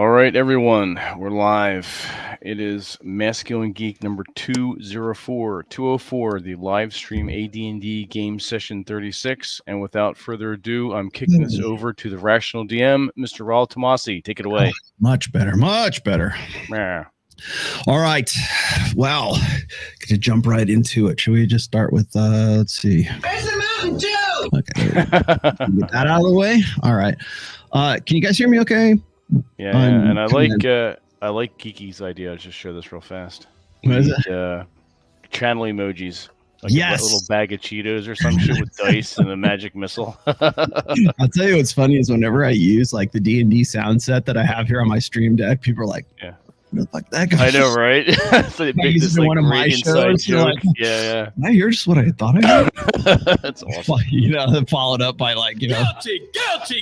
All right, everyone, we're live. It is Masculine Geek number 204, the live stream AD&D game session 36. And without further ado, I'm kicking this over to the Rational DM, Mr. Raul Tomasi. Take it away. Much better, much better. Yeah. All right. Well, to jump right into it. Should we just start with, let's see. There's a Mountain Dew! Okay. Get that out of the way. All right. Can you guys hear me okay? Yeah, and I like Geeky's idea. I'll just share this real fast. What is it? Channel emojis. Like Yes. a little bag of Cheetos or some shit with dice and a magic missile. I'll tell you what's funny is whenever I use like the D&D sound set that I have here on my stream deck, people are like, yeah. What the fuck that guy? I know, right? It's like this like, one of my inside shows. joke. Like, yeah. now you're just what I thought I knew. That's awesome. You know, followed up by like, you know. Guilty!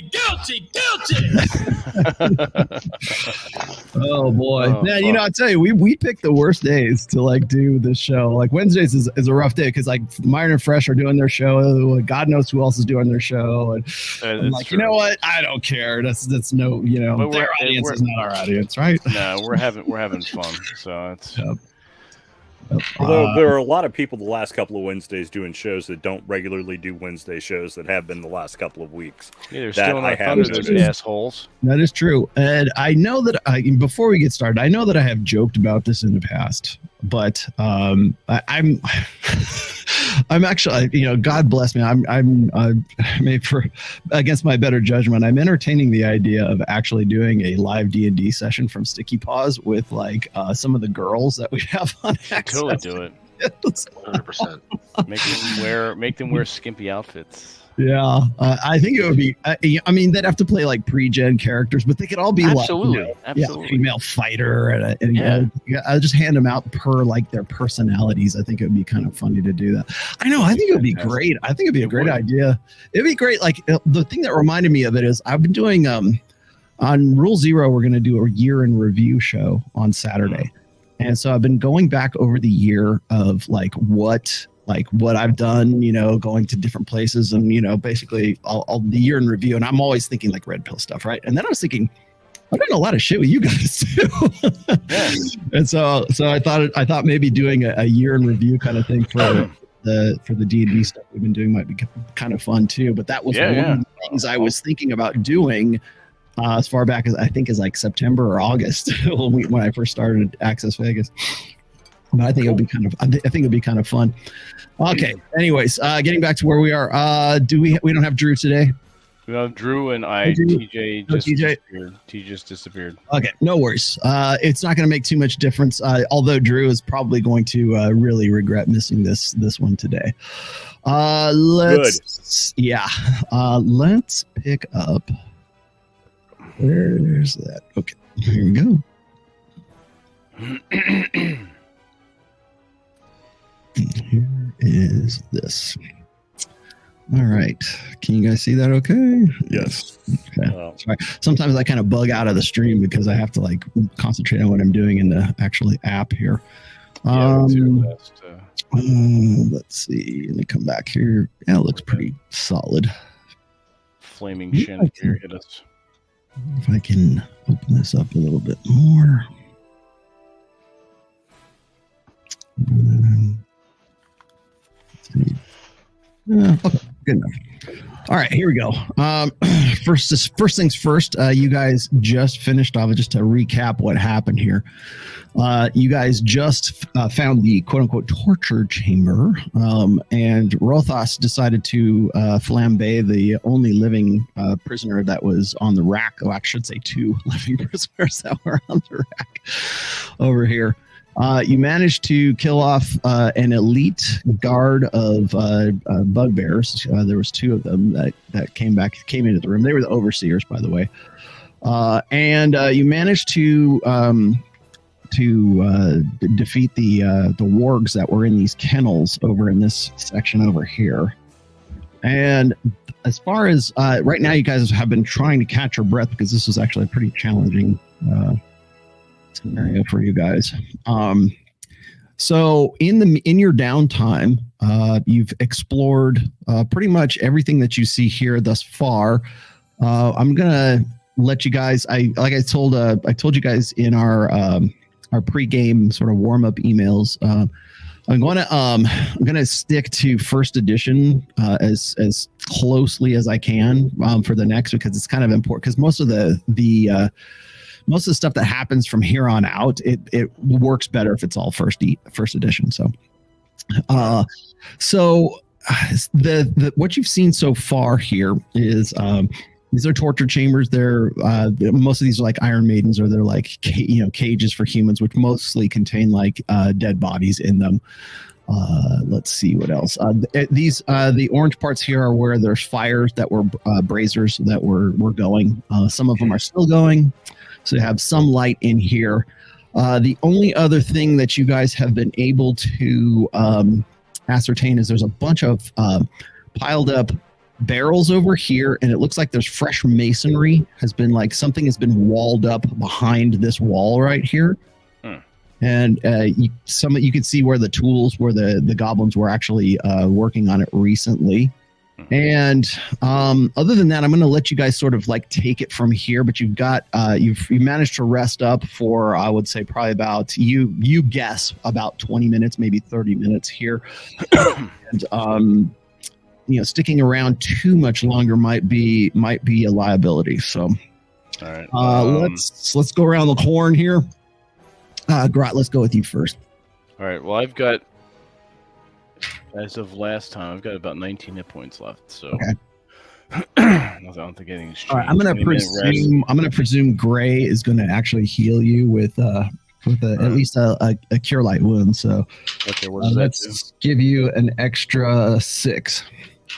Oh boy. Oh, Man, you know, I tell you, we pick the worst days to like do this show. Like Wednesdays is a rough day because like Myron and Fresh are doing their show. God knows who else is doing their show. And I'm like, true. you know what? I don't care. That's no, you know, But their audience is not our audience, right? No, we're having fun. So it's Although there are a lot of people the last couple of Wednesdays doing shows that don't regularly do Wednesday shows that have been the last couple of weeks. yeah, they're that still I not have thunder, those noticed. assholes. That is true. And I know that before we get started, I know that I have joked about this in the past, but I'm actually, you know, God bless me. I'm made for against my better judgment. I'm entertaining the idea of actually doing a live D&D session from Sticky Paws with like some of the girls that we have on Access. Totally do it. 100%. Make them wear skimpy outfits. Yeah, I think it would be. I mean, they'd have to play like pre-gen characters, but they could all be Absolutely. like, Absolutely. female fighter, and Yeah. I'll just hand them out per like their personalities. I think it would be kind of funny to do that. I know. I think it would be great. I think it'd be a great idea. It'd be great. Like the thing that reminded me of it is I've been doing on Rule Zero. We're going to do a year in review show on Saturday, and so I've been going back over the year of like what I've done, you know, going to different places and, you know, basically all the year in review. And I'm always thinking like red pill stuff. Right. And then I was thinking, I've done a lot of shit with you guys too. And so I thought maybe doing a year in review kind of thing for the D&D stuff we've been doing might be kind of fun too. But that was one of the things I was thinking about doing as far back as I think is like September or August when I first started Access Vegas. But I think it'll be kind of. I think it'll be kind of fun. Okay. Anyways, getting back to where we are. We don't have Drew today? We have Drew and TJ just disappeared. Okay, no worries. It's not going to make too much difference. Although Drew is probably going to really regret missing this one today. Let's pick up. Where's that? Okay, here we go. Here is this. All right. Can you guys see that okay? Yes. Okay. Sorry. Sometimes I kind of bug out of the stream because I have to like concentrate on what I'm doing in the actually app here. Let's see. Let me come back here. Yeah, it looks pretty solid. Flaming chandelier hit us. If I can open this up a little bit more. Okay, good enough. All right, here we go. First things first. You guys just finished off. Just to recap what happened here. You guys just found the quote-unquote torture chamber, and Rothas decided to flambe the only living prisoner that was on the rack. Oh, I should say two living prisoners that were on the rack over here. You managed to kill off an elite guard of bugbears. There was two of them that came into the room. They were the overseers, by the way. And you managed to defeat the wargs that were in these kennels over in this section over here. And as far as right now, you guys have been trying to catch your breath because this was actually a pretty challenging scenario for you guys. So in your downtime, you've explored pretty much everything that you see here thus far. I'm gonna let you guys. I told you guys in our pregame sort of warm up emails. I'm gonna stick to first edition as closely as I can for the next, because it's kind of important, because most of the stuff that happens from here on out, it works better if it's all first edition. So the what you've seen so far here is these are torture chambers. They're most of these are like Iron Maidens, or they're like cages for humans, which mostly contain like dead bodies in them. Let's see what else. The orange parts here are where there's fires that were braziers that were going. Some of them are still going, so you have some light in here. The only other thing that you guys have been able to ascertain is there's a bunch of piled up barrels over here, and it looks like there's fresh masonry something has been walled up behind this wall right here. And you can see where the tools, where the goblins were actually working on it recently. And other than that, I'm going to let you guys sort of like take it from here. But you've got you've managed to rest up for, I would say, probably about you guess about 20 minutes, maybe 30 minutes here. And sticking around too much longer might be a liability. So, all right, let's go around the horn here. Grot, let's go with you first. All right. Well, I've got, as of last time, I've got about 19 hit points left. So, okay. I don't think anything's changed. All right, I'm gonna presume Gray is gonna actually heal you with at least a cure light wound. So, okay, what does that let's give you an extra 6.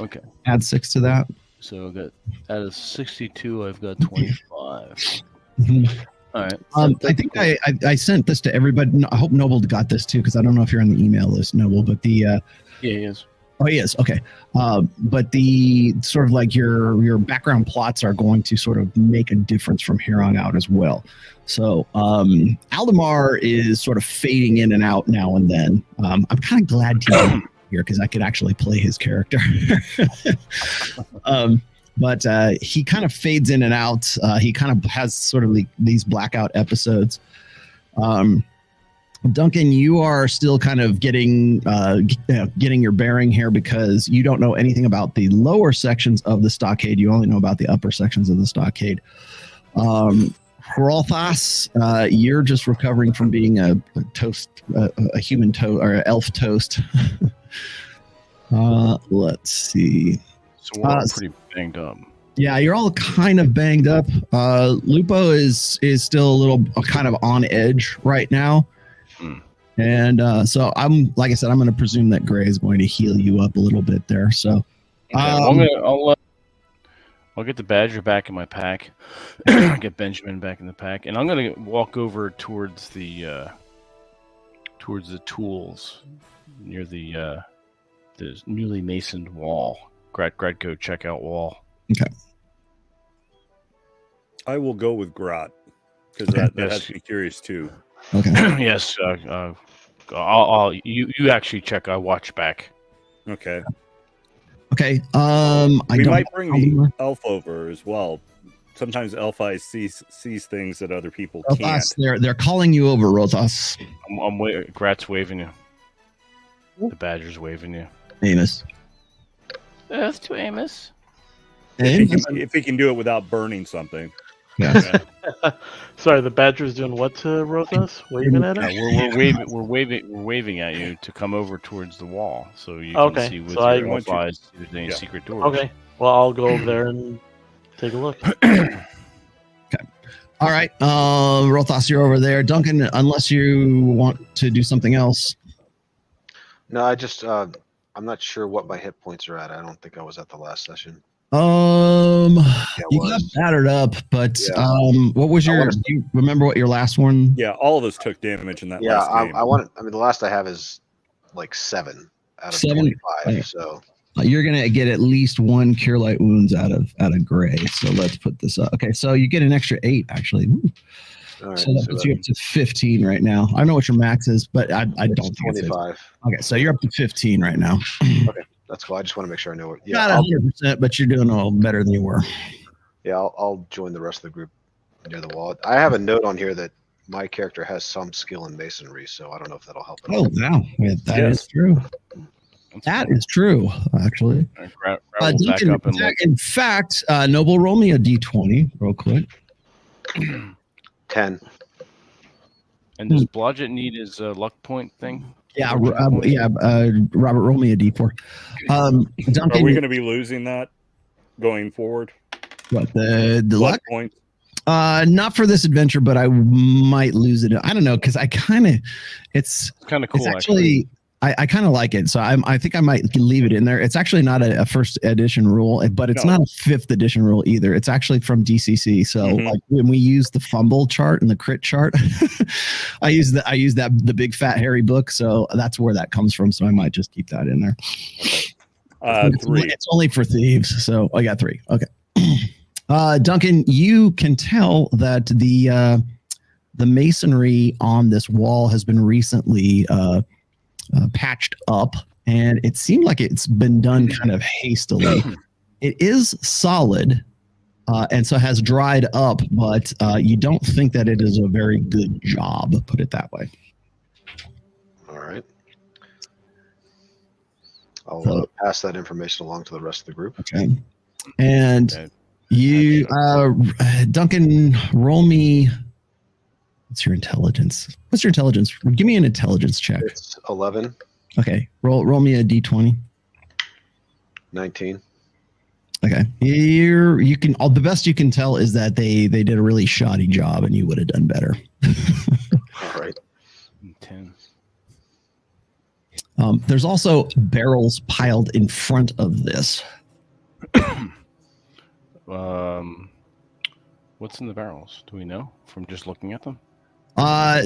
Okay. Add 6 to that. So I've got, out of 62, I've got 25. Mm-hmm. All right. I think I sent this to everybody. No, I hope Noble got this too, because I don't know if you're on the email list, Noble. But yeah, he is. Oh, he is. Okay. But the sort of like your background plots are going to sort of make a difference from here on out as well. So Aldemar is sort of fading in and out now and then. I'm kind of glad to here, because I could actually play his character. But he kind of fades in and out. He kind of has sort of these blackout episodes. Duncan, you are still kind of getting your bearing here, because you don't know anything about the lower sections of the stockade. You only know about the upper sections of the stockade. Hrolthas, you're just recovering from being a human toast, or elf toast. Let's see. So we're all pretty banged up. Yeah, you're all kind of banged up. Lupo is still a little kind of on edge right now. And so like I said, I'm going to presume that Gray is going to heal you up a little bit there. So I'll get the Badger back in my pack. Get Benjamin back in the pack, and I'm going to walk over towards the tools near the newly masoned wall. Gradco checkout wall. Okay. I will go with Grot, because that has me curious too. Okay. Yes. You actually check. I watch back. Okay. Okay. We might bring the elf over as well. Sometimes elf eyes sees things that other people can't. They're calling you over, Rothas. I'm waiting. Grat's waving you. The Badger's waving you. Amos. Earth to Amos. If he can do it without burning something. Yes. Sorry, the Badger's doing what to Rothas? Waving at him? Yeah, we're waving at you to come over towards the wall, so you can see with your elf eyes if there's any secret doors. Okay. Well, I'll go over there and take a look. Okay. All right. Rothas, you're over there. Duncan, unless you want to do something else. No, I just I'm not sure what my hit points are at. I don't think I was at the last session. You got battered up, but what was do you remember what your last one? Yeah, all of us took damage in that last game. I mean, the last I have is like 7 out of 25. So you're gonna get at least 1 cure light wounds out of Gray. So let's put this up. Okay, so you get an extra 8 actually. All right, so that puts you up to 15 right now. I don't know what your max is, but I don't think 25. Okay, so you're up to 15 right now. Okay, that's cool. I just want to make sure I know what. Yeah, not 100%, but you're doing a little better than you were. Yeah, I'll join the rest of the group near the wall. I have a note on here that my character has some skill in masonry, so I don't know if that'll help at all. Oh, wow. Yeah, that is Yes. true. That's That fine. is true, actually. Grab will back Duncan, up and look. in fact, Noble, roll me a d20 real quick. 10. And does Blodgett need his luck point thing? Yeah, Fortune point? Robert, roll me a d4. Duncan, Are we going to be losing that going forward? what, the Luck luck? points? Not for this adventure, but I might lose it. I don't know, because I kind of, it's Kind of cool, it's actually, I kind of like it, so I think I might leave it in there. It's actually not a first edition rule, but it's No. not a fifth edition rule either. It's actually from DCC. So Mhm. like when we use the fumble chart and the crit chart, I use the big fat hairy book. So that's where that comes from. So I might just keep that in there. Three. It's only for thieves. So I got 3. Okay. Duncan, you can tell that the masonry on this wall has been recently patched up, and it seemed like it's been done kind of hastily. It is solid, and so has dried up, but you don't think that it is a very good job, put it that way. All right. I'll pass that information along to the rest of the group. Okay. And Okay. you, Duncan, roll me. What's your intelligence? What's your intelligence? Give me an intelligence check. It's 11, Okay. Roll me a d20. 19. Okay. You can, all the best you can tell is that they did a really shoddy job and you would have done better. All right. 10. There's also barrels piled in front of this. What's in the barrels? Do we know from just looking at them?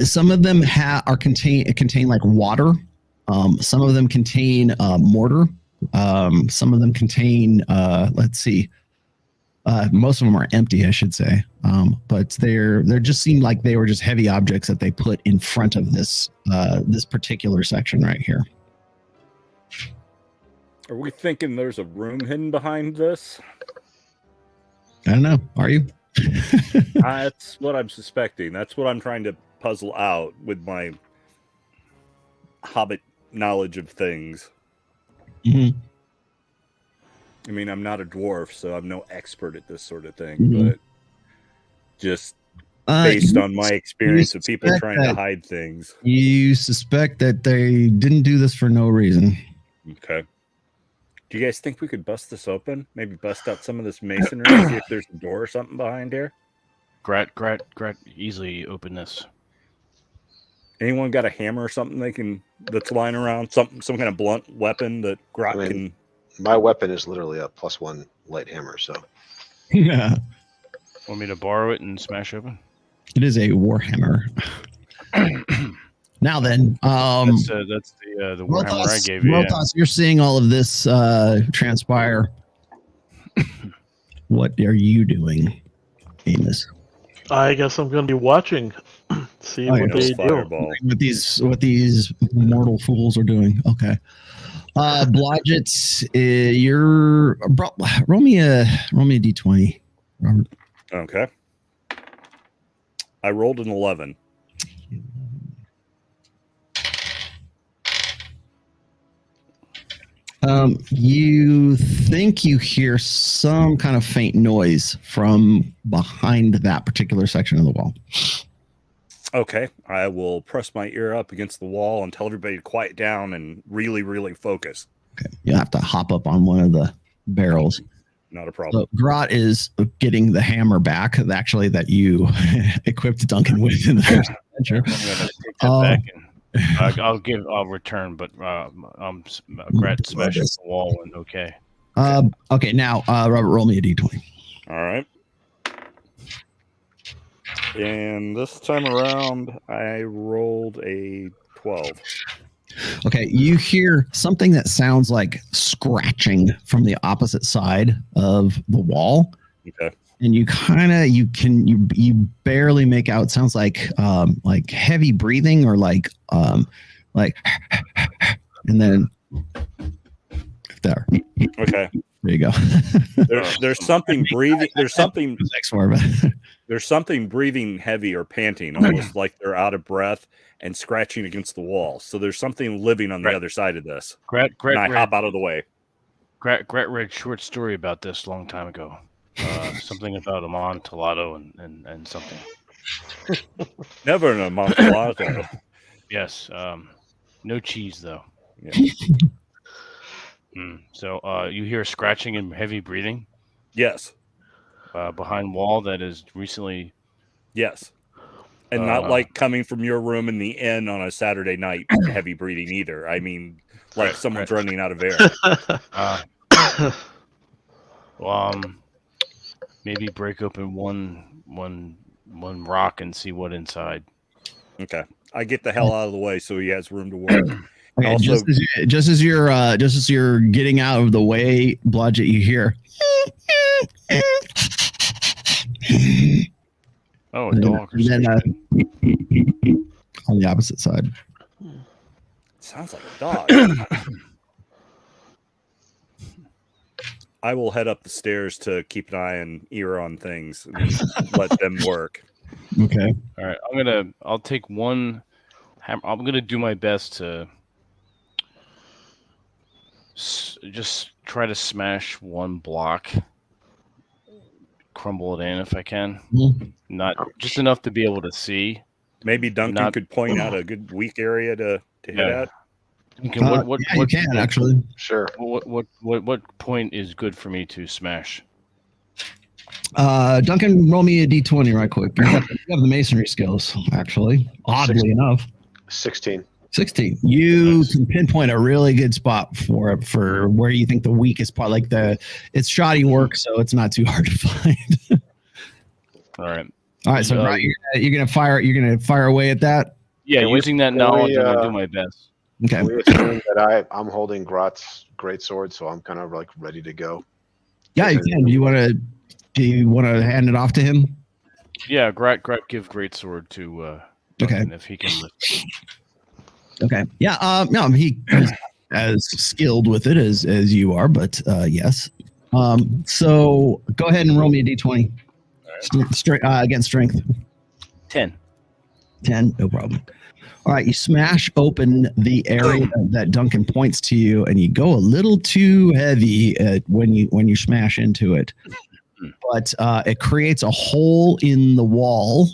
Some of them contain like water. Some of them contain mortar. Some of them contain let's see. Most of them are empty, I should say. But they're just seem like they were just heavy objects that they put in front of this this particular section right here. Are we thinking there's a room hidden behind this? I don't know. Are you? That's what I'm suspecting. That's what I'm trying to puzzle out with my hobbit knowledge of things. Mhm. I mean, I'm not a dwarf, so I'm no expert at this sort of thing, Mhm. but just based on my experience of people suspect trying to that- hide things. You suspect that they didn't do this for no reason. Okay. Do you guys think we could bust this open? Maybe bust out some of this masonry and see if there's a door or something behind here? Grat, easily open this. Anyone got a hammer or something that's lying around? Some kind of blunt weapon that Grot I mean- can. My weapon is literally a +1 light hammer, so Yeah. Want me to borrow it and smash open? It is a warhammer. Now then, That's the warhammer I gave you. Yeah. Rothos, you're seeing all of this transpire. What are you doing, Amos? I guess I'm going to be watching, see Oh, what yeah. they do. Fireball. What these mortal fools are doing? Okay. Blodgett, roll me a d20, Robert. Okay. I rolled an 11. You think you hear some kind of faint noise from behind that particular section of the wall. Okay. I will press my ear up against the wall and tell everybody to quiet down and really, really focus. Okay. You have to hop up on one of the barrels. Not a problem. So Grot is getting the hammer back, actually, that you equipped Duncan with in the first adventure. I'm gonna take that back and I'll return, but Grat smashes the wall and okay. Okay, now Robert, roll me a d20. All right. And this time around, I rolled a 12. Okay, you hear something that sounds like scratching from the opposite side of the wall, Okay. and you barely make out. It sounds like heavy breathing or like and then there. Okay. There you go. There's something breathing. There's something. Thanks, Marva. There's something breathing heavy or panting, almost like they're out of breath and scratching against the wall. So there's something living on the other side of this. Gret And I hop out of the way. Gret read short story about this a long time ago. Something about Amontillado and something. Never an Amontillado. Yes. No cheese though. Yeah. So you hear scratching and heavy breathing Yes. behind wall that is recently. Yes. And not like coming from your room in the inn on a Saturday night, heavy breathing either. I mean, like someone's running out of air. Maybe break open one rock and see what inside. Okay. I get the hell out of the way so he has room to work. Okay, Also, just as you're getting out of the way, Blodgett, you hear. Oh, a dog. And then on the opposite side. sounds like a dog. I will head up the stairs to keep an eye and ear on things and let them work. Okay. All right. I'll take one. I'm gonna do my best to just try to smash one block, crumble it in if I can. Not just enough to be able to see. Maybe Duncan could point out a good weak area to hit at. Duncan, what you can actually. Sure. What point is good for me to smash? Duncan, roll me a d20 right quick. You have the masonry skills, actually. Oddly enough. 16. 16. You can pinpoint a really good spot for where you think the weakest part. Like it's shoddy work, so it's not too hard to find. All right. All right. So you're gonna fire away at that. Yeah, using that knowledge, I'm gonna do my best. Okay. We assume that I'm holding Grot's greatsword, so I'm kind of like ready to go. Yeah, you can. Do you want to hand it off to him? Yeah, Gret give greatsword to Duncan if he can lift. Okay. Yeah. No, he's as skilled with it as you are, but yes. So go ahead and roll me a d20. Right. Against strength. 10. 10. No problem. All right. You smash open the area that Duncan points to you, and you go a little too heavy when you smash into it. But it creates a hole in the wall,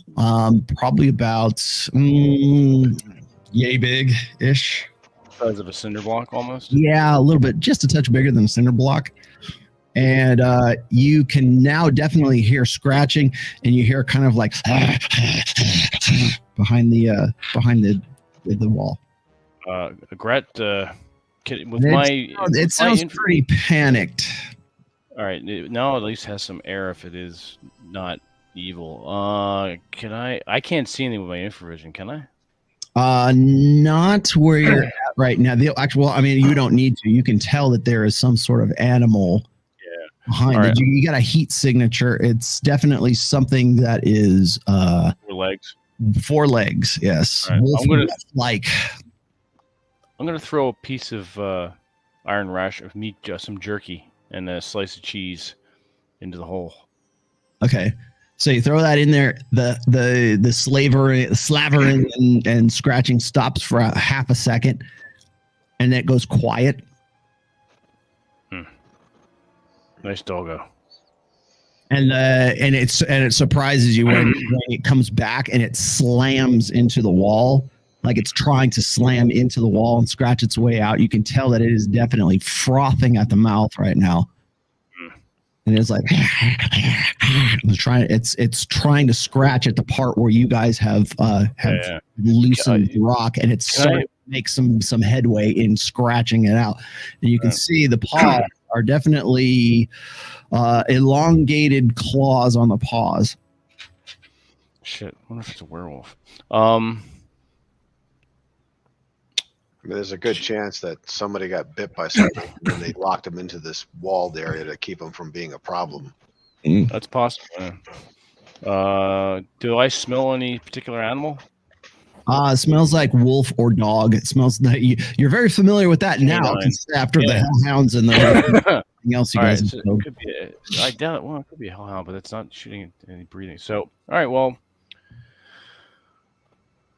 probably about yay big-ish. Size of a cinder block almost? Yeah, a little bit, just a touch bigger than a cinder block. And you can now definitely hear scratching, and you hear kind of like behind the wall. Gret, it sounds pretty panicked. All right, now at least has some air if it is not evil. Can I can't see anything with my infravision, can I? Not where you're at right now. You don't need to. You can tell that there is some sort of animal behind it. You got a heat signature. It's definitely something that is 4 legs. 4 legs, yes. Right. I'm gonna throw a piece of iron rash of meat, some jerky, and a slice of cheese into the hole. Okay. So you throw that in there. The slavering and scratching stops for a half a second, and then it goes quiet. Nice doggo. And it surprises you when it comes back and it slams into the wall, like it's trying to slam into the wall and scratch its way out. You can tell that it is definitely frothing at the mouth right now. And it's like it's trying to scratch at the part where you guys have loosened the rock, and it's starting to make some headway in scratching it out. And you can see the paws are definitely elongated claws on the paws. Shit, I wonder if it's a werewolf. There's a good chance that somebody got bit by something and they locked him into this walled area to keep him from being a problem. That's possible. Do I smell any particular animal? It smells like wolf or dog. It smells that you're very familiar with that now after the hellhounds and the anything else you All guys right, so know? it could be. I doubt it. Well, it could be a hellhound, but it's not shooting any breathing. So, all right. Well,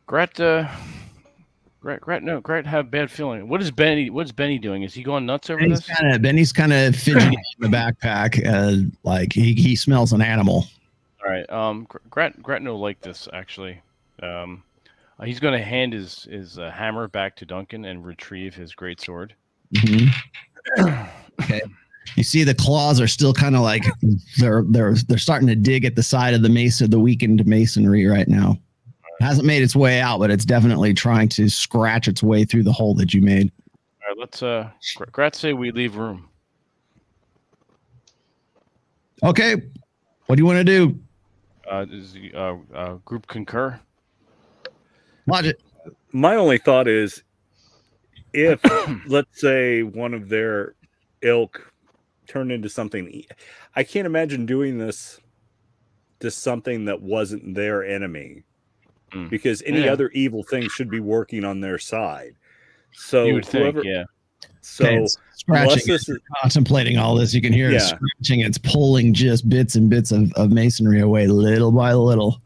Grat. Grat have a bad feeling. What is Benny? What's Benny doing? Is he going nuts over this? Benny's kind of fidgeting in the backpack, like he smells an animal. All right. Grat no like this actually. He's going to hand his hammer back to Duncan and retrieve his great sword. Okay. You see the claws are still kind of like they're starting to dig at the side of the weakened masonry right now. It hasn't made its way out, but it's definitely trying to scratch its way through the hole that you made. All right, let's Grat say we leave room. Okay. What do you want to do? Does the group concur? Logic. My only thought is, if let's say one of their ilk turned into something, I can't imagine doing this to something that wasn't their enemy, because any other evil thing should be working on their side. So you would whoever, think, yeah. So it's scratching. Contemplating all this, you can hear it scratching. It's pulling just bits and bits of masonry away, little by little.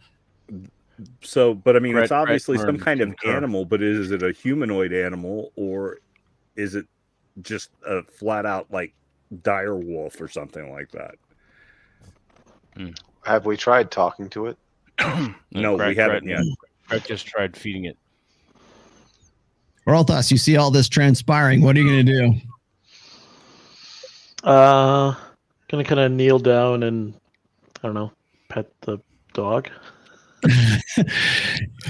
So, but I mean, it's obviously some kind of animal, but is it a humanoid animal, or is it just a flat out like dire wolf or something like that? Have we tried talking to it? No, we haven't yet. I just tried feeding it. Ralthas, you see all this transpiring. What are you going to do? Gonna kind of kneel down and, I don't know, pet the dog.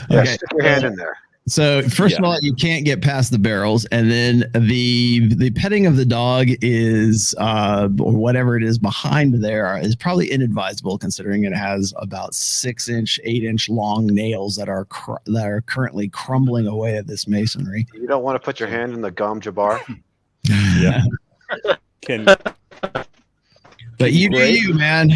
Yeah, stick your hand in there. So first of all, you can't get past the barrels, and then the petting of the dog is or whatever it is behind there is probably inadvisable, considering it has about 6-inch, 8-inch long nails that are currently crumbling away at this masonry. You don't want to put your hand in the gum Jabbar. Yeah. But you do you, man.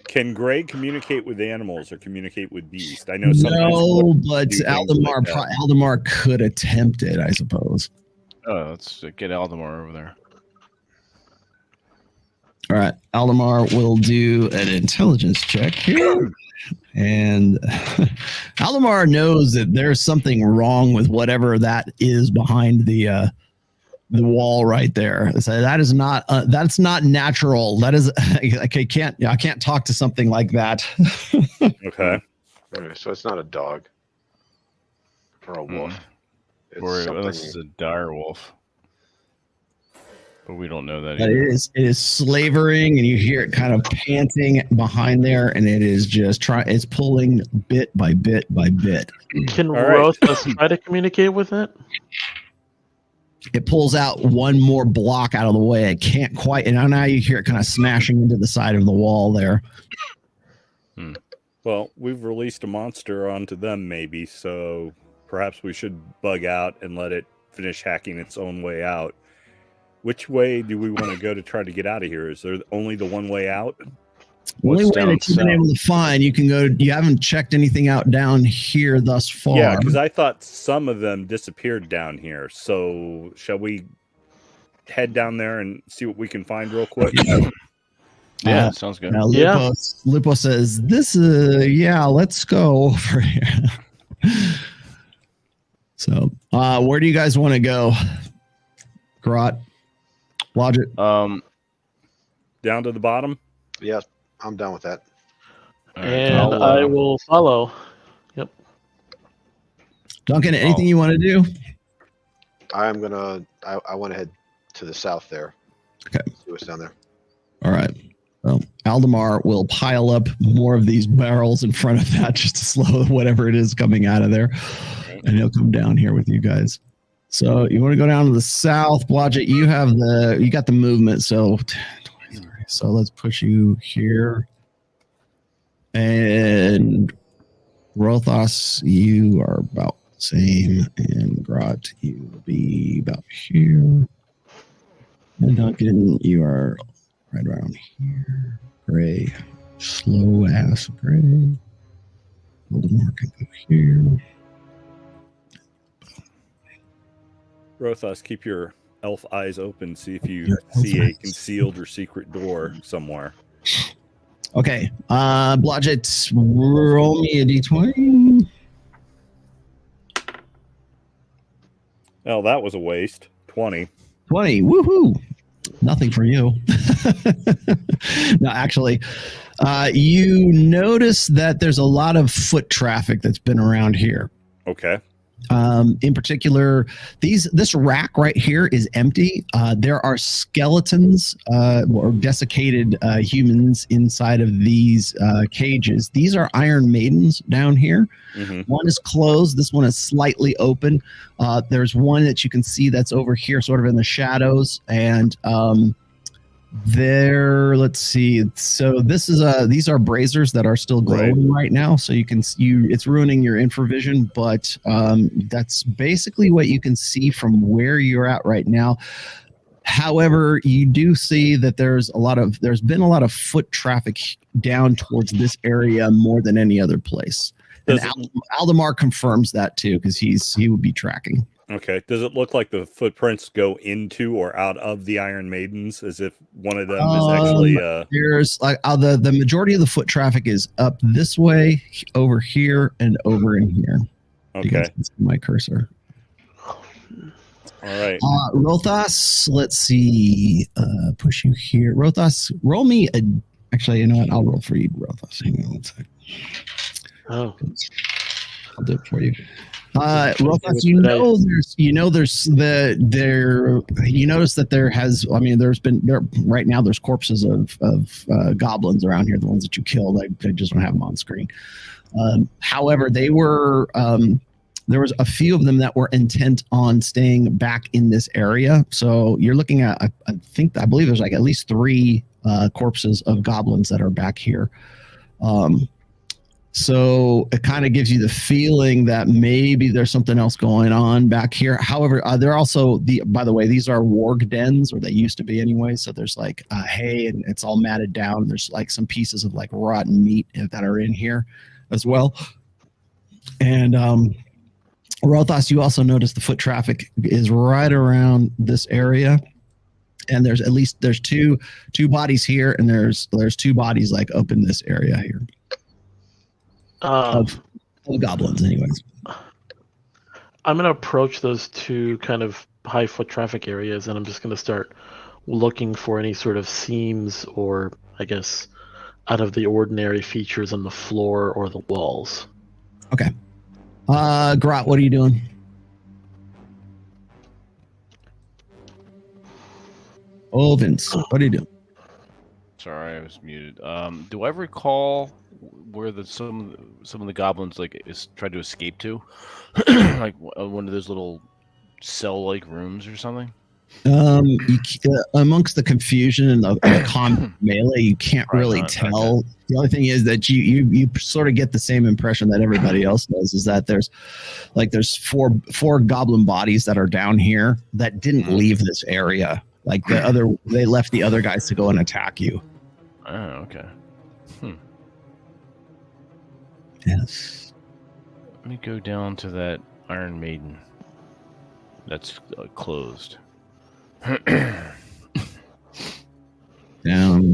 Can Greg communicate with animals or communicate with beasts? I know sometimes. No, but Aldemar could attempt it, I suppose. Oh, let's get Aldemar over there. All right, Aldemar will do an intelligence check here. And Aldemar knows that there's something wrong with whatever that is behind the wall right there. So that is not that's not natural. That is I can't talk to something like that. Okay. Okay, so it's not a dog or a wolf. Or unless it's a dire wolf. But we don't know that But either. it is slavering, and you hear it kind of panting behind there, and it is just it's pulling bit by bit by bit. Can right. Rothas try to communicate with it? It pulls out one more block out of the way. It can't quite, and now you hear it kind of smashing into the side of the wall there. Well, we've released a monster onto them, maybe, so perhaps we should bug out and let it finish hacking its own way out. Which way do we want to go to try to get out of here? Is there only the one way out? Only What's way down that you've been south? able to find, you can go. You haven't checked anything out down here thus far. Yeah, because I thought some of them disappeared down here. So shall we head down there and see what we can find real quick? Yeah, sounds good. Now, Yeah. Lupo says, "This is let's go over here." So, where do you guys want to go? Grot, Logic. Down to the bottom? Yeah, I'm down with that. All right, And I'll, I will follow. Yep. Duncan, anything you want to do? I want to head to the south there. Okay. See what's down there. All right. Well, Aldemar will pile up more of these barrels in front of that just to slow whatever it is coming out of there. And he'll come down here with you guys. So you want to go down to the south, Blodgett, you got the movement. So 23. So let's push you here. And Rothas, you are about the same. And Grot, you will be about here. And Duncan, you are right around here. Gray. Slow ass gray. Voldemort can go here. Rothas, keep your elf eyes open, see if you Your elf see a eyes. concealed or secret door somewhere. Okay. Blodgett, roll me a d20. Oh, that was a waste. 20. 20. Woohoo! Nothing for you. No, actually, you notice that there's a lot of foot traffic that's been around here. Okay. In particular, this rack right here is empty. There are skeletons or desiccated humans inside of these cages. These are Iron Maidens down here. Mm-hmm. One is closed. This one is slightly open. There's one that you can see that's over here, sort of in the shadows, and there. Let's see. So this is these are braziers that are still glowing right now. So you can it's ruining your infravision, but that's basically what you can see from where you're at right now. However, you do see that there's been a lot of foot traffic down towards this area more than any other place. And Aldemar confirms that too, because he would be tracking. Okay. Does it look like the footprints go into or out of the Iron Maidens, as if one of them is actually? There's like the majority of the foot traffic is up this way, over here, and over in here. Okay. You guys can see my cursor. All right. Rothas, let's see. Push you here. Rothas, roll me a. Actually, you know what? I'll roll for you, Rothas. Hang on one second. Oh. I'll do it for you. Rothas, you notice that right now there's corpses of goblins around here, the ones that you killed. I just don't have them on screen. However, there was a few of them that were intent on staying back in this area. So you're looking at, I believe there's like at least 3 corpses of goblins that are back here. So it kind of gives you the feeling that maybe there's something else going on back here. However, they're also by the way, these are warg dens, or they used to be anyway. So there's like hay and it's all matted down. There's like some pieces of like rotten meat that are in here as well. And Rothas, you also notice the foot traffic is right around this area. And there's two bodies here, and there's 2 bodies like up in this area here. Of goblins, anyways. I'm going to approach those 2 kind of high foot traffic areas, and I'm just going to start looking for any sort of seams or, I guess, out of the ordinary features on the floor or the walls. Okay. Grot, what are you doing? Oh, Vince, what are you doing? Sorry, I was muted. Do I recall where some of the goblins tried to escape to, like one of those little cell-like rooms or something? Amongst the confusion and the combat melee, you can't really tell. Okay. The only thing is that you sort of get the same impression that everybody else does, is that there's four goblin bodies that are down here that didn't leave this area. Like they left the other guys to go and attack you. Oh, okay. Yes. Let me go down to that Iron Maiden that's closed. Down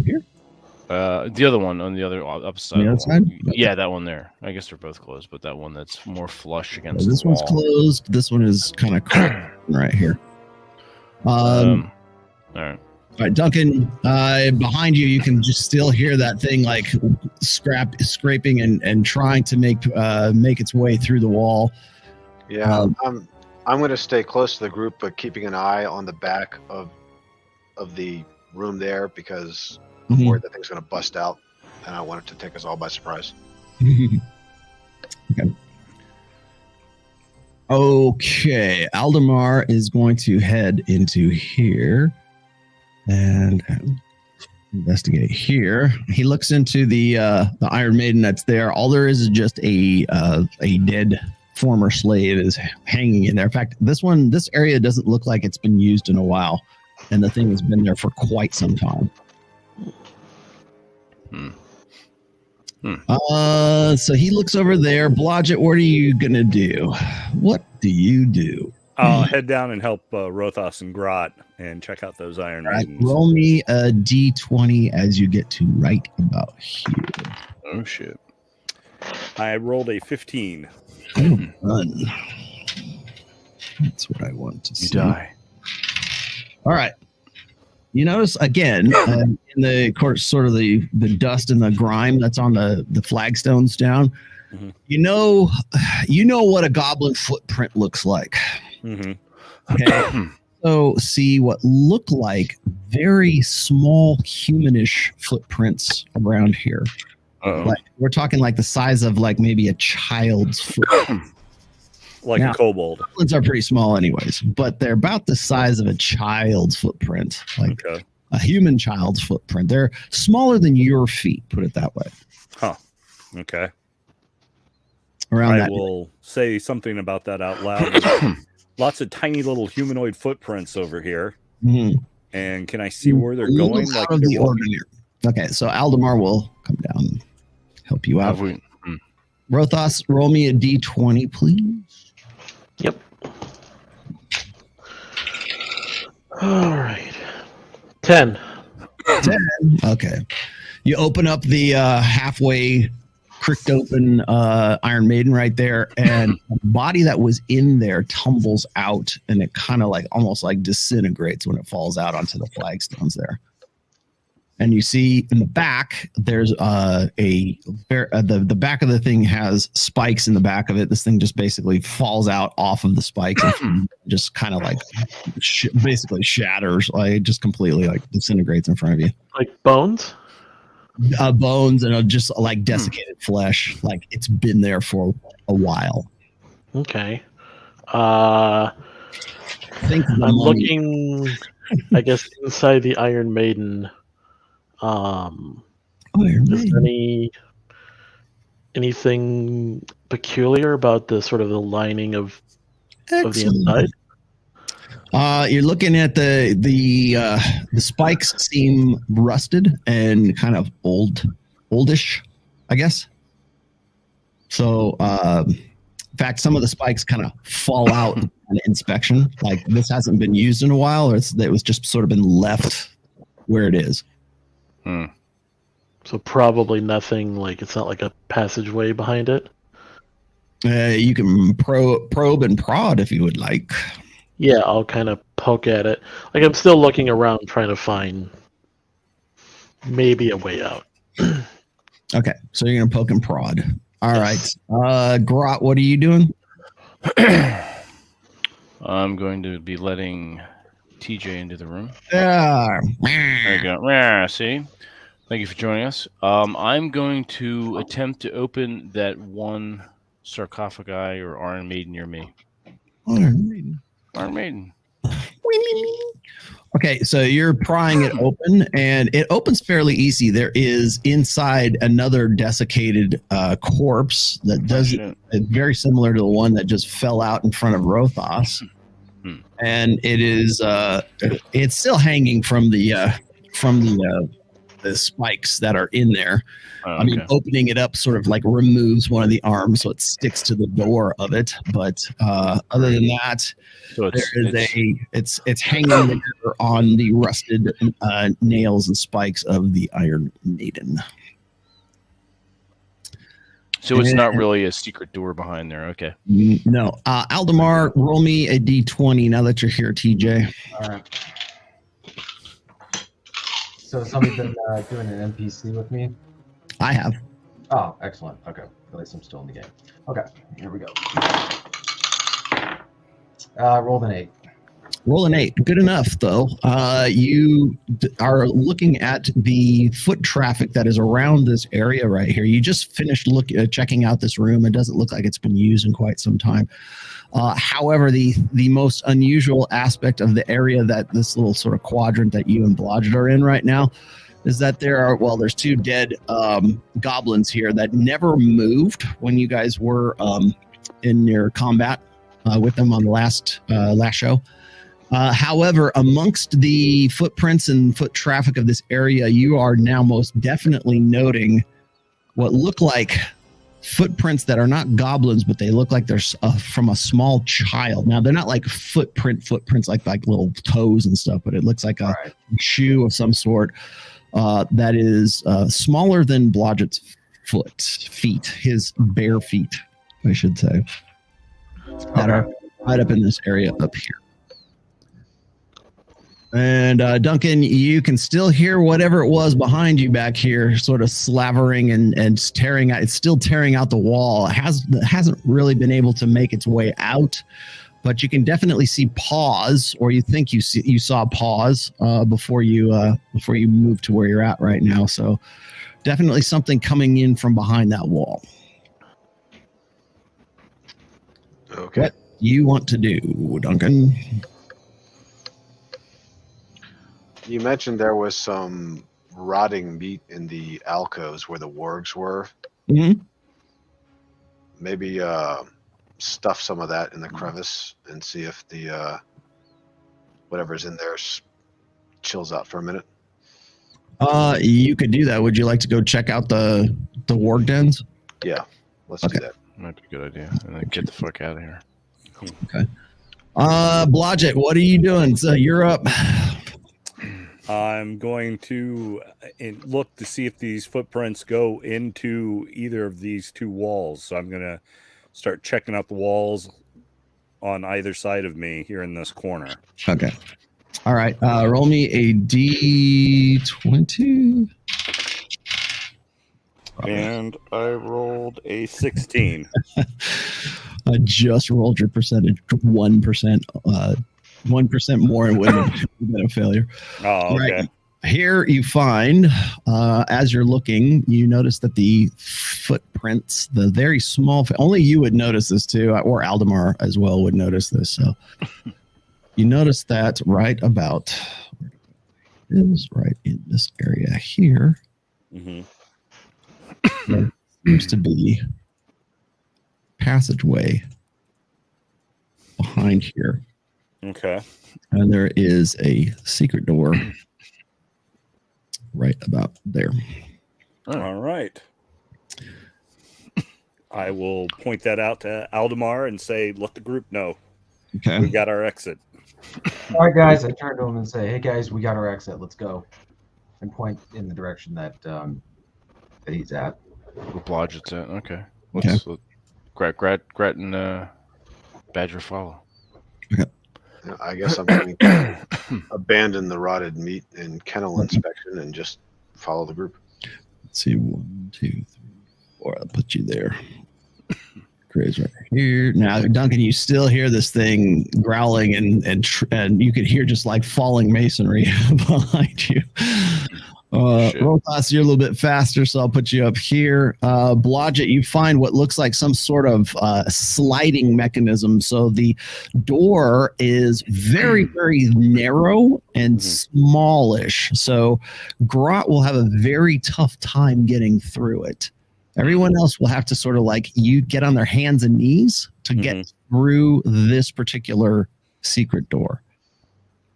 here? The other one on the other upside. The other side? Yeah, that one there. I guess they're both closed, but that one that's more flush against this the wall. one's closed. This one is kind of right here. All right. All right, Duncan, behind you, you can just still hear that thing like scraping and trying to make its way through the wall. Yeah, I'm going to stay close to the group, but keeping an eye on the back of the room there, because I'm worried that thing's going to bust out, and I want it to take us all by surprise. Okay, Aldemar is going to head into here and investigate here. He looks into the Iron Maiden that's there. All there is just a dead former slave is hanging in there. In fact, this area doesn't look like it's been used in a while, and the thing has been there for quite some time. So he looks over there. Blodgett, what are you gonna do? What do you do? I'll head down and help Rothos and Grot and check out those Iron All right, Maidens. roll me a d20 as you get to right about here. Oh shit! I rolled a 15. Run. That's what I want to see. You die. All right. You notice again in the course, sort of the dust and the grime that's on the flagstones down. Mhm. You know what a goblin footprint looks like. Mm-hmm. Okay. So see what look like very small humanish footprints around here. Uh-oh. Like we're talking like the size of like maybe a child's foot. Like Now- a kobold. Goblins are pretty small anyways, but they're about the size of a child's footprint, like Okay. a human child's footprint. They're smaller than your feet, put it that way. Okay. Around I that. will say something about that out loud. Lots of tiny little humanoid footprints over here. Mhm. And can I see where they're A little going? out Like of they're the ordinary. Okay, so Aldemar will come down and help you out. Have we- Rothos, roll me a d20, please. Yep. All right. 10. Okay. You open up the halfway cricked open Iron Maiden right there, and the body that was in there tumbles out, and it kind of like almost like disintegrates when it falls out onto the flagstones there. And you see in the back, there's the back of the thing has spikes in the back of it. This thing just basically falls out off of the spikes and just kind of like basically shatters, like just completely like disintegrates in front of you. Like bones? Bones and just like desiccated flesh, like it's been there for a while. Okay. Think of the I'm mummy. looking, I guess, inside the Iron Maiden. Iron Is Maiden. there anything peculiar about the sort of the lining of the inside? You're looking at the spikes seem rusted and kind of oldish, I guess. So, in fact, some of the spikes kind of fall out on inspection. Like this hasn't been used in a while, or it was just sort of been left where it is. So probably nothing, like it's not like a passageway behind it. You can probe and prod if you would like. Yeah, I'll kind of poke at it. Like I'm still looking around trying to find maybe a way out. Okay, so you're gonna poke and prod. All Yes. right, Grot, what are you doing? I'm going to be letting TJ into the room. Yeah. There you go. Yeah, see? Thank you for joining us. I'm going to attempt to open that one sarcophagi or Iron Maiden near me. Iron Maiden. Okay, so you're prying it open, and it opens fairly easy. There is inside another desiccated corpse that doesn't. It's very similar to the one that just fell out in front of Rothos, and it is. It's still hanging from the spikes that are in there. I mean, opening it up sort of like removes one of the arms, so it sticks to the door of it. But other than that, So it's hanging there on the rusted nails and spikes of the Iron Maiden. So it's not really a secret door behind there. Okay. No. Aldemar, roll me a d20 now that you're here, TJ. All right. So somebody's been doing an NPC with me? I have. Oh, excellent. Okay. At least I'm still in the game. Okay, here we go. Rolled an 8. Roll an 8. Good enough, though. You are looking at the foot traffic that is around this area right here. You just finished checking out this room. It doesn't look like it's been used in quite some time. However, the most unusual aspect of the area that this little sort of quadrant that you and Blodgett are in right now is that there's 2 dead goblins here that never moved when you guys were in your combat with them on the last show. However, amongst the footprints and foot traffic of this area, you are now most definitely noting what look like footprints that are not goblins, but they look like they're from a small child. Now they're not like footprints like little toes and stuff, but it looks like a shoe of some sort that is smaller than Blodgett's feet, his bare feet, I should say, that are right up in this area up here. And Duncan, you can still hear whatever it was behind you back here, sort of slavering and tearing out. It's still tearing out the wall. It hasn't really been able to make its way out, but you can definitely see paws, or you think you saw paws before you moved to where you're at right now. So definitely something coming in from behind that wall. Okay. What you want to do, Duncan? You mentioned there was some rotting meat in the alcoves where the wargs were. Mm-hmm. Maybe stuff some of that in the crevice and see if the whatever's in there chills out for a minute. You could do that. Would you like to go check out the warg dens? Yeah, let's do that. Might be a good idea. And then get the fuck out of here. Okay. Blodgett, what are you doing? So you're up. I'm going to look to see if these footprints go into either of these two walls. So I'm going to start checking out the walls on either side of me here in this corner. Okay. All right. Roll me a D20. And I rolled a 16. I just rolled your percentage 1%. 1% more and would have been a failure. Oh, okay. Right. Here you find, as you're looking, you notice that the footprints, the very small, only you would notice this too, or Aldemar as well would notice this. So you notice that right about, is right in this area here. Mm-hmm. There seems to be passageway behind here. Okay. And there is a secret door right about there. All right. I will point that out to Aldemar and say, let the group know. Okay. We got our exit. All right, guys. I turn to him and say, "Hey, guys, we got our exit. Let's go," and point in the direction that that he's at. Blodgett's at. Okay. Let's Grat and Badger follow. I guess I'm going to abandon the rotted meat and kennel inspection and just follow the group. Let's see. 1, 2, 3, 4. I'll put you there. Gray's right here. Now, Duncan, you still hear this thing growling and you could hear just like falling masonry behind you. Rotas, you're a little bit faster, so I'll put you up here. Blodgett, you find what looks like some sort of sliding mechanism. So the door is very, very narrow and smallish. So Grot will have a very tough time getting through it. Everyone else will have to sort of like you get on their hands and knees to get through this particular secret door.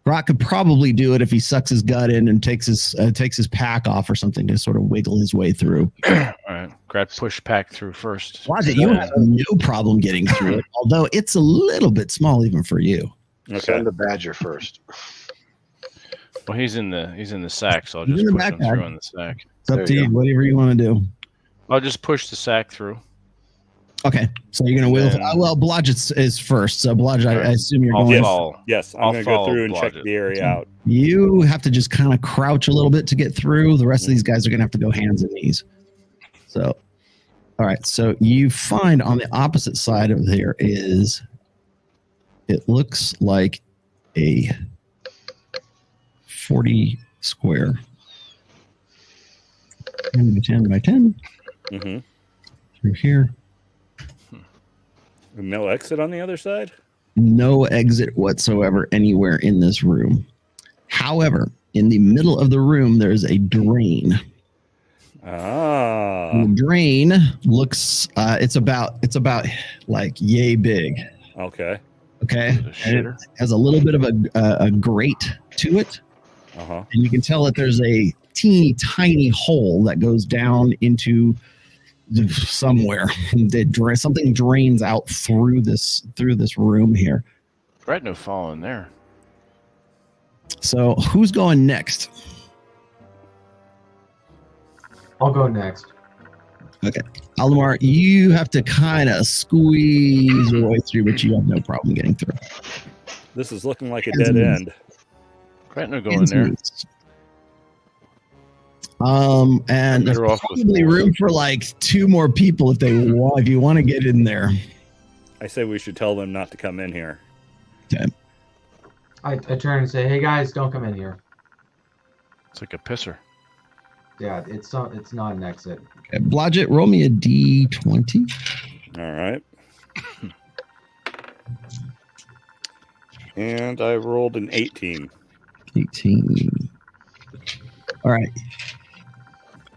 Grot could probably do it if he sucks his gut in and takes his pack off or something to sort of wiggle his way through. All right. Grat push pack through first. Blodgett, you have no problem getting through it, although it's a little bit small even for you. Okay. Send the badger first. Well, he's in the sack, so I'll just push him through on the sack. It's up to you. Whatever you want to do. I'll just push the sack through. Okay, so you're gonna wheel. Well, Blodgett is first, so Blodgett, I assume you're going. Yes, I'm going to go through and check the area out. You have to just kind of crouch a little bit to get through. The rest of these guys are gonna have to go hands and knees. So, all right. So you find on the opposite side of there is, it looks like a 40 square, 10 by 10 by 10. Mm-hmm. Through here. No exit on the other side? No exit whatsoever anywhere in this room. However, in the middle of the room, there's a drain. Ah. The drain looks, it's about like yay big. Okay. Okay. And it has a little bit of a grate to it. Uh-huh. And you can tell that there's a teeny tiny hole that goes down into somewhere. Something drains out through this room here. I had no falling there. So who's going next? I'll go next. Okay, Aldemar, you have to kind of squeeze your way through, but you have no problem getting through. This is looking like a dead end. I had no going there. And there's Better off with probably more. room for like 2 more people if you want to get in there. I say we should tell them not to come in here. Okay. I turn and say, "Hey guys, don't come in here." It's like a pisser. Yeah, it's not an exit. Okay, Blodgett, roll me a d20. All right. And I rolled an 18. 18. All right.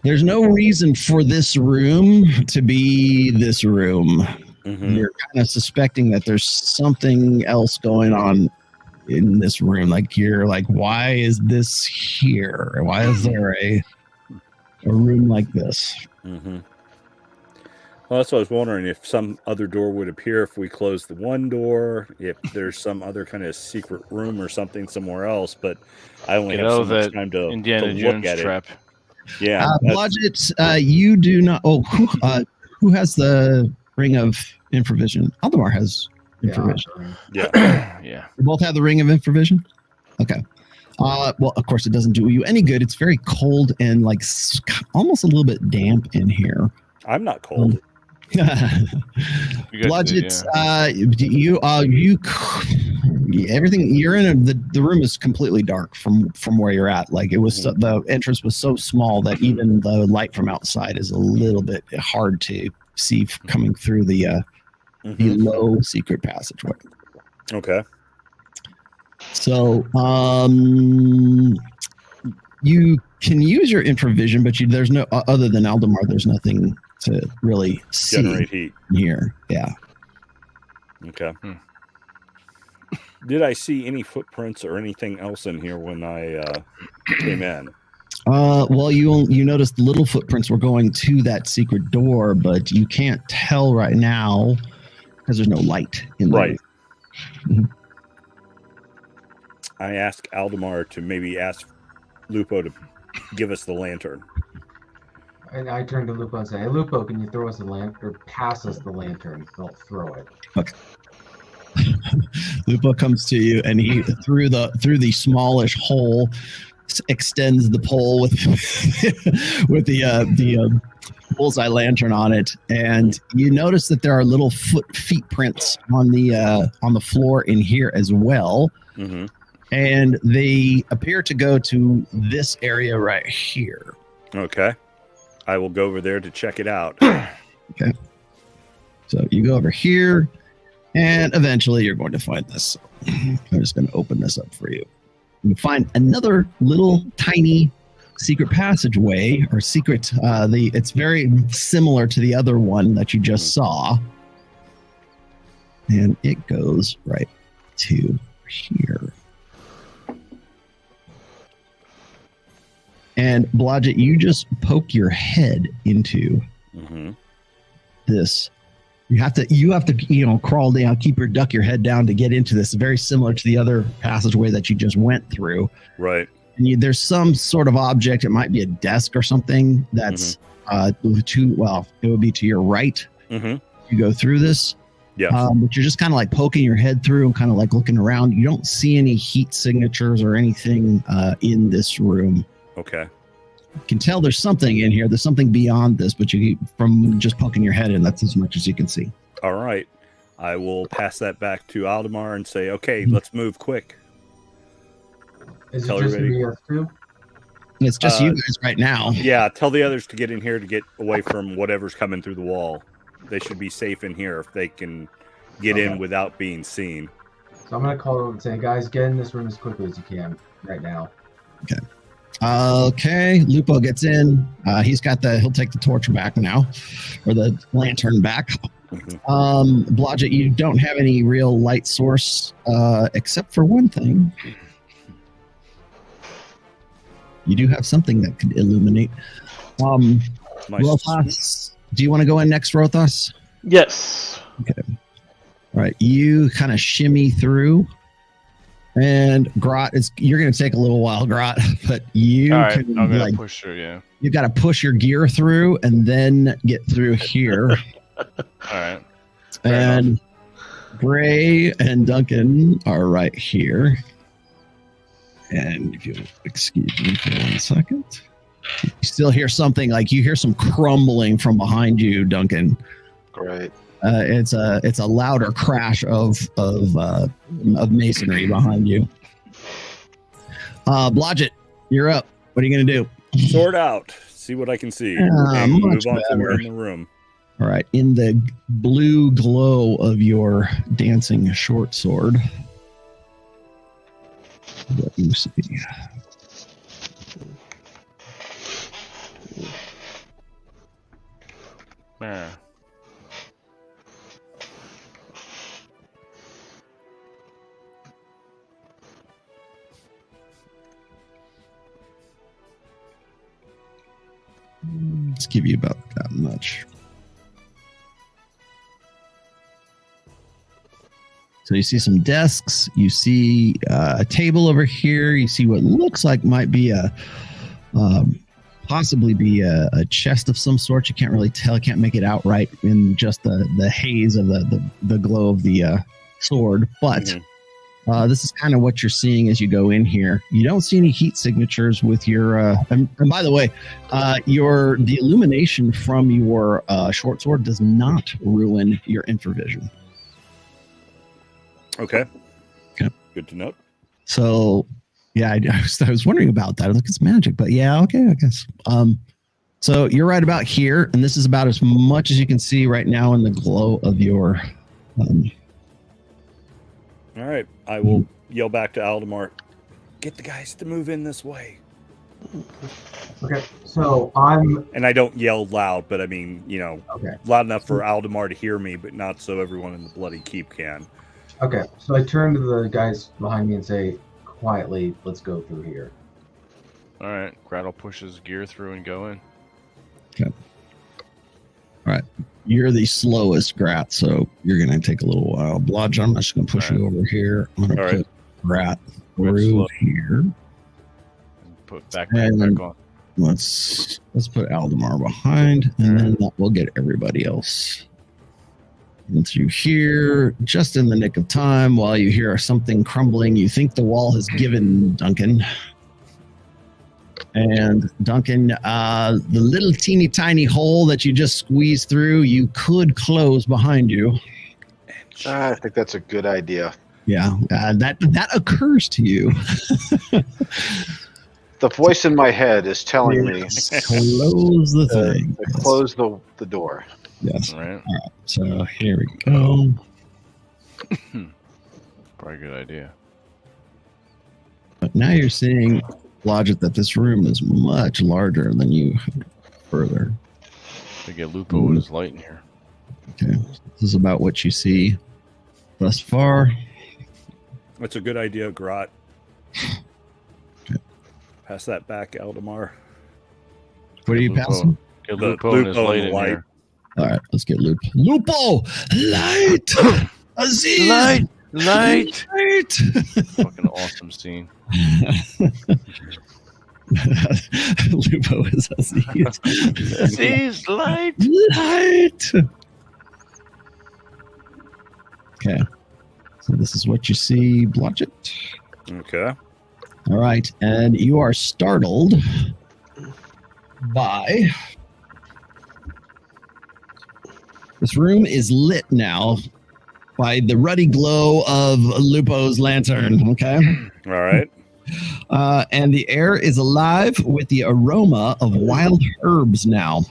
There's no reason for this room to be this room. Mhm. You're kind of suspecting that there's something else going on in this room. Like you're like, why is this here? Why is there a room like this? Mm-hmm. Well, that's what I was wondering, if some other door would appear if we close the one door, if there's some other kind of secret room or something somewhere else, but I only You have so know much that time to Indiana look Jones at trap. it. Yeah. that's- Blodgett, you do not. Oh, who has the ring of infravision? Aldemar has infravision. yeah. Yeah. You both have the ring of infravision? Okay. Well, of course, it doesn't do you any good. It's very cold and like almost a little bit damp in here. I'm not cold. You guys Blodgett, did, you everything you're in. The room is completely dark from where you're at. Like it was the entrance was so small that even the light from outside is a little bit hard to see coming through the low secret passageway. Okay. So, you can use your infravision, but there's no other than Aldemar. There's nothing to really see Generate heat. here. Yeah. Okay. Did I see any footprints or anything else in here when I came in? Well, you noticed little footprints were going to that secret door, but you can't tell right now because there's no light in there. Right. Mhm. I asked Aldemar to maybe ask Lupo to give us the lantern. And I turn to Lupo and say, "Hey, Lupo, can you throw us the lantern or pass us the lantern? Don't throw it." Lupo comes to you, and he through the smallish hole extends the pole with with the bullseye lantern on it, and you notice that there are little feet prints on the floor in here as well, Mm-hmm. and they appear to go to this area right here. Okay. I will go over there to check it out. So you go over here, and eventually you're going to find this. I'm just going to open this up for you. You find another little tiny secret passageway or secret. It's very similar to the other one that you just saw, and it goes right to here. And Blodgett, you just poke your head into Mm-hmm. this. You have to crawl down, duck your head down to get into this. Very similar to the other passageway that you just went through. Right. And there's some sort of object. It might be a desk or something that's it would be to your right. Mm-hmm. You go through this. Yeah. But you're just kind of like poking your head through and kind of like looking around. You don't see any heat signatures or anything in this room. Okay. You can tell there's something in here. There's something beyond this, but from just poking your head in, that's as much as you can see. All right. I will pass that back to Aldemar and say, okay, let's move quick. Is it Tell just everybody. me us two? It's just you guys right now. Yeah, tell the others to get in here to get away from whatever's coming through the wall. They should be safe in here if they can get in without being seen. So I'm gonna call over and say, "Guys, get in this room as quickly as you can right now." Okay, Lupo gets in. He'll take the torch back now, or the lantern back. Blodgett, you don't have any real light source except for one thing. You do have something that could illuminate. My Do you want to go in next, Rothos? Yes. All right. You kind of shimmy through. And Grot, you're going to take a little while, Grot, but you All right, can I'm gonna like push through. Yeah. you got to push your gear through and then get through here. All right. And Gray and Duncan are right here. And if you'll excuse me for 1 second, you still hear something like you hear some crumbling from behind you, Duncan. Great. It's a louder crash of masonry behind you. Blodgett, you're up. What are you gonna do? Sort out. See what I can see. Ah, and move much on better. forward in the room. All right, in the blue glow of your dancing short sword, let me see. Yeah. Let's give you about that much. So you see some desks. You see a table over here. You see what looks like might be possibly be a chest of some sort. You can't really tell. Can't make it out right in just the haze of the glow of the sword. But this is kind of what you're seeing as you go in here. You don't see any heat signatures with your. And by the way, the illumination from your short sword does not ruin your infravision. Okay. Okay. Good to know. So, yeah, I was wondering about that. I was like, it's magic, but yeah, okay, I guess. So you're right about here, and this is about as much as you can see right now in the glow of your. All right. I will yell back to Aldemar. Get the guys to move in this way. Okay, so I'm. And I don't yell loud, but I mean, Okay. loud enough for Aldemar to hear me, but not so everyone in the bloody keep can. Okay, so I turn to the guys behind me and say, quietly, let's go through here. All right. Grattle pushes gear through and go in. Okay. All right. You're the slowest, Grat, so you're going to take a little while. Blodge, I'm just going to push you over here. I'm going to All put right. Grat Go ahead, through slow. here. Put back And on. let's put Aldemar behind, and then that will get everybody else. And through here, just in the nick of time, while you hear something crumbling, you think the wall has given, Duncan. And Duncan, the little teeny tiny hole that you just squeezed through, you could close behind you. I think that's a good idea. Yeah, that occurs to you. The voice in my head is telling me Close the thing. to close the door. Yes. All right. So here we go. Probably a good idea. But now you're seeing, Logic, that this room is much larger than you further. We get Lupo with his light in here. Okay. This is about what you see thus far. That's a good idea, Grot. Okay. Pass that back, Aldemar. What are you Lupo. passing? Get The Lupo and his Lupo light and in the light. here. All right, let's get Lupo. Lupo! Light! Aziz! Light! Light! Light! Fucking awesome scene. Lupo is Aziz. Aziz, light! Light! Okay. So this is what you see, Blodgett. Okay. All right, and you are startled by this room is lit now by the ruddy glow of Lupo's lantern. Okay, All right. and the air is alive with the aroma of wild herbs now.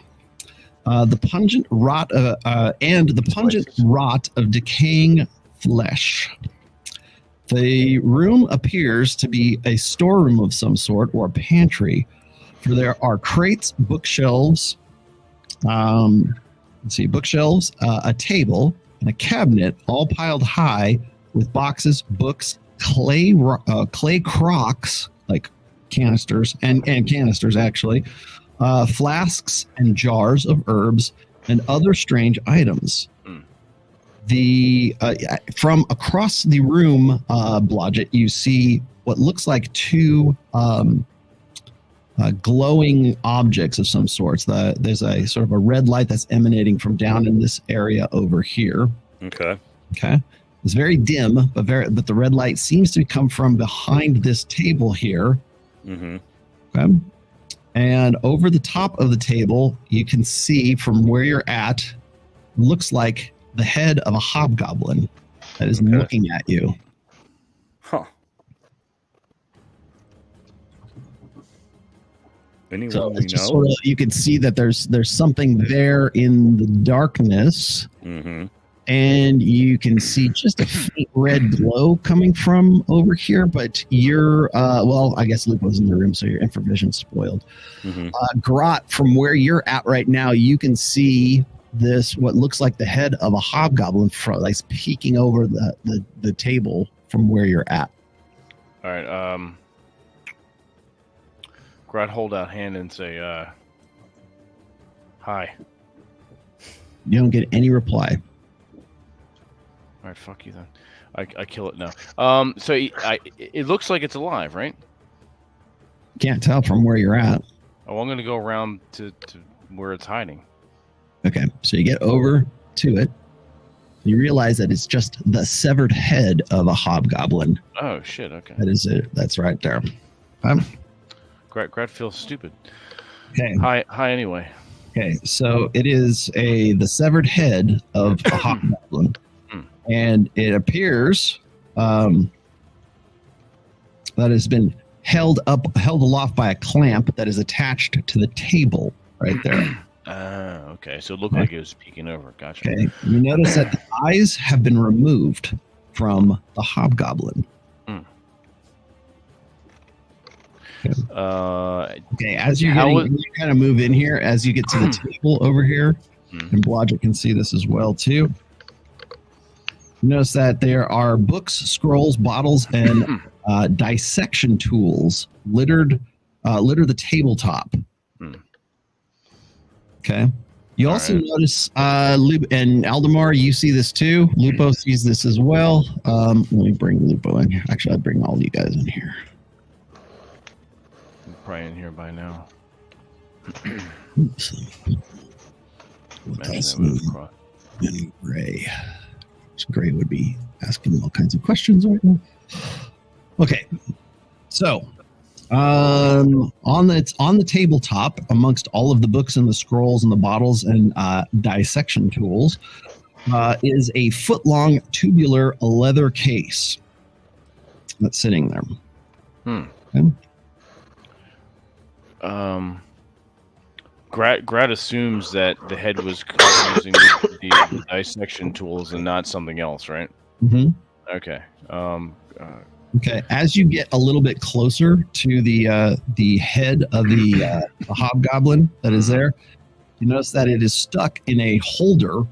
The pungent rot of decaying flesh. The room appears to be a storeroom of some sort or a pantry, for there are crates, bookshelves, bookshelves, a table, and a cabinet, all piled high with boxes, books, clay crocks, like canisters, and canisters actually, flasks and jars of herbs, and other strange items. The from across the room, Blodgett, you see what looks like two glowing objects of some sorts. There's a sort of a red light that's emanating from down in this area over here. Okay. Okay. It's very dim, but the red light seems to come from behind this table here. Mm-hmm. Okay. And over the top of the table, you can see from where you're at, looks like the head of a hobgoblin that is looking at you. Huh. Anyone So we it's just know? sort of, you can see that there's something there in the darkness, Mm-hmm. and you can see just a faint red glow coming from over here. But you're, well, I guess Luke was in the room, so your infravision's spoiled. Mm-hmm. Grot, from where you're at right now, you can see this, what looks like the head of a hobgoblin, like peeking over the table from where you're at. All right. Grot, hold out hand and say, "Hi." You don't get any reply. All right, fuck you then. I kill it now. So it looks like it's alive, right? Can't tell from where you're at. Oh, I'm gonna go around to where it's hiding. Okay, so you get over to it. You realize that it's just the severed head of a hobgoblin. Oh shit! Okay. That is it. That's right there. Grat feels stupid. Okay. Hi. Anyway. Okay. So it is the severed head of a hobgoblin, and it appears that has been held aloft by a clamp that is attached to the table right there. Okay. So it looked like it was peeking over. Gotcha. Okay. You notice that the eyes have been removed from the hobgoblin. Okay, as you kind of move in here, as you get to the table over here, and Blodgett can see this as well too. Notice that there are books, scrolls, bottles, and dissection tools litter the tabletop. Okay. You also notice, and Aldemar, you see this too. Lupo sees this as well. Let me bring Lupo in here. Actually, I'll bring all you guys in here. Probably in here by now. Oops. With us and Gray. Gray would be asking all kinds of questions right now. Okay, so on the tabletop, amongst all of the books and the scrolls and the bottles and dissection tools, is a foot-long tubular leather case that's sitting there. Okay. Grat assumes that the head was cut using the dissection tools and not something else, right? Mm-hmm. Okay. Okay. As you get a little bit closer to the head of the hobgoblin that is there, you notice that it is stuck in a holder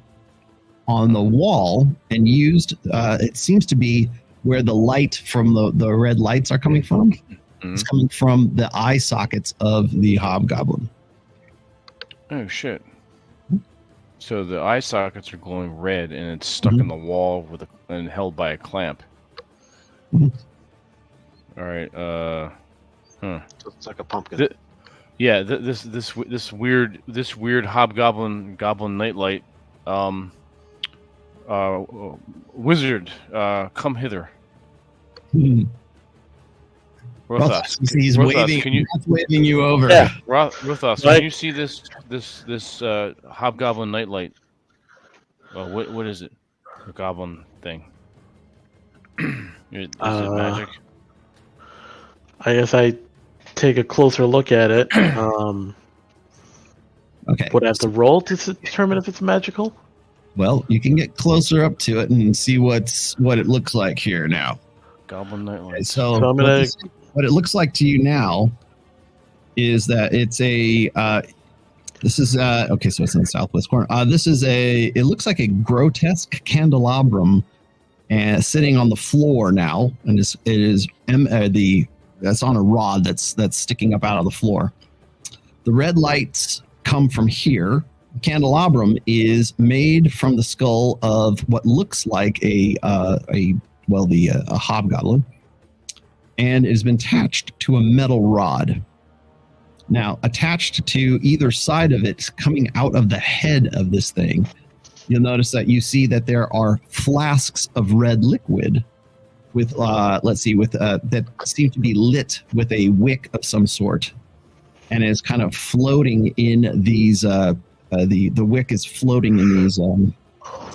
on the wall and used. It seems to be where the light from the red lights are coming from. It's coming from the eye sockets of the hobgoblin. Oh shit! So the eye sockets are glowing red, and it's stuck in the wall and held by a clamp. All right. It's like a pumpkin. This weird hobgoblin nightlight. Wizard, come hither. Rothos, he's waving. Waving you over. Yeah, Rothos, can you see this hobgoblin nightlight? What is it? The goblin thing. Is it magic? I guess I take a closer look at it. Okay. Would I have to roll to determine if it's magical? Well, you can get closer up to it and see what it looks like here now. Goblin nightlight. Okay, so I'm gonna. What it looks like to you now is that it's a this is okay, so it's in the southwest corner. This is it looks like a grotesque candelabrum and sitting on the floor now, and it is that's on a rod that's sticking up out of the floor. The red lights come from here, candelabrum is made from the skull of what looks like a hobgoblin, and it has been attached to a metal rod. Now, attached to either side of it, coming out of the head of this thing, you'll notice that you see that there are flasks of red liquid with, that seem to be lit with a wick of some sort, and is kind of floating in these. The wick is floating in these in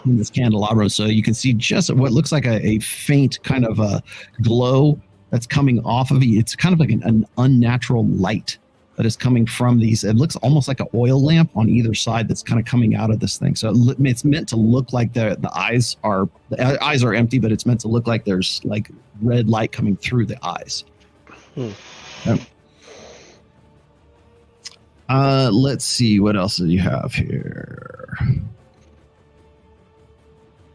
this candelabrum, so you can see just what looks like a faint kind of a glow that's coming off of it. It's kind of like an unnatural light that is coming from these. It looks almost like an oil lamp on either side that's kind of coming out of this thing. So it's meant to look like the eyes are empty, but it's meant to look like there's like red light coming through the eyes. Let's see, what else do you have here?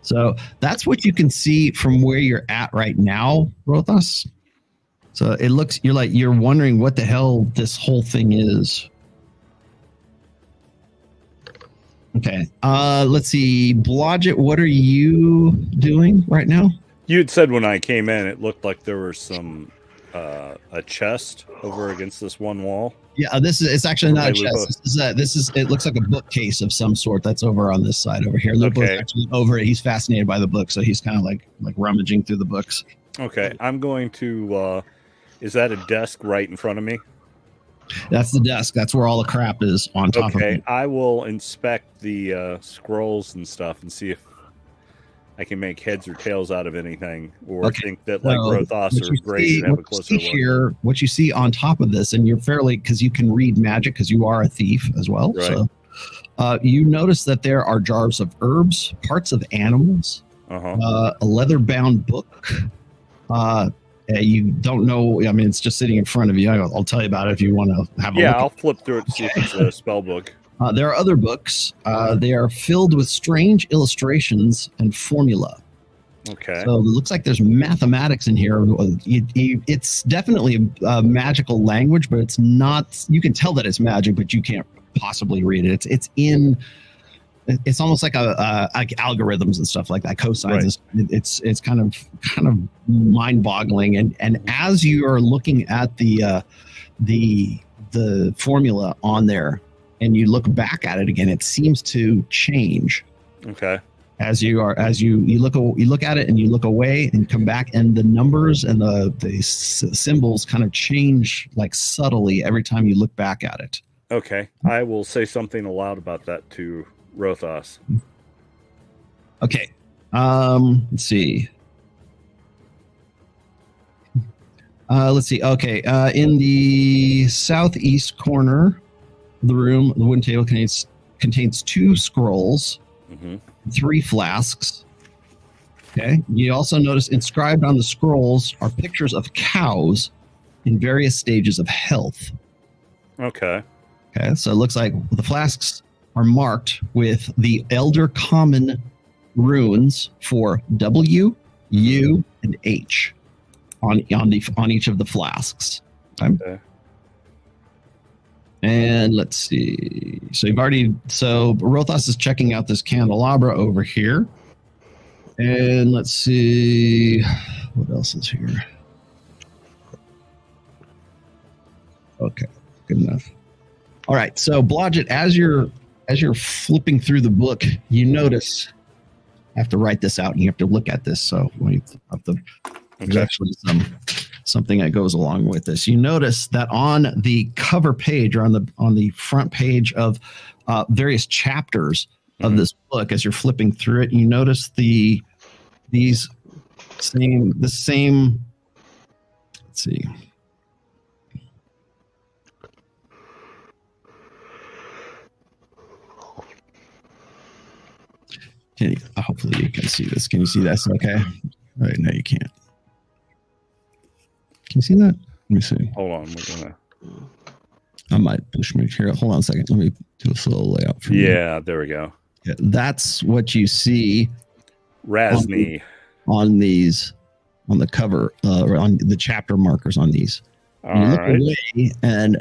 So that's what you can see from where you're at right now, Rothas. So it looks, you're wondering what the hell this whole thing is. Okay. Let's see. Blodgett, what are you doing right now? You had said when I came in, it looked like there was some a chest over against this one wall. Yeah, it's actually not a chest. It looks like a bookcase of some sort that's over on this side over here. Lupo's actually over it. He's fascinated by the book, so he's kind of like rummaging through the books. Okay, I'm going to. Is that a desk right in front of me? That's the desk. That's where all the crap is on top of it. Okay, I will inspect the scrolls and stuff and see if I can make heads or tails out of anything, or think that like Rothas or Gray should have a closer look. Here, what you see on top of this, and you're fairly, because you can read magic because you are a thief as well. Right. So you notice that there are jars of herbs, parts of animals, a leather-bound book. You don't know. I mean, it's just sitting in front of you. I'll tell you about it if you want to have a look. Yeah, I'll flip through it to see if it's a spell book. There are other books. They are filled with strange illustrations and formula. Okay. So it looks like there's mathematics in here. It's definitely a magical language, but it's not. You can tell that it's magic, but you can't possibly read it. It's almost like like algorithms and stuff like that. Cosines. Right. It's kind of mind-boggling. And as you are looking at the formula on there, and you look back at it again, it seems to change. Okay. As you look at it and you look away and come back, and the numbers and the symbols kind of change like subtly every time you look back at it. Okay, I will say something aloud about that to Rothas. Okay. Let's see. Okay. In the southeast corner of the room, the wooden table contains 2 scrolls, 3 flasks. Okay. You also notice inscribed on the scrolls are pictures of cows in various stages of health. Okay. Okay. So it looks like the flasks are marked with the Elder Common runes for W, U, and H on each of the flasks. Okay. And let's see. So Rothas is checking out this candelabra over here. And let's see what else is here. Okay, good enough. All right. So Blodgett, as you're flipping through the book, you notice, I have to write this out and you have to look at this. So there's actually something that goes along with this. You notice that on the cover page, or on the front page of various chapters of this book, as you're flipping through it, you notice the same. Let's see. Hopefully you can see this. Can you see this? Okay. All right, no, you can't. Can you see that? Let me see. Hold on. I might push me here. Hold on a second. Let me do a slow layout for you. Yeah, there we go. Yeah, that's what you see. Rasny. On the cover, or on the chapter markers on these. All right. Away, and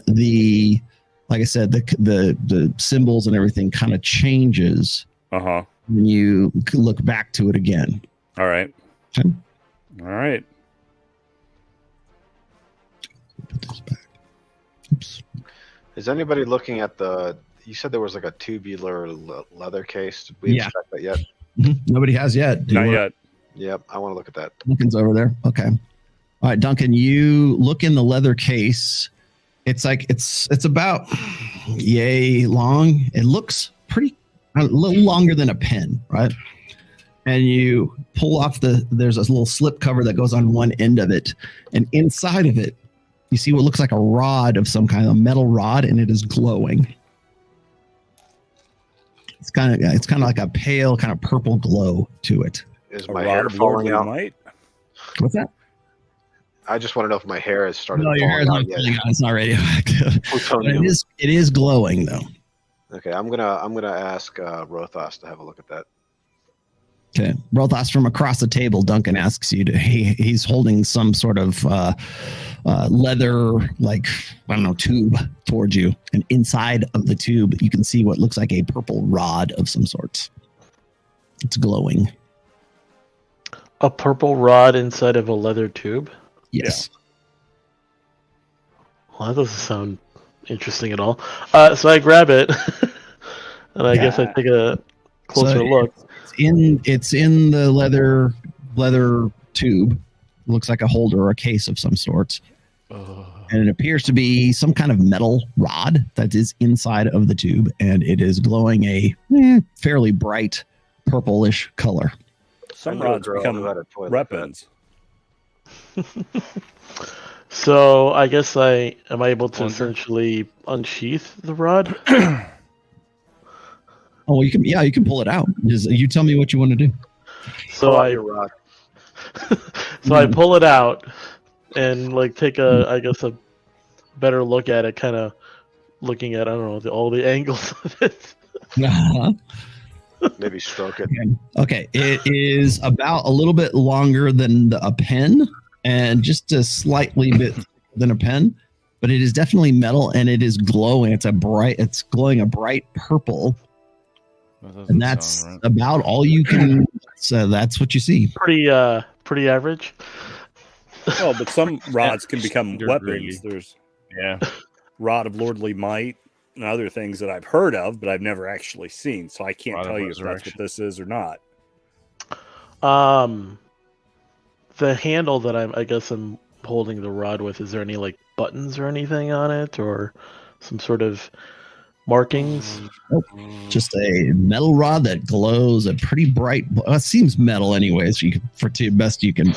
like I said, the symbols and everything kind of changes Uh-huh. when you look back to it again. All right. Okay. All right. Put this back. Oops. Is anybody looking at the? You said there was like a tubular leather case. Did we Yeah. inspect that yet? Nobody has yet. Do you Not want- yet. Yep, I want to look at that. Duncan's over there. Okay. All right, Duncan, you look in the leather case. It's like it's about yay long. It looks pretty a little longer than a pen, right? And you pull off there's a little slip cover that goes on one end of it, and inside of it, you see what looks like a rod of some kind, of metal rod, and it is glowing. It's kind of like a pale, kind of purple glow to it. Is A my rod hair of falling lordly out? might? What's that? I just want to know if my hair has started No, your hair falling is out not yet. falling out. It's not radioactive. Plutonium. It is glowing though. Okay, I'm gonna ask Rothos to have a look at that. Okay. Rothos, from across the table, Duncan asks you to, he's holding some sort of leather, like, I don't know, tube towards you. And inside of the tube, you can see what looks like a purple rod of some sort. It's glowing. A purple rod inside of a leather tube? Yes. Well, that doesn't sound interesting at all. So I grab it, and I guess I take a closer look. It's in the leather tube. Looks like a holder or a case of some sort. And it appears to be some kind of metal rod that is inside of the tube, and it is glowing a fairly bright purplish color. Some I knew a rods girl become who had a toilet weapons. So I guess am I able to Wonder. essentially unsheath the rod? Oh, well, you can pull it out. You tell me what you want to do. So Pull out I your rod. I pull it out and like take I guess a better look at it, kind of looking at, I don't know, all the angles of it. Maybe stroke it. Okay, it is about a little bit longer than a pen, and just a slightly bit than a pen, but it is definitely metal, and it is glowing. It's glowing a bright purple, and that's right. about all you can. So that's what you see. Pretty average. Well, but some rods can become They're weapons. greedy. There's Yeah. rod of lordly might and other things that I've heard of, but I've never actually seen. So I can't Rod of tell you if that's what resurrection. this is or not. The handle that I guess I'm holding the rod with, is there any like buttons or anything on it, or some sort of markings? Just a metal rod that glows a pretty bright. It seems metal, anyways. Best you can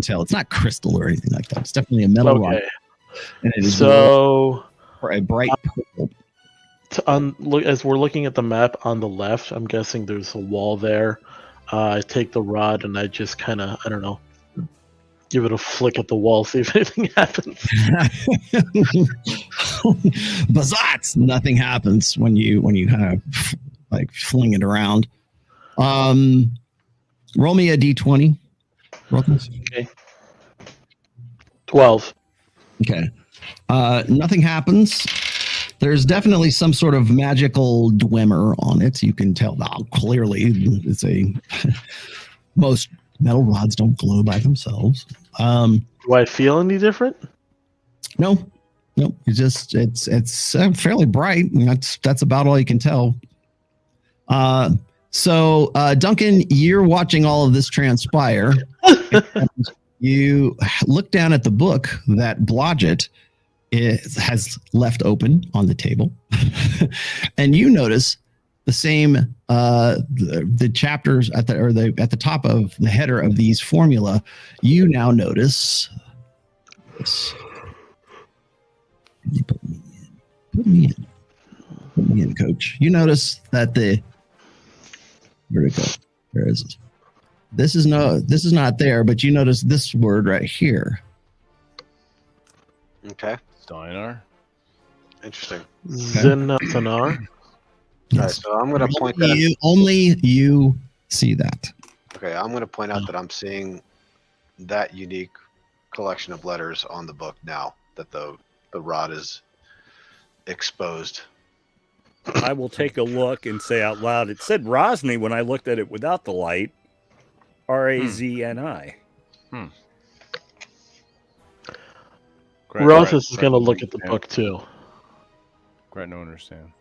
tell. It's not crystal or anything like that. It's definitely a metal rod, Okay. and it is So a bright purple. as we're looking at the map on the left, I'm guessing there's a wall there. I take the rod and I just kind of, I don't know, give it a flick at the wall, see if anything happens. Bazats! Nothing happens when you kind of like fling it around. Roll me a d20. Okay. 12. Okay. Nothing happens. There's definitely some sort of magical dwemer on it. You can tell now clearly it's most metal rods don't glow by themselves. Do I feel any different? No. It's fairly bright. And that's about all you can tell. So Duncan, you're watching all of this transpire. You look down at the book that Blodgett has left open on the table, and you notice the same the chapters at the top of the header of these formula. You now notice this. You put me in, Coach. You notice that where'd it go? Where is it? This is not there, but you notice this word right here. Okay, Steinar. interesting. Zenar. All right, Yes. so I'm going to point that. Only you see that. Okay, I'm going to point out that I'm seeing that unique collection of letters on the book now that the rod is exposed. I will take a look and say out loud, it said Rosny when I looked at it without the light. R-A-Z-N-I. Rothis is going to look at the book too. Grant don't understand.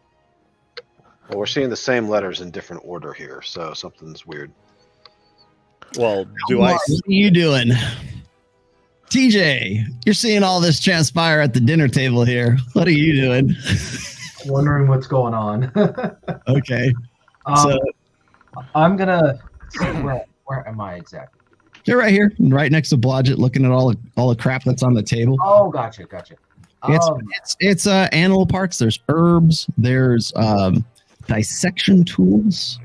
Well, we're seeing the same letters in different order here, so something's weird. Well, What are you doing? TJ, you're seeing all this transpire at the dinner table here. What are you doing? Wondering what's going on. Okay. So I'm gonna see where am I exactly? You're right here, right next to Blodgett, looking at all the crap that's on the table. Oh, gotcha. It's animal parts. There's herbs. There's dissection tools.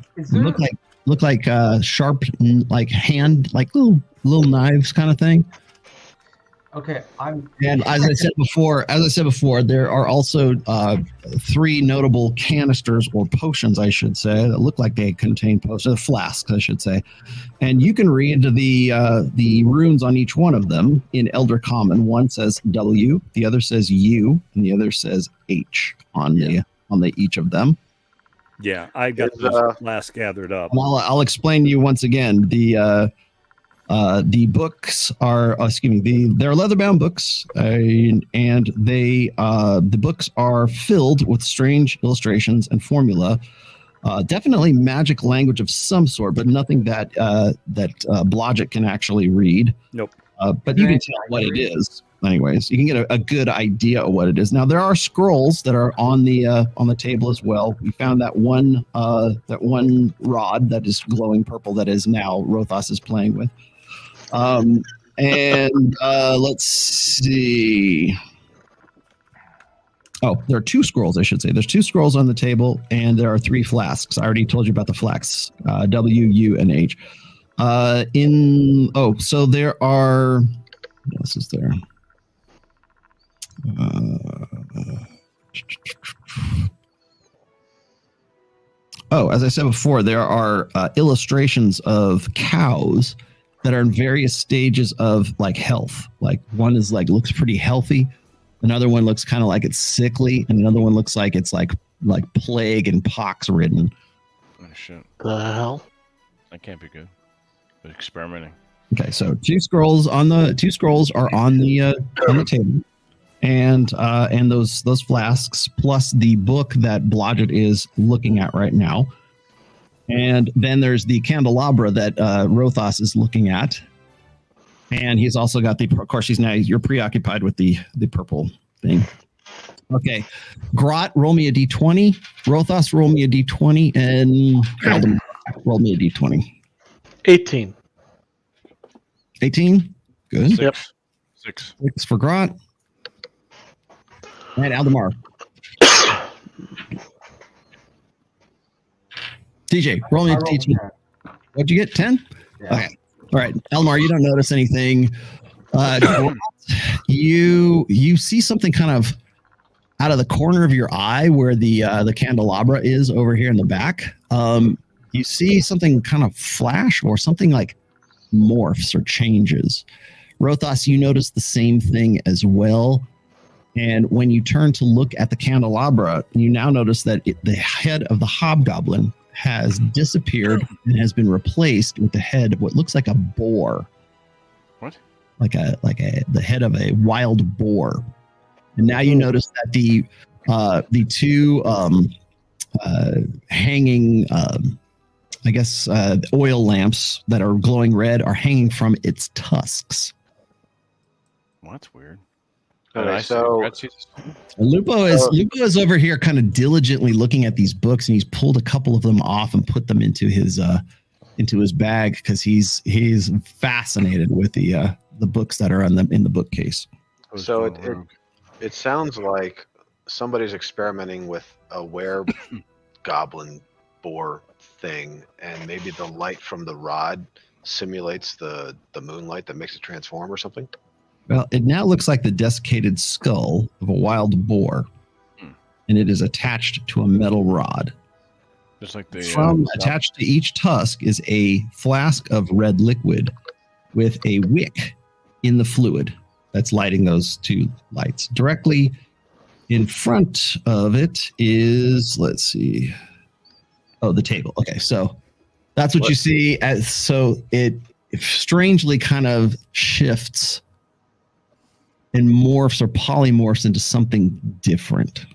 Look like sharp, like hand, like little knives kind of thing. Okay, And as I said before, there are also 3 notable canisters or potions, I should say, that look like they contain potions, flasks, I should say. And you can read the runes on each one of them in Elder Common. One says W, the other says U, and the other says H on the each of them. Yeah, I got the flask gathered up. And I'll explain to you once again. The books are, they're leather-bound books, and they the books are filled with strange illustrations and formula. Definitely magic language of some sort, but nothing that Blodgett can actually read. Nope. But you can tell what it is. Anyways, you can get a good idea of what it is. Now there are scrolls that are on the table as well. We found that one rod that is glowing purple that is now Rothos is playing with. Let's see. Oh, there are 2 scrolls, I should say. There's 2 scrolls on the table, and there are 3 flasks. I already told you about the flasks, W, U, and H. So there are. What else is there? As I said before, there are illustrations of cows that are in various stages of like health. Like one is like looks pretty healthy, another one looks kind of like it's sickly, and another one looks like it's like plague and pox ridden. Oh shit! The hell? That can't be good. But experimenting. Okay, so 2 scrolls are on the table, and those flasks plus the book that Blodgett is looking at right now. And then there's the candelabra that Rothos is looking at. And he's also got of course, you're preoccupied with the purple thing. Okay. Grot, roll me a d20. Rothos, roll me a d20. And Aldemar, roll me a d20. 18. 18? Good. 6. Yep. 6. 6 for Grot. And Aldemar. DJ, roll me a d20. What'd you get? 10? Yeah. Okay. All right. Elmar, you don't notice anything. You see something kind of out of the corner of your eye where the candelabra is over here in the back. You see something kind of flash or something like morphs or changes. Rothos, you notice the same thing as well. And when you turn to look at the candelabra, you now notice that the head of the hobgoblin has disappeared and has been replaced with the head of what looks like a boar. What? Like the head of a wild boar. And now you notice that the 2 hanging oil lamps that are glowing red are hanging from its tusks. Well, that's weird. Okay, so Lupo is over here kind of diligently looking at these books, and he's pulled a couple of them off and put them into his bag because he's fascinated with the books that are in the bookcase. So it sounds like somebody's experimenting with a goblin boar thing, and maybe the light from the rod simulates the moonlight that makes it transform or something. Well, it now looks like the desiccated skull of a wild boar, and it is attached to a metal rod. Just like attached to each tusk is a flask of red liquid with a wick in the fluid that's lighting those 2 lights. Directly in front of it is, let's see. Oh, the table. Okay, so that's what you see. So it strangely kind of shifts and morphs or polymorphs into something different.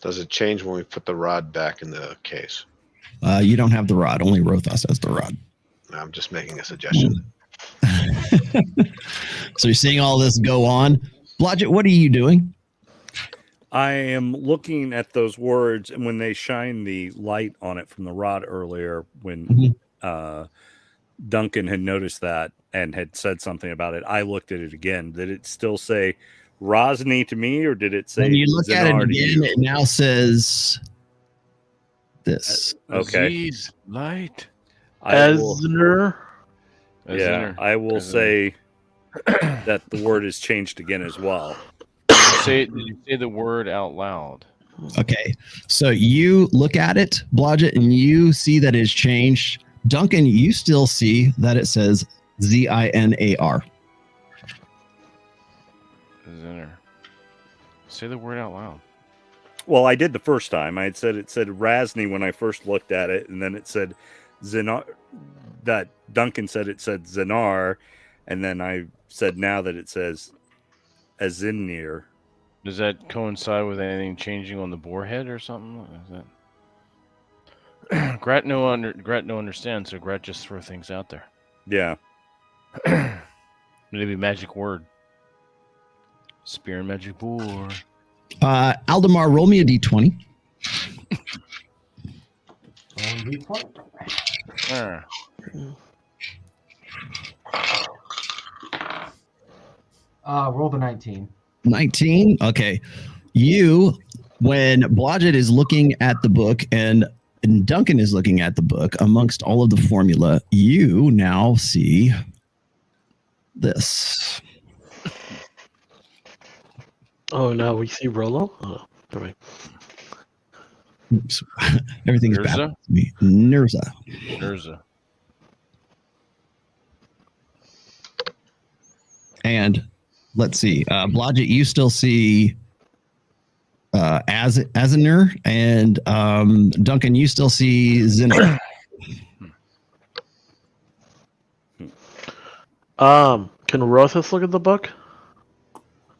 Does it change when we put the rod back in the case? You don't have the rod. Only Rothos has the rod. I'm just making a suggestion. So you're seeing all this go on. Blodgett, what are you doing? I am looking at those words, and when they shine the light on it from the rod earlier, when Duncan had noticed that and had said something about it, I looked at it again. Did it still say Rosny to me, or did it say when you look at it Zenar to again, you? it now says this. Okay. Aziz, light. Ezner. Yeah, I will say that the word has changed again as well. Did you say the word out loud? Okay, so you look at it, Blodgett, and you see that it's changed. Duncan, you still see that it says Zinar. Zinner. Say the word out loud. Well, I did the first time. It said Rasny when I first looked at it, and then it said Zenar. That Duncan said it said Zenar, and then I said now that it says Azinir. Does that coincide with anything changing on the boarhead or something? Is that... Grat no understands, so Grat just throw things out there. Yeah. Maybe magic word. Spear and magic boar. Aldemar, roll me a d20. Roll the 19. 19. Okay. When Blodgett is looking at the book and Duncan is looking at the book, amongst all of the formula, you now see this. Oh, now we see Rolo? Oh, all right. Oops. Everything's Nurza? back to me. Nurza. Nurza. And let's see. Blodgett, you still see Aziner, and Duncan, you still see Zinner. Can Rothus look at the book?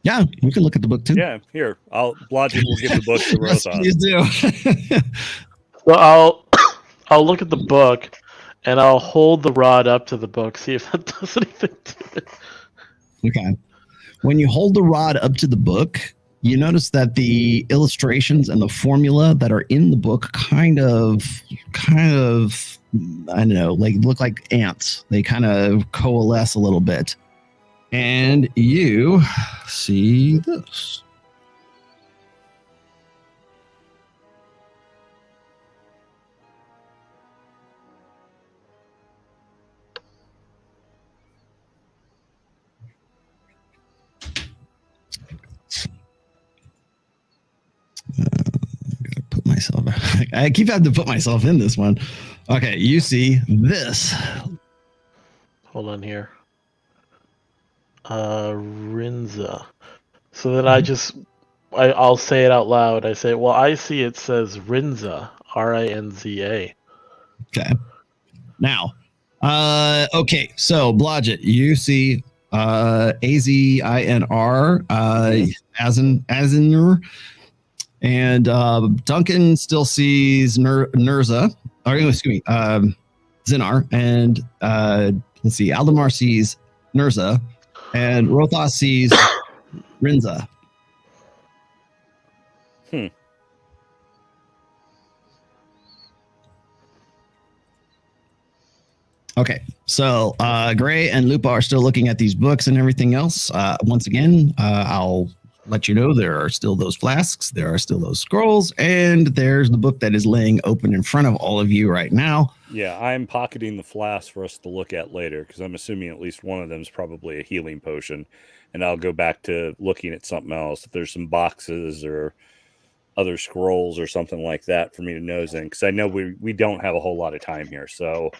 Yeah, we can look at the book too. Yeah, here. Blodgett will give the book to Yes, Rosa. please do. So I'll look at the book, and I'll hold the rod up to the book, see if that does anything to it. Okay. When you hold the rod up to the book, you notice that the illustrations and the formula that are in the book kind of, I don't know, like look like ants. They kind of coalesce a little bit. And you see this. Gotta put myself. I keep having to put myself in this one. Okay, you see this. Hold on here. Rinza. So then I'll say it out loud. I say, well, I see it says Rinza, Rinza. Okay. Now, okay, so Blodgett, you see Azinr, Azinur, and Duncan still sees Nurza, or excuse me, Zinar, and let's see, Aldemar sees Nurza, and Rothos sees Rinza. Okay, so Gray and Lupa are still looking at these books and everything else. Once again, I'll let you know there are still those flasks, there are still those scrolls, and there's the book that is laying open in front of all of you right now. Yeah, I'm pocketing the flask for us to look at later because I'm assuming at least one of them is probably a healing potion. And I'll go back to looking at something else. If there's some boxes or other scrolls or something like that for me to nose in, because I know we don't have a whole lot of time here. So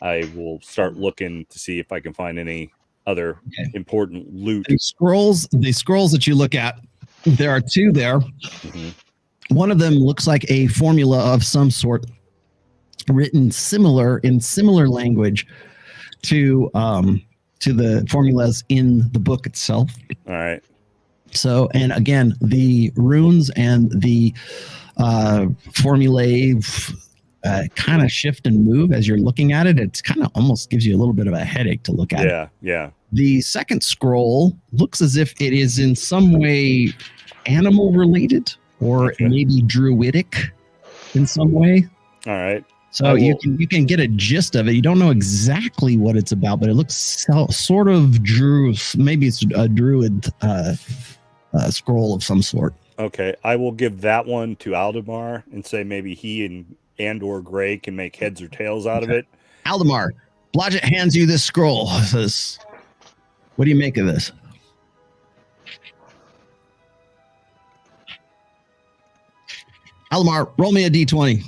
I will start looking to see if I can find any other important loot. The scrolls that you look at, there are two there. Mhm. One of them looks like a formula of some sort, written in similar language to the formulas in the book itself. All right. So, and again, the runes and the formulae kind of shift and move as you're looking at it. It kind of almost gives you a little bit of a headache to look at it. Yeah. The second scroll looks as if it is in some way animal related or maybe druidic in some way. All right. So you can get a gist of it. You don't know exactly what it's about, but it looks sort of maybe it's a druid scroll of some sort. Okay, I will give that one to Aldemar and say maybe he and or Gray can make heads or tails out of it. Aldemar, Blodgett hands you this scroll. Says, "What do you make of this?" Aldemar, roll me a d20.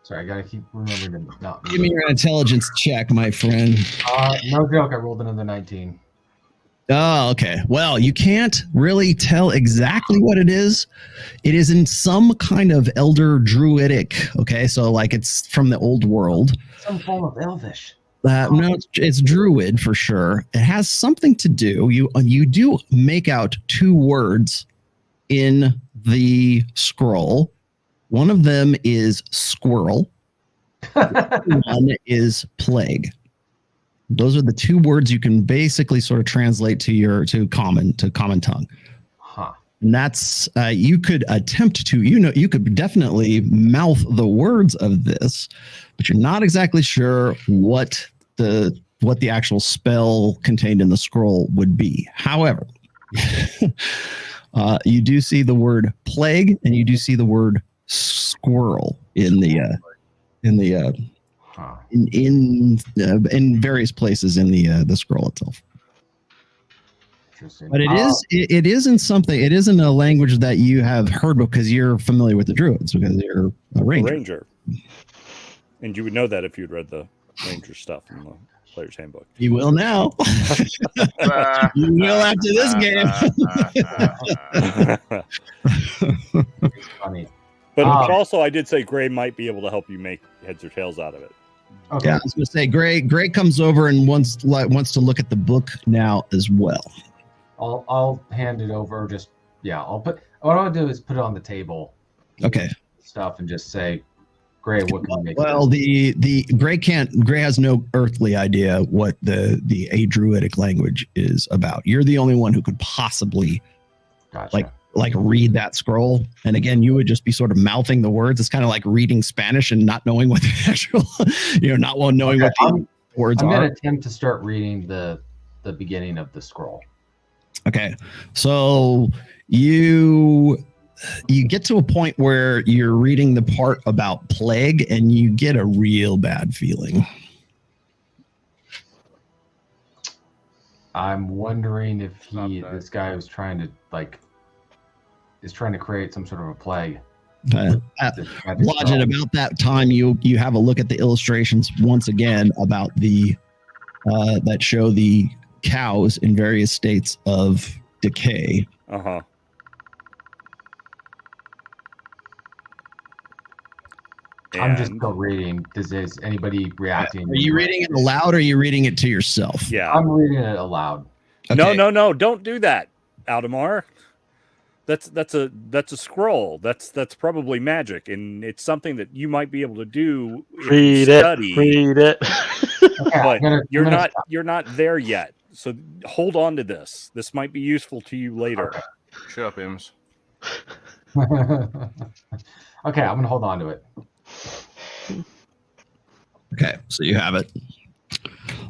Sorry, I gotta keep remembering to not. Give me your intelligence check, my friend. No joke. I rolled another 19. Oh, okay. Well, you can't really tell exactly what it is. It is in some kind of elder druidic. Okay, so like it's from the old world. Some form of elvish. No, it's druid for sure. It has something to do. You do make out two words in the scroll. One of them is squirrel. One is plague. Those are the two words you can basically sort of translate to common tongue. Huh. And that's you could attempt to, you could definitely mouth the words of this, but you're not exactly sure what the actual spell contained in the scroll would be. However, you do see the word plague and you do see the word squirrel in various places in the scroll itself. Interesting. But it is in something. It is in a language that you have heard because you're familiar with the druids because you're a ranger. And you would know that if you'd read the ranger stuff in the player's handbook. You will now. You will after this game. It's funny. But also, I did say Gray might be able to help you make heads or tails out of it. Okay. Yeah, I was going to say, Gray comes over and wants to look at the book now as well. I'll hand it over. What I'll do is put it on the table. Okay. Stuff and just say, Gray, what can we make? Well, the Gray has no earthly idea what the Druidic language is about. You're the only one who could possibly like read that scroll. And again, you would just be sort of mouthing the words. It's kind of like reading Spanish and not knowing what the actual, not knowing what the words are. I'm going to attempt to start reading the beginning of the scroll. Okay. So you get to a point where you're reading the part about plague and you get a real bad feeling. I'm wondering if this guy was trying to is trying to create some sort of a plague. Blodgett, about that time you have a look at the illustrations once again about the that show the cows in various states of decay. Uh-huh. I'm just still reading. Is anybody reacting? Are you reading it aloud or are you reading it to yourself? Yeah. I'm reading it aloud. Okay. No, don't do that, Aldemar. That's a scroll. That's probably magic, and it's something that you might be able to do if you study. Read it. But you're not there yet. So hold on to this. This might be useful to you later. Okay. Shut up, Ims. Okay, I'm gonna hold on to it. Okay, so you have it.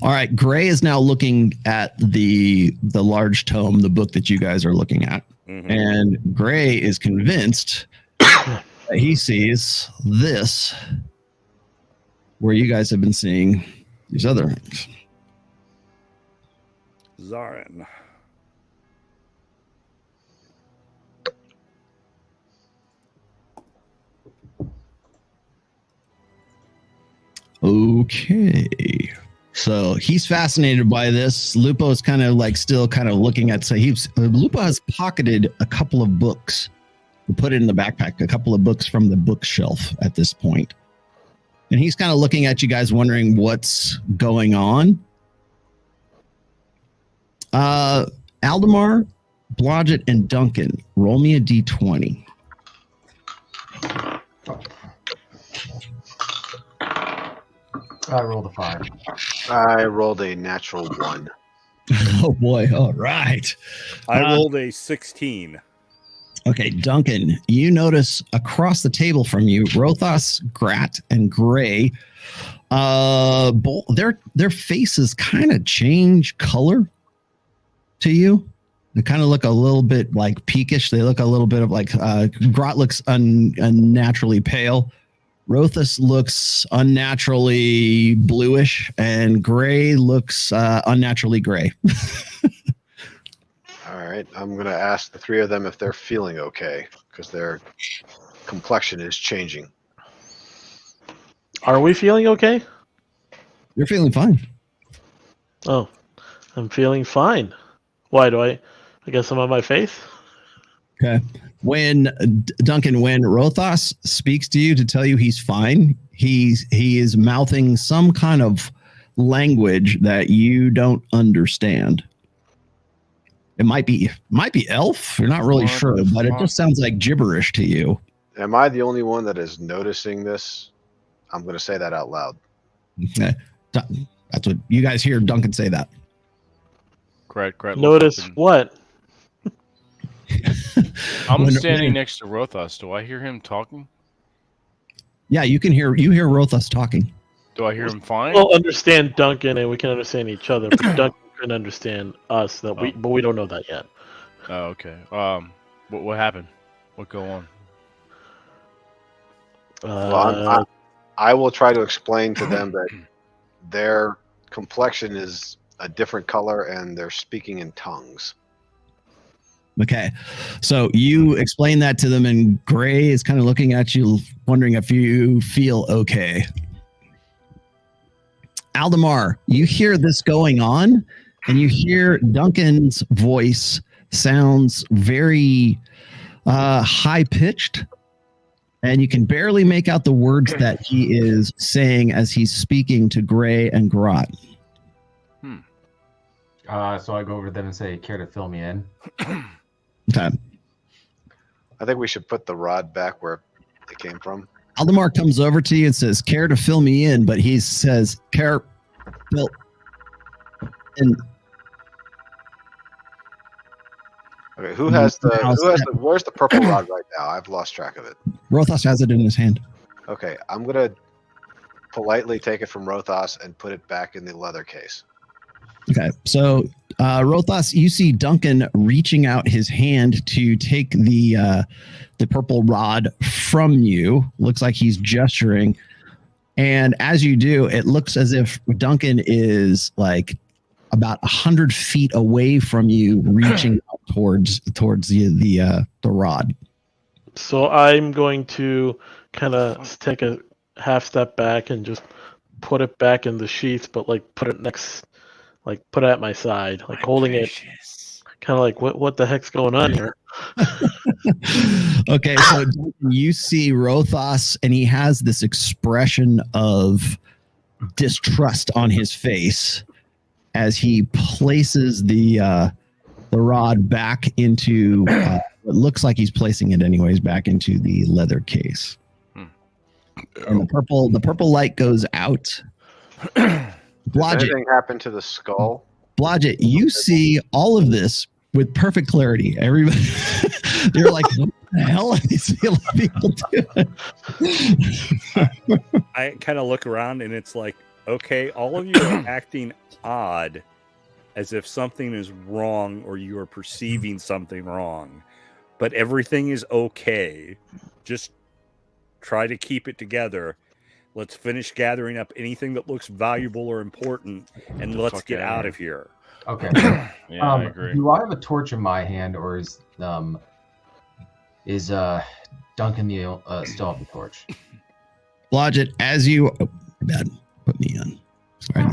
All right, Gray is now looking at the large tome, the book that you guys are looking at. Mm-hmm. And Gray is convinced that he sees this where you guys have been seeing these other things. Zarin. Okay. So he's fascinated by this. Lupo is kind of like still kind of looking at. So Lupo has pocketed a couple of books, put it in the backpack. A couple of books from the bookshelf at this point, and he's kind of looking at you guys, wondering what's going on. Aldemar, Blodgett, and Duncan, roll me a d20. I rolled a 5. I rolled a natural 1. Oh boy! All right. I rolled a 16. Okay, Duncan, you notice across the table from you, Rothos, Grat, and Gray. Their faces kind of change color to you. They kind of look a little bit like peakish. They look a little bit of like Grat looks unnaturally pale. Rothus looks unnaturally bluish, and Gray looks unnaturally gray. All right, I'm going to ask the three of them if they're feeling okay, because their complexion is changing. Are we feeling okay? You're feeling fine. Oh, I'm feeling fine. Why do I guess I'm on my face? Okay. Duncan, when Rothos speaks to you to tell you he's fine, he is mouthing some kind of language that you don't understand. It might be elf. You're not really sure, but it just sounds like gibberish to you. Am I the only one that is noticing this? I'm going to say that out loud. Okay. That's what you guys hear Duncan say that. Grat Notice what? I'm standing next to Rothos. Do I hear him talking? Yeah, you hear Rothos talking. Do I hear him fine? We'll understand Duncan, and we can understand each other. But Duncan can understand us, but we don't know that yet. Oh, okay. What happened? What go on? Well, I will try to explain to them that their complexion is a different color and they're speaking in tongues. Okay. So you explain that to them, and Gray is kind of looking at you, wondering if you feel okay. Aldemar, you hear this going on, and you hear Duncan's voice sounds very high-pitched, and you can barely make out the words that he is saying as he's speaking to Gray and Grot. So I go over to them and say, care to fill me in? Okay. I think we should put the rod back where it came from. Aldemar comes over to you and says, care to fill me in, but he says, care, fill in. Okay, where's the purple rod right now? I've lost track of it. Rothos has it in his hand. Okay, I'm going to politely take it from Rothos and put it back in the leather case. Okay, so Rothos, you see Duncan reaching out his hand to take the purple rod from you. Looks like he's gesturing, and as you do, it looks as if Duncan is like about 100 feet away from you, reaching out towards the rod. So I'm going to kind of take a half step back and just put it back in the sheath, but like put it at my side, like holding it, kind of like what the heck's going on here? Okay, so you see Rothos, and he has this expression of distrust on his face as he places the rod back into it looks like he's placing it anyways back into the leather case. And the purple light goes out. Blodgett, Anything happened to the skull? Blodgett, you see all of this with perfect clarity. Everybody, you're like, what the hell are these people doing? I kind of look around and it's like, okay, all of you are acting odd, as if something is wrong or you are perceiving something wrong, but everything is okay. Just try to keep it together. Let's finish gathering up anything that looks valuable or important, and let's get out of here. Okay. Yeah, I agree. Do I have a torch in my hand, or is Duncan still have the torch? Blodgett, as you put me on. Sorry.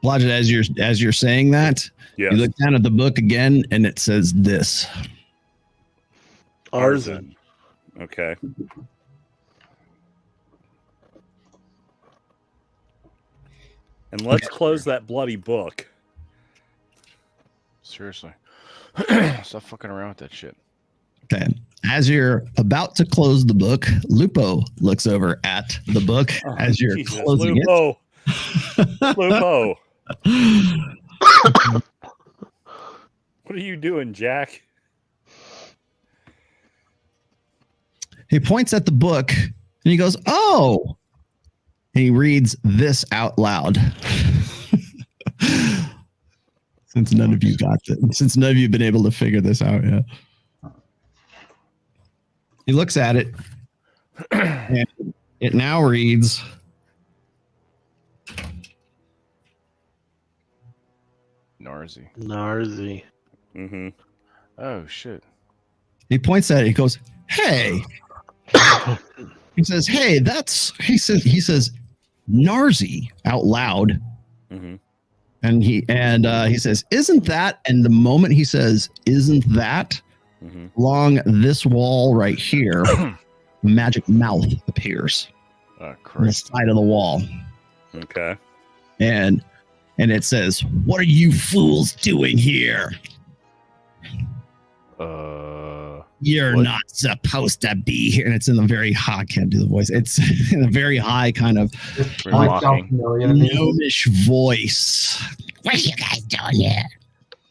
Blodgett, as you're saying that, Yes. you look down at the book again, and it says this. Arzen. Okay. And let's close that bloody book. Seriously. Stop fucking around with that shit. Okay. As you're about to close the book, Lupo looks over at the book as you're Jesus, closing Lupo. Lupo. What are you doing, Jack? He points at the book and he goes, "Oh!" And he reads this out loud. Since none of you got it, since none of you have been able to figure this out yet. He looks at it, and it now reads, Narzi. Mm-hmm. Oh shit. he points at it, he goes, "Hey." He says, "Hey, he says Narzi out loud." Mm-hmm. And he says, "Isn't that?" And the moment he says, "Isn't that?" Mm-hmm. along this wall right here, magic mouth appears Oh, on the Christ. side of the wall. Okay. And it says, "What are you fools doing here? You're What? not supposed to be here." And it's in a very high, I can't do the voice. It's in a very high kind of Very Might sound mocking. familiar to me. gnomish voice. "What are you guys doing here?"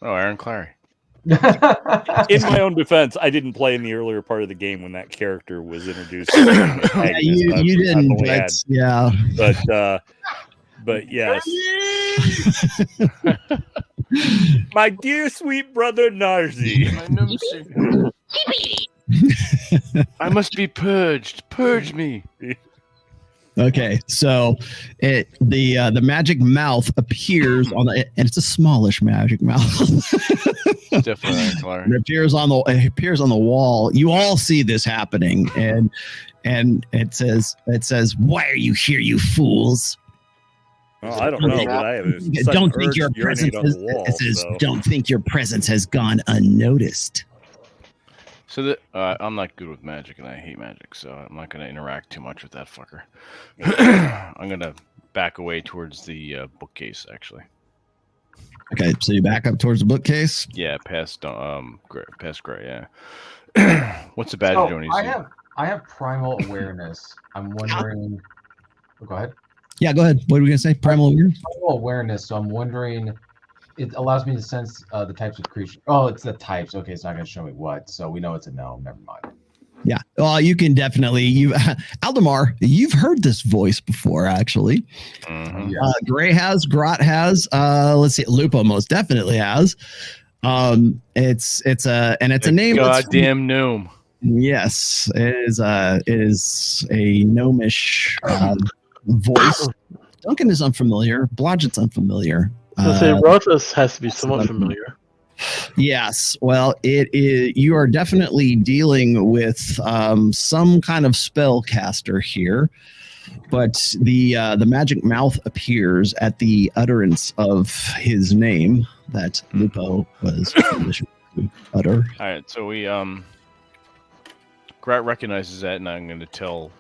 Oh, Aaron Clary. In my own defense, I didn't play in the earlier part of the game when that character was introduced. Yeah, you didn't, but yes. My dear sweet brother Narzi. I must be purged. Purge me. Okay, so the magic mouth appears on the, and it's a smallish magic mouth. Definitely Aaron Clary. It appears on the wall. You all see this happening, and it says, "Why are you here, you fools?" Well, I don't know, but I have a sudden Don't think urge your to urinate presence on the wall. it says, So. "Don't think your presence has gone unnoticed." So I'm not good with magic, and I hate magic, so I'm not going to interact too much with that fucker. I'm going to back away towards the bookcase, actually. Okay, so you back up towards the bookcase. Yeah, past Gray. Yeah. What's the badge So, doing? I have primal awareness. I'm wondering. Go ahead. Yeah, go ahead. What are we gonna say? Primal awareness? Primal awareness. So I'm wondering. It allows me to sense the types of creatures. Oh, it's the types. Okay, it's not going to show me what. So we know it's a gnome. Never mind. Yeah. Well, you can definitely Aldemar, you've heard this voice before, actually. Mhm. Yeah. Gray has, Grot has, let's see, Lupo most definitely has. It's a name. that's- Goddamn gnome. Yes, it is a gnomish voice. Duncan is unfamiliar. Blodgett's unfamiliar. So say Rothus has to be somewhat familiar. Yes. Well, it is. You are definitely dealing with some kind of spellcaster here, but the magic mouth appears at the utterance of his name that Lupo was commissioned to utter. All right, so we Grat recognizes that, and I'm going to tell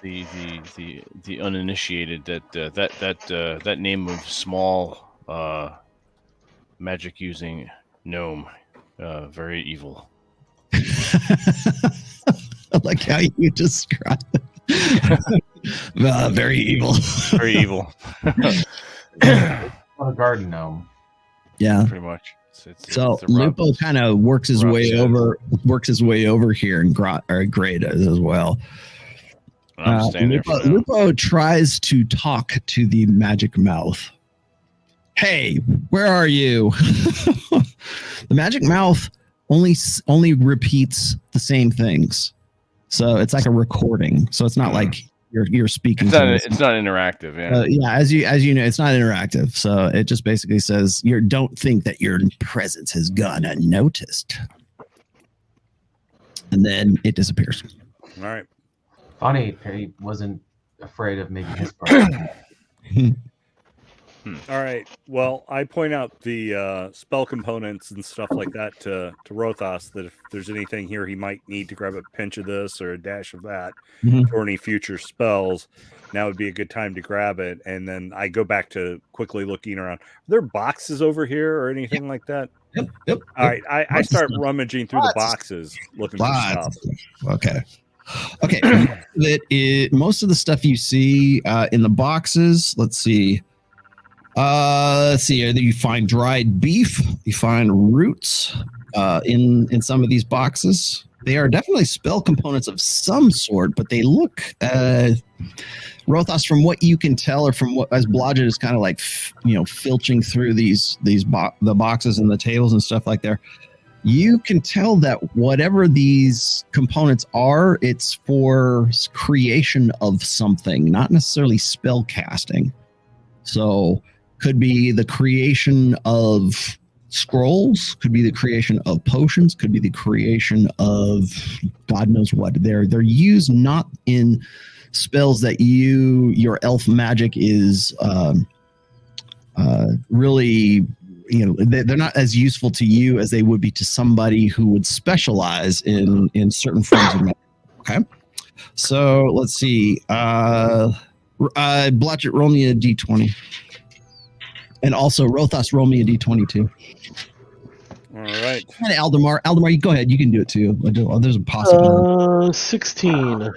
the uninitiated that name of small magic using gnome, very evil. I like how you describe it. Very evil. Very evil. On a garden gnome. Yeah. Pretty much. So it's a rough- Lupo kind of works his rough way set. over here, and Gray does as well. I'm standing there for now. Lupo tries to talk to the magic mouth. "Hey, where are you?" The magic mouth only repeats the same things, so it's like a recording. So it's not like you're speaking. It's not interactive. Yeah. Yeah, as you know, it's not interactive. So it just basically says, "You don't think that your presence has gone unnoticed," and then it disappears. All right. Funny, he wasn't afraid of making his part. All right. Well, I point out the spell components and stuff like that to Rothos, that if there's anything here he might need to grab a pinch of this or a dash of that Mhm. for any future spells, now would be a good time to grab it. And then I go back to quickly looking around. Are there boxes over here or anything like that? Yep. All right. I Lots of start stuff. rummaging through the Lots of boxes looking for Lots stuff. of stuff. Okay. Most of the stuff you see in the boxes. Let's see. You find dried beef. You find roots in some of these boxes. They are definitely spell components of some sort, but they look, Rothos, from what you can tell, or from what as Blodgett is kind of like, filching through the boxes and the tables and stuff like there. You can tell that whatever these components are, it's for creation of something, not necessarily spell casting. So could be the creation of scrolls, could be the creation of potions, could be the creation of God knows what. They're used not in spells that your elf magic is really, they're not as useful to you as they would be to somebody who would specialize in certain forms of magic. Okay, so let's see. Blodgett, roll me a d20. And also, Rothos, roll me a d20 too. All right. And Aldemar, you go ahead. You can do it too. There's a possibility. 16. I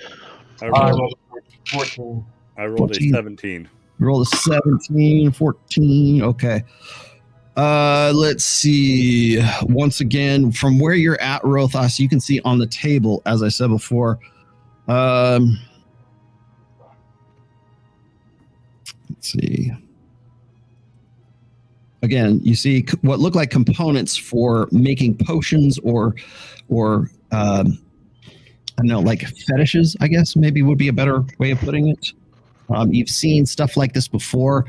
I rolled, rolled 14. I rolled 14. a 17. Roll a 17, 14. Okay. Let's see. Once again, from where you're at, Rothos, you can see on the table, as I said before. Let's see. Again, you see what look like components for making potions or I don't know, like fetishes, I guess maybe would be a better way of putting it. You've seen stuff like this before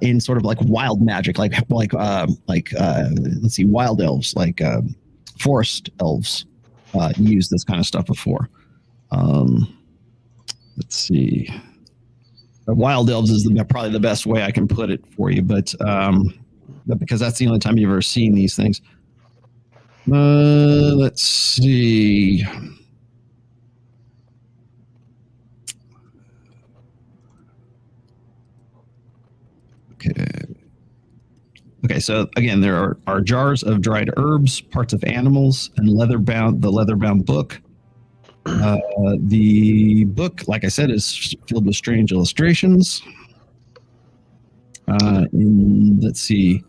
in sort of like wild magic, like let's see, wild elves, like forest elves use this kind of stuff before. Let's see. Wild elves is probably the best way I can put it for you, but because that's the only time you've ever seen these things. Let's see. Okay, so again, there are jars of dried herbs, parts of animals, and the leather-bound book. The book, like I said, is filled with strange illustrations. Let's see.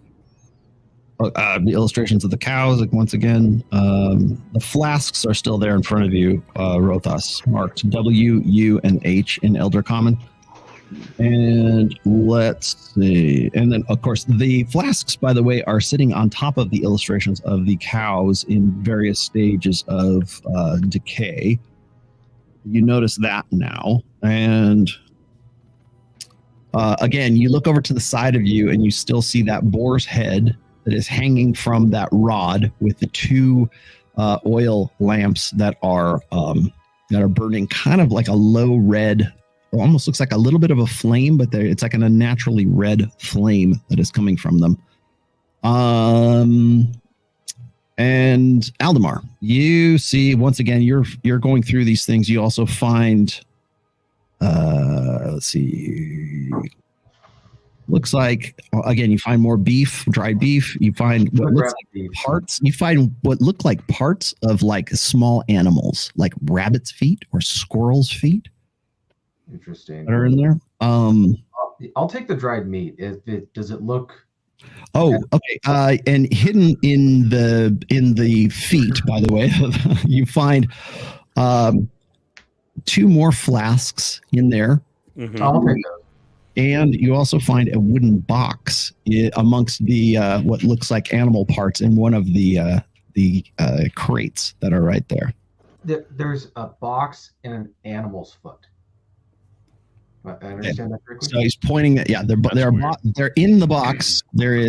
The illustrations of the cows, like once again. The flasks are still there in front of you, Rothos, marked W, U, and H in Elder Common. And let's see. And then, of course, the flasks, by the way, are sitting on top of the illustrations of the cows in various stages of decay. You notice that now. And again, you look over to the side of you and you still see that boar's head that is hanging from that rod with the two oil lamps that are burning kind of like a low red. It almost looks like a little bit of a flame, but it's like an unnaturally red flame that is coming from them. And Aldemar, you see, once again, you're going through these things. You also find, let's see, looks like, again, you find more beef, dried beef. You find what looks like parts. You find what look like parts of like small animals, like rabbit's feet or squirrel's feet. Interesting. That are in there. I'll take the dried meat. Does it look? Oh, okay. And hidden in the feet, by the way, you find two more flasks in there. Mm-hmm. I'll take those. And you also find a wooden box amongst the what looks like animal parts in one of the crates that are right there. There's a box and an animal's foot. I understand that correctly. So he's pointing at they're in the box. There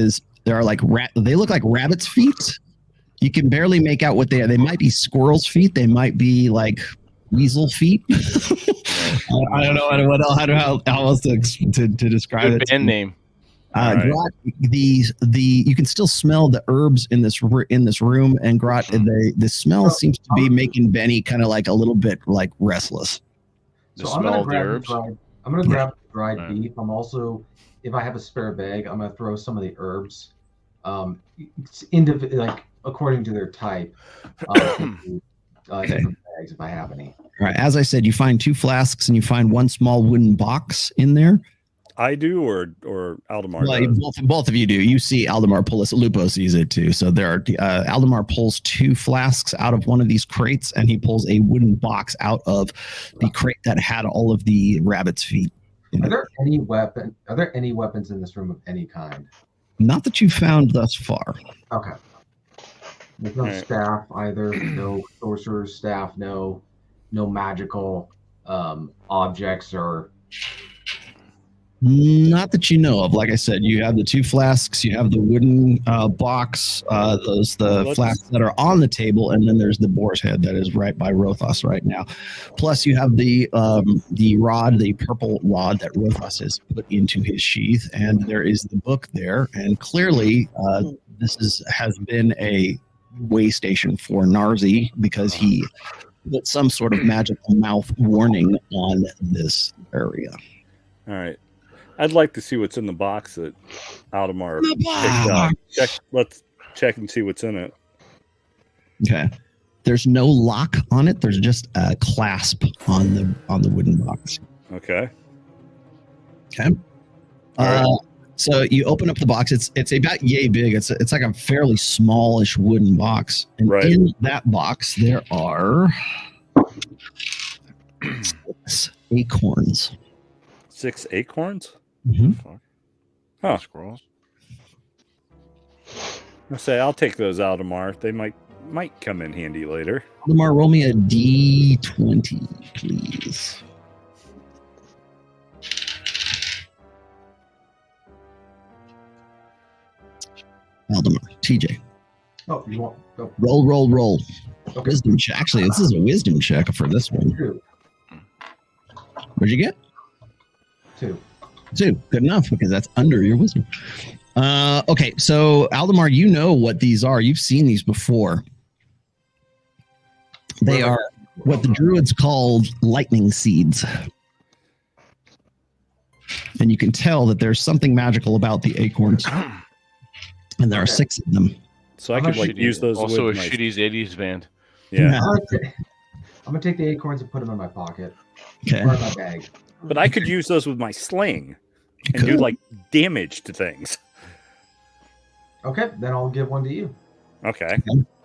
are like they look like rabbit's feet. You can barely make out what they are. They might be squirrel's feet. They might be like weasel feet. I don't know how else to describe it. Band name. All right. Grot, the you can still smell the herbs in this room, and Grot, the smell seems to be making Benny kind of like a little bit like restless. The So I'm smell gonna of the grab herbs. I'm gonna grab the dried Right. beef. I'm also, if I have a spare bag, I'm gonna throw some of the herbs, like according to their type, into different bags if I have any. All right. As I said, you find 2 flasks and you find 1 small wooden box in there. I do, or Aldemar Well, does. both of you do. You see Aldemar pull this. Lupo sees it too. So there are Aldemar pulls 2 flasks out of one of these crates, and he pulls a wooden box out of the crate that had all of the rabbit's feet. Are there any weapons in this room of any kind? Not that you found thus far. Okay. There's no staff either. No sorcerer's staff. No magical objects or. Not that you know of. Like I said, you have the 2 flasks, you have the wooden box, the flasks that are on the table, and then there's the boar's head that is right by Rothos right now. Plus, you have the rod, the purple rod that Rothos has put into his sheath, and there is the book there. And clearly, this has been a way station for Narzi because he put some sort of magical mouth warning on this area. All right. I'd like to see what's in the box that Aldemar picked up. Let's check and see what's in it. Okay. There's no lock on it. There's just a clasp on the wooden box. Okay. Okay. So you open up the box. It's about yay big. It's like a fairly smallish wooden box. And in that box there are 6 acorns. 6 acorns? Mm-hmm. Huh. Squirrels. I'll take those, Aldemar. They might come in handy later. Aldemar, roll me a D20, please. Aldemar, TJ. Oh, you want go. Roll. Okay. Wisdom check. Actually, this is a wisdom check for this one. 2. What'd you get? 2. 2. Good enough, because that's under your wisdom. Okay, so Aldemar, you know what these are. You've seen these before. They are what the druids called lightning seeds. And you can tell that there's something magical about the acorns. And there are 6 of them. So I could use those. Also with a my... shitty's 80s band. Yeah. I'm gonna take the acorns and put them in my pocket. Okay. Or in my bag. But I could use those with my sling and do like damage to things. Okay, then I'll give one to you. Okay.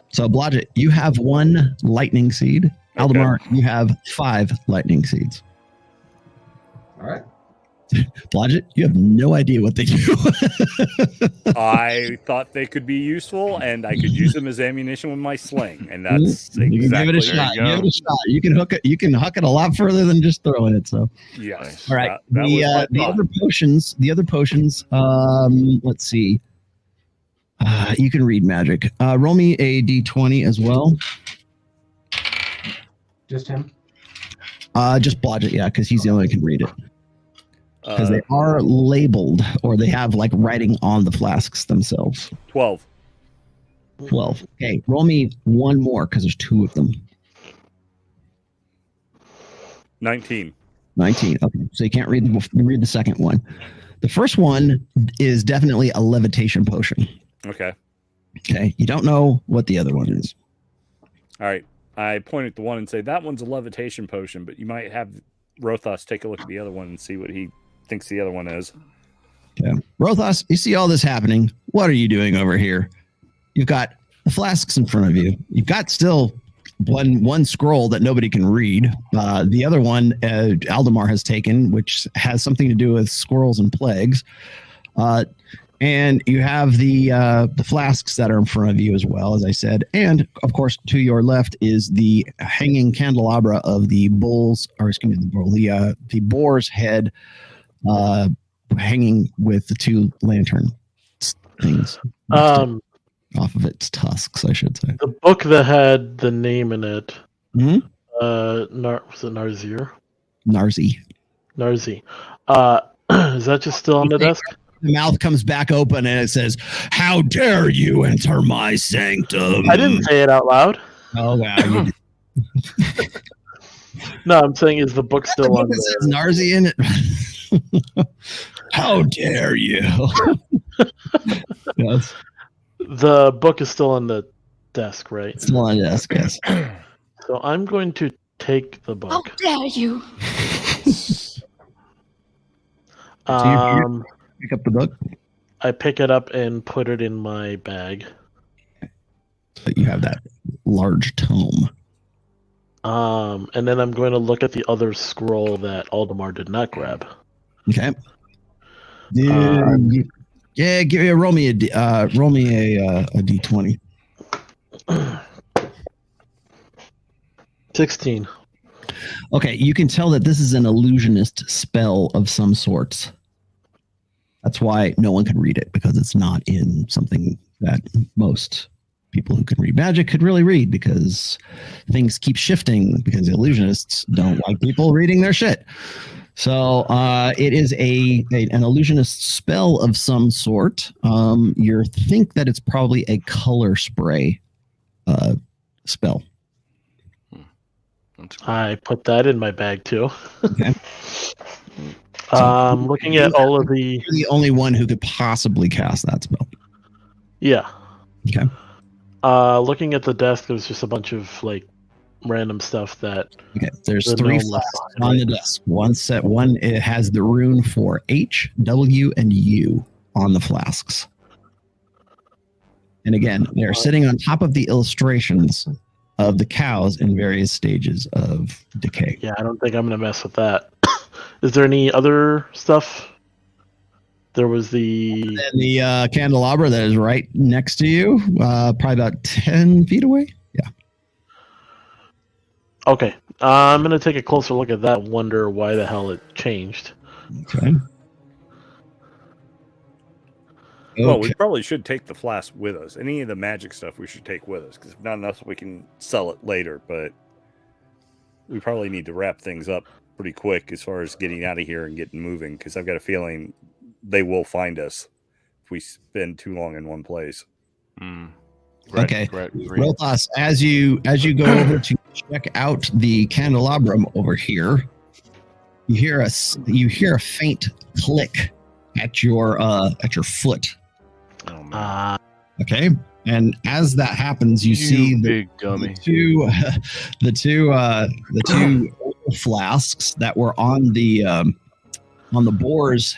So Blodgett, you have 1 lightning seed. Aldemar, you have 5 lightning seeds. All right. Blodgett, you have no idea what they do. I thought they could be useful, and I could use them as ammunition with my sling, and that's You can exactly give it a shot. Give it a shot. You can hook it. You can huck it a lot further than just throwing it. So yes. all right. That was my The thought. other potions. Let's see. You can read magic. Roll me a d20 as well. Just him? Just Blodgett, yeah, because he's the only one who can read it. Because they are labeled, or they have like writing on the flasks themselves. 12. 12. Okay, roll me 1 more because there's 2 of them. 19. 19. Okay, so you can't read the second one. The first one is definitely a levitation potion. Okay. Okay, you don't know what the other one is. All right. I point at the one and say, that one's a levitation potion, but you might have Rothos take a look at the other one and see what he thinks the other one is. Okay. Rothos, you see all this happening. What are you doing over here? You've got the flasks in front of you. You've got still one scroll that nobody can read. The other one Aldemar has taken, which has something to do with squirrels and plagues. And you have the flasks that are in front of you as well, as I said. And, of course, to your left is the hanging candelabra of the the boar's head hanging with the 2 lantern things off of its tusks, I should say. The book that had the name in it, Mm-hmm. was it Narzir? Narzi. Narzi. Is that just still on the desk? the mouth comes back open and it says, "How dare you enter my sanctum?" I didn't say it out loud. Oh wow! You did. No, I'm saying, is the book still on It says there? Narzi in it. How dare you? Yes, The book is still on the desk, right? it's still on desk. Yes. So I'm going to take the How book. dare you? Pick up the book. I pick it up and put it in my bag. But you have that large tome. And then I'm going to look at the other scroll that Aldemar did not grab. Okay. Roll me a d20. 16. Okay, you can tell that this is an illusionist spell of some sorts. That's why no one can read it, because it's not in something that most people who can read magic could really read, because things keep shifting, because illusionists don't like people reading their shit. So it is an illusionist spell of some sort. You think that it's probably a color spray spell. I put that in my bag too. Okay. Looking at all of the... You're the only one who could possibly cast that spell. Yeah. Okay. Looking at the desk, there's just a bunch of like random stuff that... Okay, there's the 3 gnome left flasks behind, on the desk. One, it has the rune for H, W, and U on the flasks. And again, they're sitting on top of the illustrations of the cows in various stages of decay. Yeah, I don't think I'm going to mess with that. Is there any other stuff? There was the... And the candelabra that is right next to you, probably about 10 feet away. Yeah. Okay. I'm going to take a closer look at that and wonder why the hell it changed. Okay. Well, we probably should take the flask with us. Any of the magic stuff we should take with us, because if not enough, we can sell it later. But we probably need to wrap things up pretty quick as far as getting out of here and getting moving, because I've got a feeling they will find us if we spend too long in one place. Okay. Rothos, as you go over to check out the candelabrum over here, you hear a faint click at your foot. Oh, man. Okay, and as that happens, you see big dummy. the two flasks that were on the boar's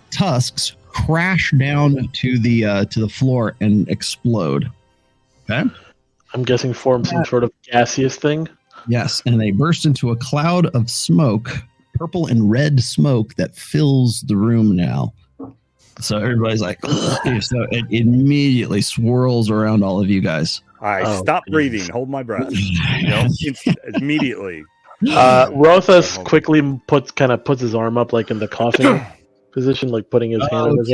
tusks crash down to the floor and explode. Okay, I'm guessing form some sort of gaseous thing. yes, and they burst into a cloud of smoke, purple and red smoke that fills the room now. So everybody's like, ugh. So it immediately swirls around all of you guys. Stop breathing. Hold my breath. Immediately. Rothas quickly puts his arm up, like in the coughing position, like putting his hand on his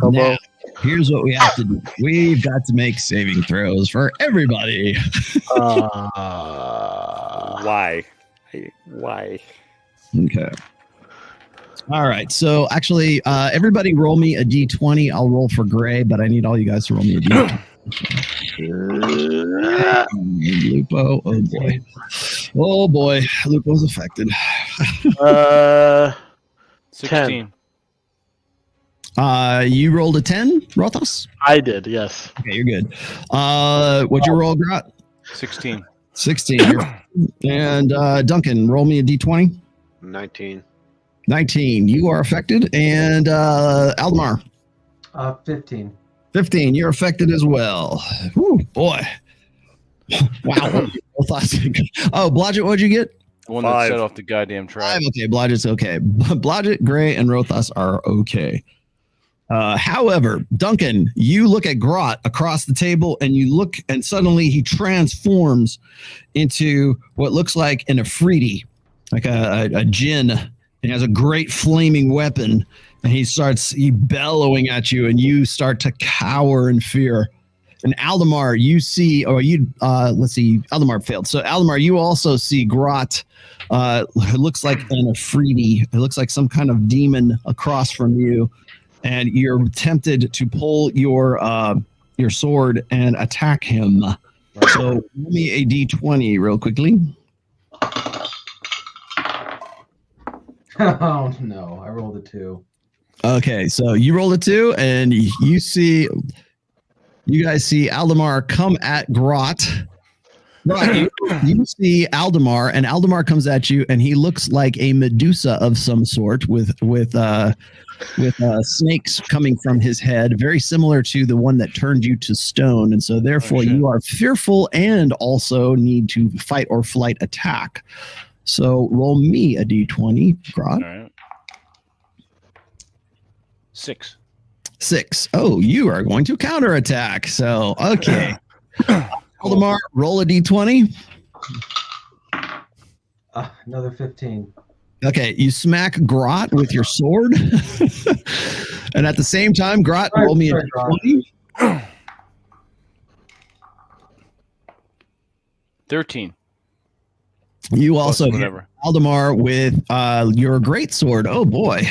elbow. Now, here's what we have to do. We've got to make saving throws for everybody. Why? Okay. All right. So actually, everybody roll me a d20. I'll roll for Gray, but I need all you guys to roll me a d20. Lupo. Oh boy. Oh boy. Lupo's affected. 16. You rolled a 10, Rothos? I did, yes. Okay, you're good. What'd you roll, Grot? 16. 16. And Duncan, roll me a d20. 19. 19. You are affected. And Aldemar. 15. 15. You're affected as well. Whew, boy. Wow. Oh, Blodgett, what'd you get? The one that set off the goddamn trap. 5. Okay, Blodgett's okay. Blodgett, Gray, and Rothos are okay. However, Duncan, you look at Grot across the table, and you look, and suddenly he transforms into what looks like an Afridi, like a djinn. He has a great flaming weapon, and he starts bellowing at you, and you start to cower in fear. And Aldemar, you see, let's see, Aldemar failed. So Aldemar, you also see Grot. It looks like an Afridi. It looks like some kind of demon across from you. and you're tempted to pull your sword and attack him. So roll me a d20 real quickly. Oh no, I rolled a 2. Okay, so you rolled a 2, and you guys see Aldemar come at Grot. Right, you see Aldemar, and Aldemar comes at you, and he looks like a Medusa of some sort with snakes coming from his head, very similar to the one that turned you to stone. And so therefore you are fearful and also need to fight or flight attack. So roll me a d20, Grot. All right. 6. 6. Oh, you are going to counterattack. So, okay. Aldemar, roll a d20. Another 15. Okay, you smack Grot with your sword. And at the same time, Grot, roll me a d20. 13. You also hit whatever. Aldemar with your great sword. Oh boy.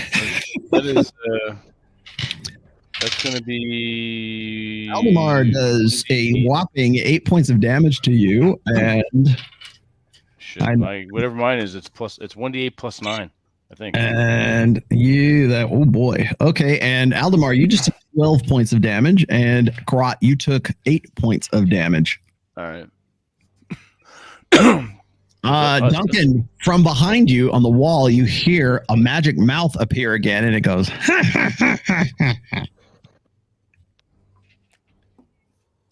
That is that's gonna be Aldemar does a whopping 8 points of damage to you, and whatever mine is, it's 1d8 plus 9, I think. And oh boy. Okay, and Aldemar, you just took 12 points of damage, and Grot, you took 8 points of damage. All right. Duncan, from behind you on the wall, you hear a magic mouth appear again, and it goes.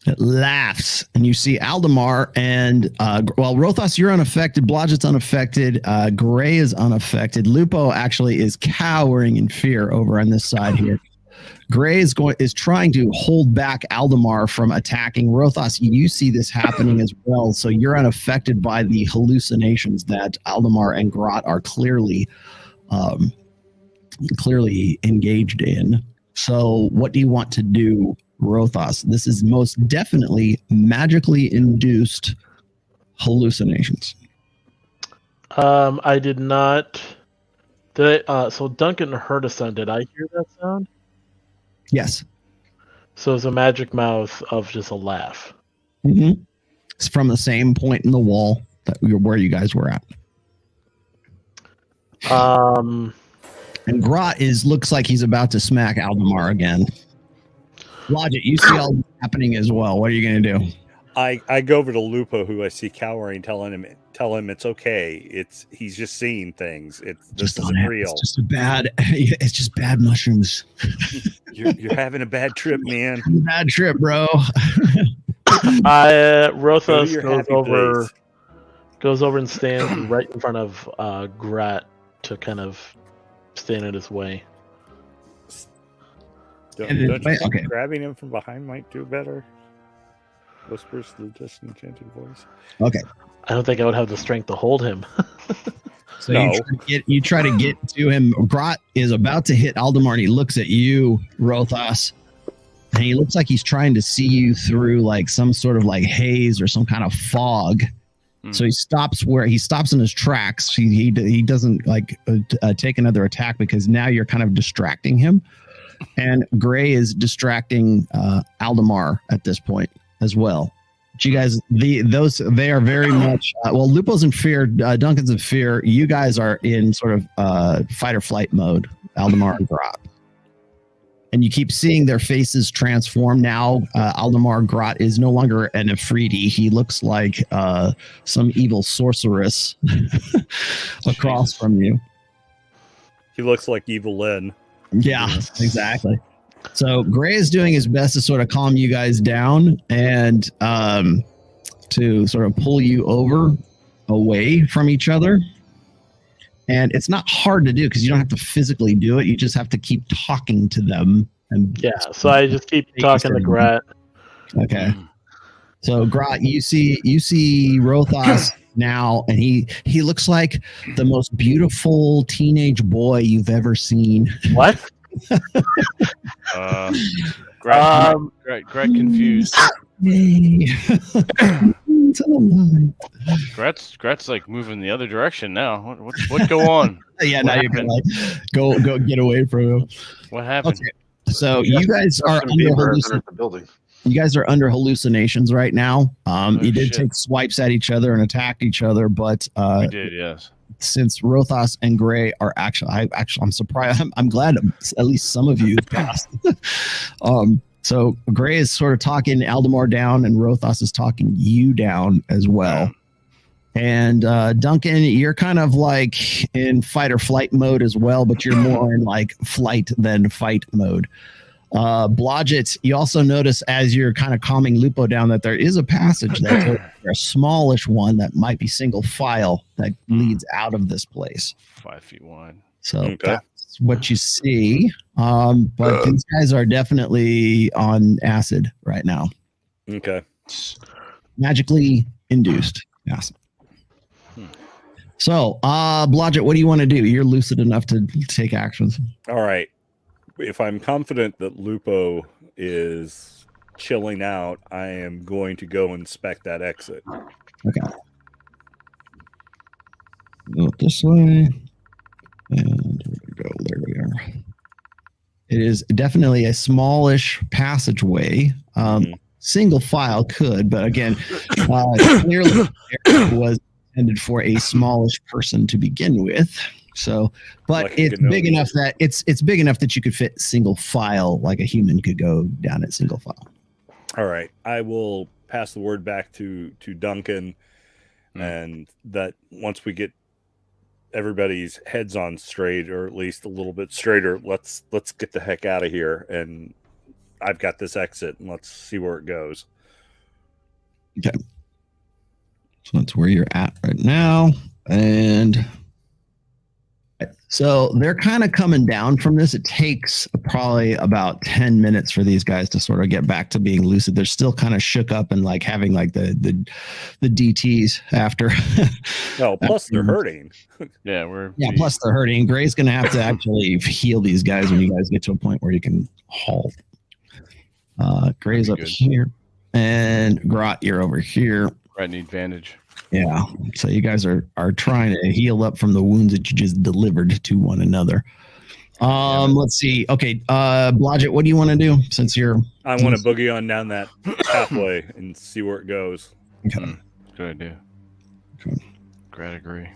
It laughs, and you see Aldemar and Rothos, you're unaffected. Blodgett's unaffected. Gray is unaffected. Lupo actually is cowering in fear over on this side here. Gray is trying to hold back Aldemar from attacking. Rothos, you see this happening as well, so you're unaffected by the hallucinations that Aldemar and Grot are clearly engaged in. So what do you want to do, Rothos? This is most definitely magically induced hallucinations. I did not. So Duncan heard a sound. Did I hear that sound? Yes. So it's a magic mouth of just a laugh. Mm-hmm. It's from the same point in the wall where you guys were at. And Grot looks like he's about to smack Aldemar again. Logic, you see all this happening as well. What are you going to do? I go over to Lupo, who I see cowering, tell him it's okay. He's just seeing things. This isn't real. It's just bad mushrooms. You're having a bad trip, man. Bad trip, bro. Rothos goes over and stands right in front of Grat to kind of stand in his way. Don't you think grabbing him from behind might do better? Whispers the disenchanted voice. Okay. I don't think I would have the strength to hold him. So you try to get to him. Grot is about to hit Aldemar, and he looks at you, Rothos, and he looks like he's trying to see you through like some sort of like haze or some kind of fog. So he stops in his tracks. He doesn't like take another attack because now you're kind of distracting him. And Gray is distracting Aldemar at this point as well. But you guys, they are very much Lupo's in fear, Duncan's in fear. You guys are in sort of fight or flight mode, Aldemar and Grot. And you keep seeing their faces transform. Now, Aldemar Grot is no longer an Afridi. He looks like some evil sorceress across from you. He looks like Evil Lyn. Yeah, exactly. So Gray is doing his best to sort of calm you guys down and to sort of pull you away from each other. And it's not hard to do because you don't have to physically do it. You just have to keep talking to them. So I just keep talking to Grat. Okay. So Grot, you see Rothos now, and he looks like the most beautiful teenage boy you've ever seen. What? Grat confused. Grat's like moving the other direction now. What go on? Yeah, now you can like go get away from him. What happened? Okay. So you guys are Justin Bieber has under entered the building. you guys are under hallucinations right now. You did shit. take swipes at each other and attacked each other, but We did, yes. since Rothos and Gray are I'm surprised. I'm glad at least some of you passed. So Gray is sort of talking Aldemar down, and Rothos is talking you down as well. And Duncan, you're kind of like in fight or flight mode as well, but you're more in like flight than fight mode. Blodgett, you also notice as you're kind of calming Lupo down that there is a passage that's a smallish one that might be single file that leads out of this place. 5 feet wide. So that's what you see. But these guys are definitely on acid right now. Okay. Magically induced acid. So, Blodgett, what do you want to do? You're lucid enough to take actions. All right. If I'm confident that Lupo is chilling out, I am going to go inspect that exit. Okay. Go this way. And here we go. There we are. It is definitely a smallish passageway. Single file could, but again, clearly it was intended for a smallish person to begin with. So, but Like it's big enough that it's big enough that you could fit single file, like a human could go down at single file. All right. I will pass the word back to Duncan, and that once we get everybody's heads on straight, or at least a little bit straighter, let's get the heck out of here. And I've got this exit, and let's see where it goes. Okay. So that's where you're at right now. And so they're kind of coming down from this. It takes probably about 10 minutes for these guys to sort of get back to being lucid. They're still kind of shook up and like having like the DTs after. No, plus they're hurting. Plus they're hurting. Gray's going to have to actually heal these guys when you guys get to a point where you can halt. Gray's up here, and Grot, you're over here. Right, need advantage. Yeah. So you guys are trying to heal up from the wounds that you just delivered to one another. Let's see. Okay. Blodgett, what do you want to do since you're... I want to boogie on down that pathway and see where it goes. Okay. Good idea. Okay. Great, agree.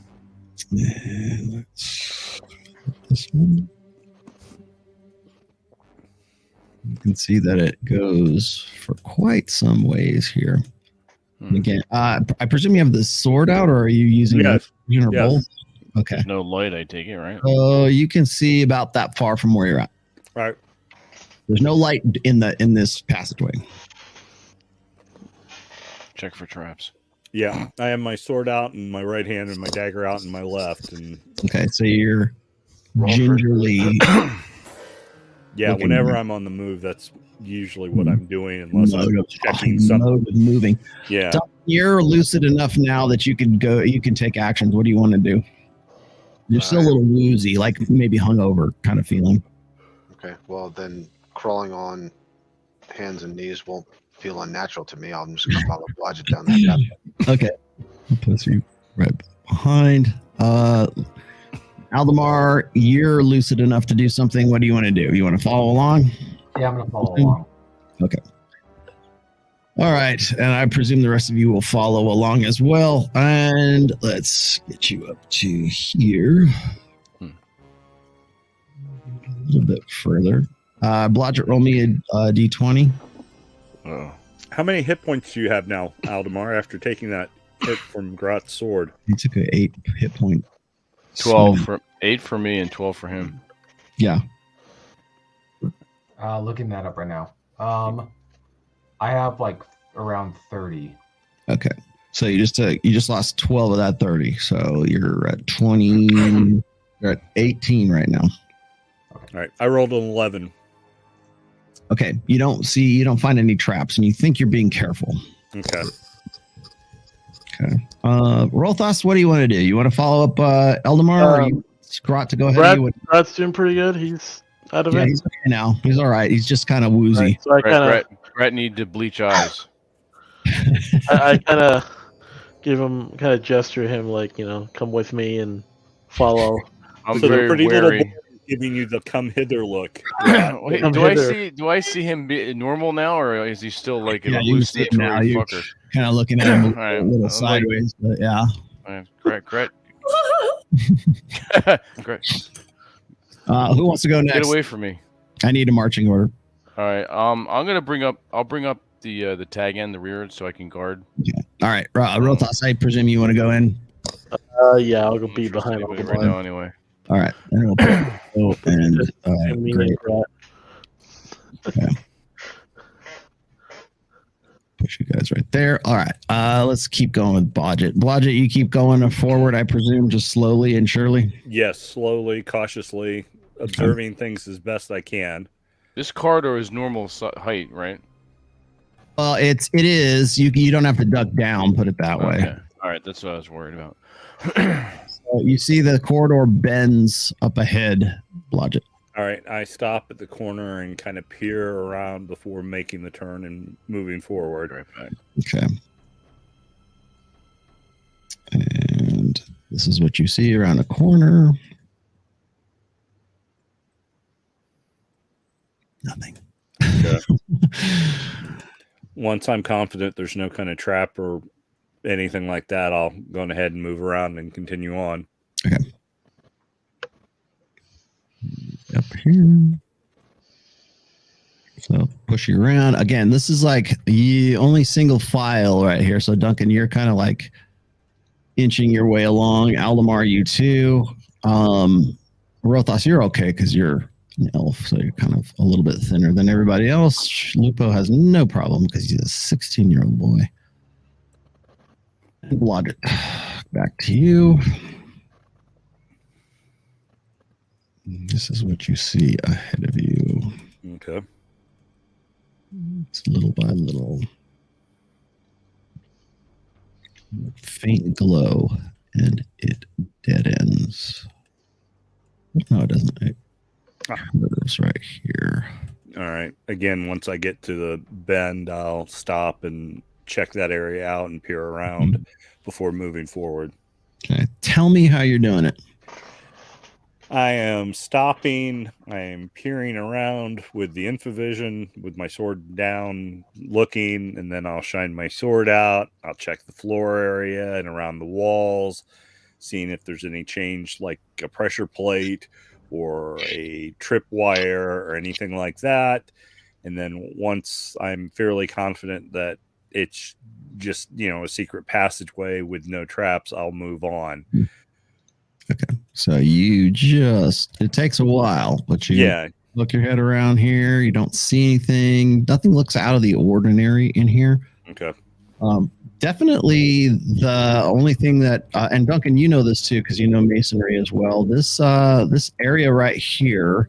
And let's this one. You can see that it goes for quite some ways here. Again, I presume you have the sword out, or are you using your bolt? Okay. There's no light, I take it, right? So you can see about that far from where you're at. Right. There's no light in this passageway. Check for traps. Yeah, I have my sword out in my right hand and my dagger out in my left. And okay, so you're gingerly. Yeah, whenever I'm on the move, that's usually what I'm doing, unless I'm checking something. Moving. Yeah. So you're lucid enough now that you can go. You can take actions. What do you want to do? You're still a little woozy, like maybe hungover kind of feeling. Okay, well then, crawling on hands and knees won't feel unnatural to me. I'm just gonna follow Blodgett down that path. Okay, I'll put you right behind. Aldemar, you're lucid enough to do something. What do you want to do? You want to follow along? Yeah, I'm going to follow along. Okay. All right. And I presume the rest of you will follow along as well. And let's get you up to here. A little bit further. Blodgett, roll me a d20. Oh. How many hit points do you have now, Aldemar, after taking that hit from Grot's sword? He took an 8 hit point. 8 for me and 12 for him. Yeah. Looking that up right now. I have like around 30. Okay. So you just lost 12 of that 30. So you're at 20. You're at 18 right now. All right. I rolled an 11. Okay. You don't find any traps, and you think you're being careful. Okay. Okay. Rolthos, what do you want to do? You want to follow up Eldemar, or you Grot to go ahead? Brad's doing pretty good. He's out of it. He's okay now. He's all right. He's just kind of woozy. Right, so I kind Brett need to bleach eyes. I kind of give him, gesture him like, come with me and follow. I'm So very pretty wary. little boy giving you the come hither look. Wait, I'm do I hither. see him be normal now, or is he still like a Yeah, you can see it now. hallucinatory You're fucker? kind of looking at him a All right, little I was like- sideways, but yeah. Correct. Correct. Who wants to go Get next? away from me. I need a marching order. All right. I'm gonna bring up. I'll bring up the tag end, the rear, so I can guard. All right, Rotas, I presume you want to go in. Yeah, I'll go I'm be not trusting behind all anybody the right line. now, anyway. All right, and we'll put and Convenient great. rat. Push you guys right there. All right, let's keep going with Blodgett. Blodgett, you keep going forward, I presume, just slowly and surely. Yes, slowly, cautiously, observing things as best I can. This corridor is normal height, right? Well, it is. You don't have to duck down. Put it that way. Okay. All right. That's what I was worried about. So you see the corridor bends up ahead, Blodgett. All right, I stop at the corner and kind of peer around before making the turn and moving forward. Right back. Okay. And this is what you see around the corner. Nothing. Okay. Once I'm confident there's no kind of trap or anything like that, I'll go ahead and move around and continue on. Up here. So push you around. Again, this is like the only single file right here. So Duncan, you're kind of like inching your way along. Aldemar, you too. Rothos, you're okay because you're an elf, so you're kind of a little bit thinner than everybody else. Lupo has no problem because he's a 16-year-old boy. And Blodgett, back to you. This is what you see ahead of you. Okay. It's little by little. Faint glow, and it dead ends. No, it doesn't. It's right here. All right. Again, once I get to the bend, I'll stop and check that area out and peer around before moving forward. Okay. Tell me how you're doing it. I am stopping. I am peering around with the infovision with my sword down, looking, and then I'll shine my sword out. I'll check the floor area and around the walls, seeing if there's any change like a pressure plate or a trip wire or anything like that. And then once I'm fairly confident that it's just, a secret passageway with no traps, I'll move on. Okay. So it takes a while, but you look your head around here. You don't see anything. Nothing looks out of the ordinary in here. Okay. Definitely the only thing that, and Duncan, you know this too, because you know masonry as well. This area right here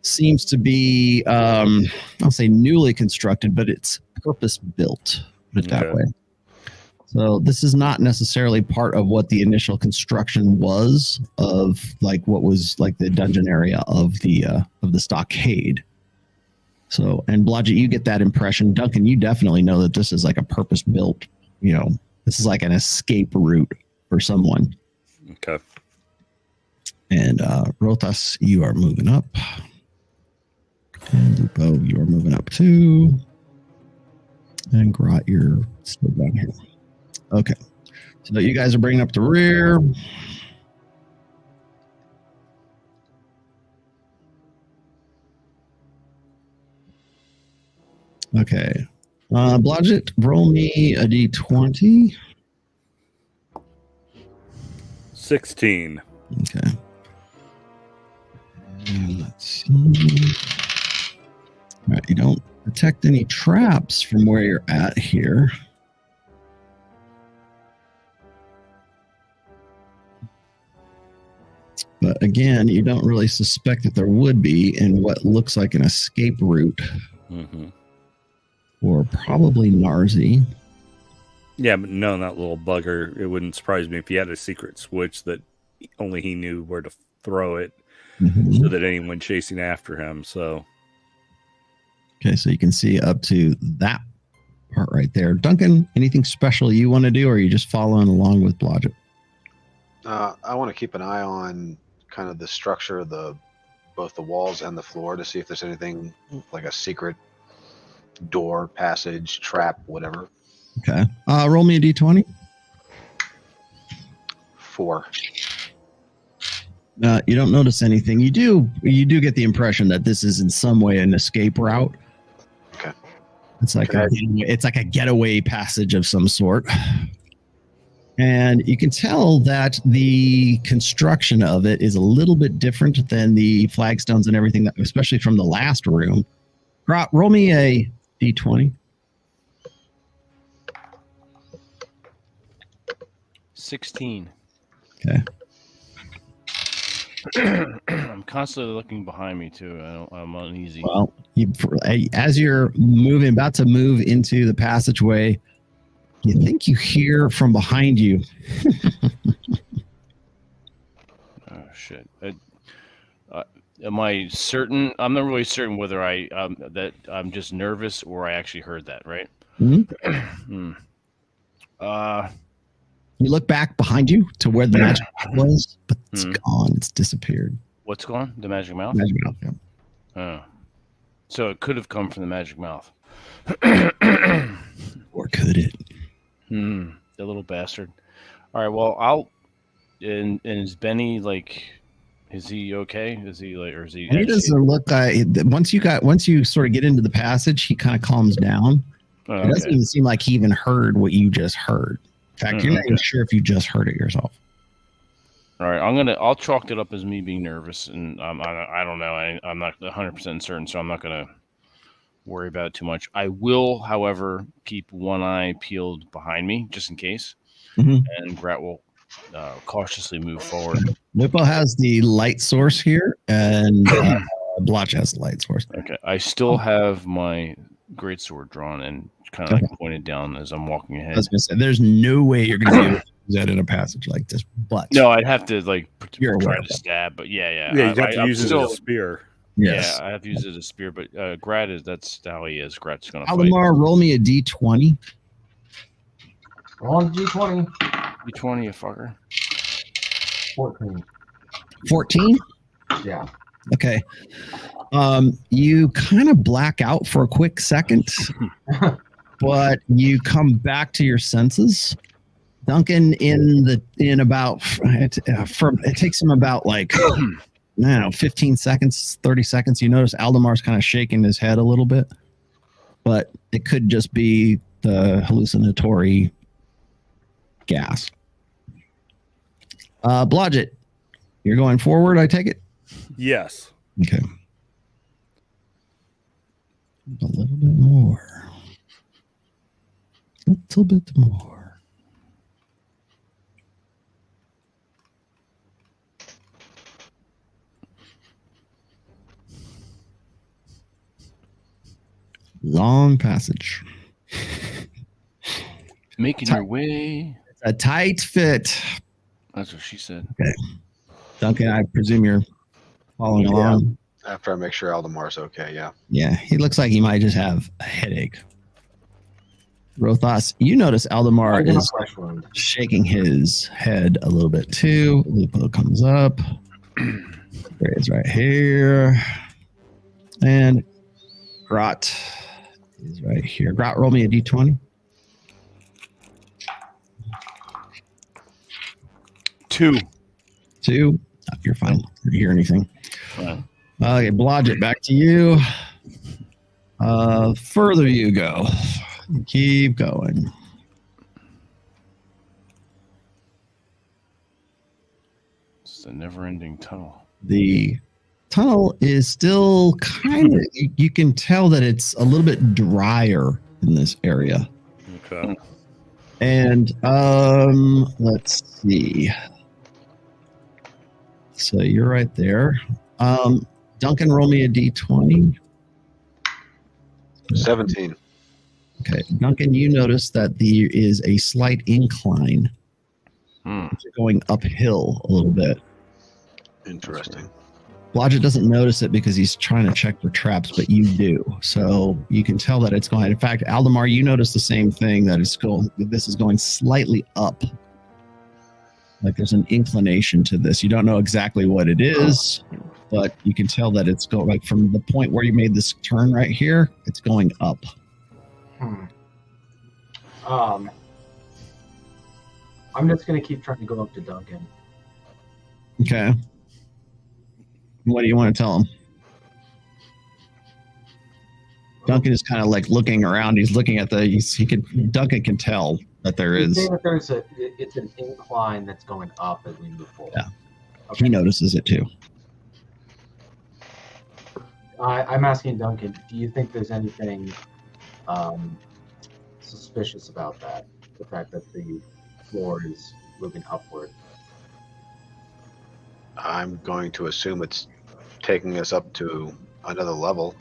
seems to be, I'll say newly constructed, but it's purpose built. Put it that way. So this is not necessarily part of what the initial construction was of like what was like the dungeon area of the stockade. So, and Blodgett, you get that impression. Duncan, you definitely know that this is like a purpose built, this is like an escape route for someone. Okay. And Rothas, you are moving up. And Lupo, you are moving up too. And Grot, you're still down here. Okay, so you guys are bringing up the rear. Okay, Blodgett, roll me a d20. 16. Okay. And let's see. All right, you don't detect any traps from where you're at here. But again, you don't really suspect that there would be in what looks like an escape route. Or probably Narzi. Yeah, but no, that little bugger. It wouldn't surprise me if he had a secret switch that only he knew where to throw it so that anyone chasing after him. So, okay, so you can see up to that part right there. Duncan, anything special you want to do, or are you just following along with Blodgett? I want to keep an eye on kind of the structure of the both the walls and the floor to see if there's anything like a secret door, passage, trap, whatever. Okay. Roll me a d20. 4. You don't notice anything. You do get the impression that this is in some way an escape route. Okay. It's like a getaway passage of some sort. And you can tell that the construction of it is a little bit different than the flagstones and everything, that, especially from the last room. Roll me a d20. 16. Okay. I'm constantly looking behind me too. I'm uneasy. Well, as you're about to move into the passageway, you think you hear from behind you. Oh shit! Am I certain? I'm not really certain whether that I'm just nervous or I actually heard that. Right? Mm-hmm. You look back behind you to where the magic mouth was, but it's gone. It's disappeared. What's gone? The magic mouth? Magic mouth, yeah. Oh. So it could have come from the magic mouth. Or could it? The little bastard. All right, well, and is Benny, like, is he okay? Is he, like, or is he... He doesn't look like... Once you sort of get into the passage, he kind of calms down. Oh, It doesn't even seem like he even heard what you just heard. In fact, you're not even sure if you just heard it yourself. All right, I'll chalk it up as me being nervous, and I don't know. I'm not 100% certain, so I'm not gonna worry about it too much. I will, however, keep one eye peeled behind me just in case, and Grat will cautiously move forward. Lupo has the light source here, and Blotch has the light source. Okay, I still have my greatsword drawn and kind of like pointed down as I'm walking ahead. I was gonna say, there's no way you're gonna be able to use that in a passage like this, but no, I'd have to like You're try aware to stab, but yeah, Yeah, you have to use it as a spear. yes. Yeah, I have to use it as a spear, but Grat that's how he is. Grat's gonna fight. Aldemar, roll me a d20. On G20. D20, you fucker. 14. 14. Yeah. Okay. You kind of black out for a quick second, but you come back to your senses. Duncan, it takes him about like, I don't know, 15 seconds, 30 seconds. You notice Aldemar's kind of shaking his head a little bit, but it could just be the hallucinatory gas. Blodgett, you're going forward, I take it? Yes. Okay. A little bit more. A little bit more. Long passage. Making your way. It's a tight fit. That's what she said. Okay. Duncan, I presume you're following along. After I make sure Aldemar's okay, yeah. Yeah, he looks like he might just have a headache. Rothos, you notice Aldemar is shaking his head a little bit too. Lupo comes up. There he is right here. And Grot is right here. Grot, roll me a d20. 2. 2. Oh, you're fine. You hear anything? Fine. Okay, Blodgett, back to you. Further you go. Keep going. It's a never-ending tunnel. The tunnel is still kind of, you can tell that it's a little bit drier in this area. Okay. And let's see. So you're right there. Duncan, roll me a d20. 17. Okay, Duncan, you notice that there is a slight incline. You're going uphill a little bit. Interesting. Blodgett doesn't notice it because he's trying to check for traps, but you do. So you can tell that it's going. In fact, Aldemar, you notice the same thing, that this is going slightly up. Like there's an inclination to this. You don't know exactly what it is, but you can tell that it's going like from the point where you made this turn right here, it's going up. I'm just gonna keep trying to go up to Duncan. Okay. What do you want to tell him? Duncan is kind of like looking around. He's looking at Duncan can tell that there He's is. saying that it's an incline that's going up as we move forward. Yeah. Okay. He notices it too. I'm asking Duncan, do you think there's anything suspicious about that? The fact that the floor is moving upward. I'm going to assume it's taking us up to another level,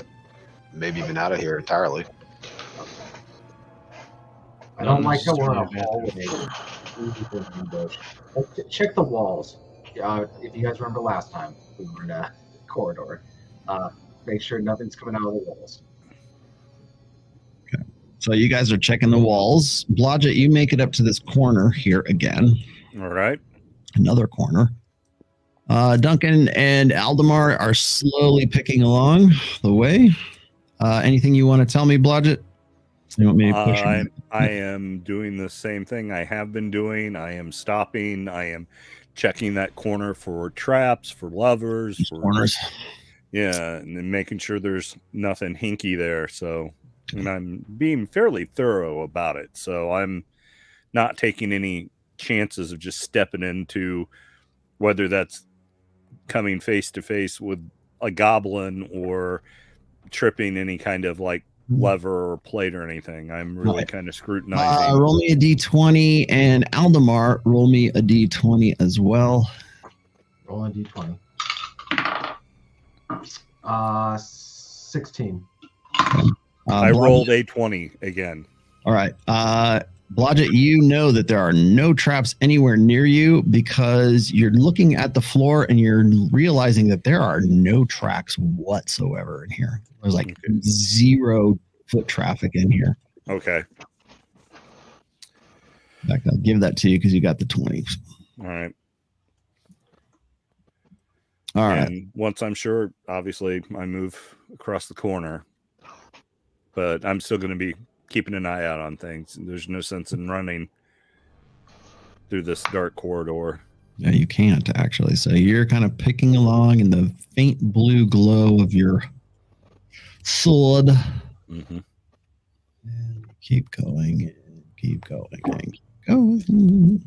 maybe even out of here entirely. I don't Not like how we're in a necessarily hallway. Check the walls. If you guys remember last time, we were in a corridor. Make sure nothing's coming out of the walls. So you guys are checking the walls. Blodgett, you make it up to this corner here again. All right. Another corner. Duncan and Aldemar are slowly picking along the way. Anything you want to tell me, Blodgett? You want me to push you? I am doing the same thing I have been doing. I am stopping. I am checking that corner for traps, for levers, for corners. Yeah, and then making sure there's nothing hinky there. So, and I'm being fairly thorough about it. So I'm not taking any chances of just stepping into whether that's coming face to face with a goblin or tripping any kind of like lever or plate or anything. I'm really kind of scrutinizing. Roll me a d20, and Aldemar, roll me a d20 as well. Roll a d20. 16. I rolled a 20 again. All right. Blodgett, you know that there are no traps anywhere near you because you're looking at the floor and you're realizing that there are no tracks whatsoever in here. There's like 0 foot traffic in here. Okay. In fact, I'll give that to you because you got the 20s. All right. All right. And once I'm sure, obviously, I move across the corner, but I'm still going to be keeping an eye out on things. There's no sense in running through this dark corridor. Yeah, you can't actually. So you're kind of picking along in the faint blue glow of your sword. Mm-hmm. And keep going and keep going and keep going.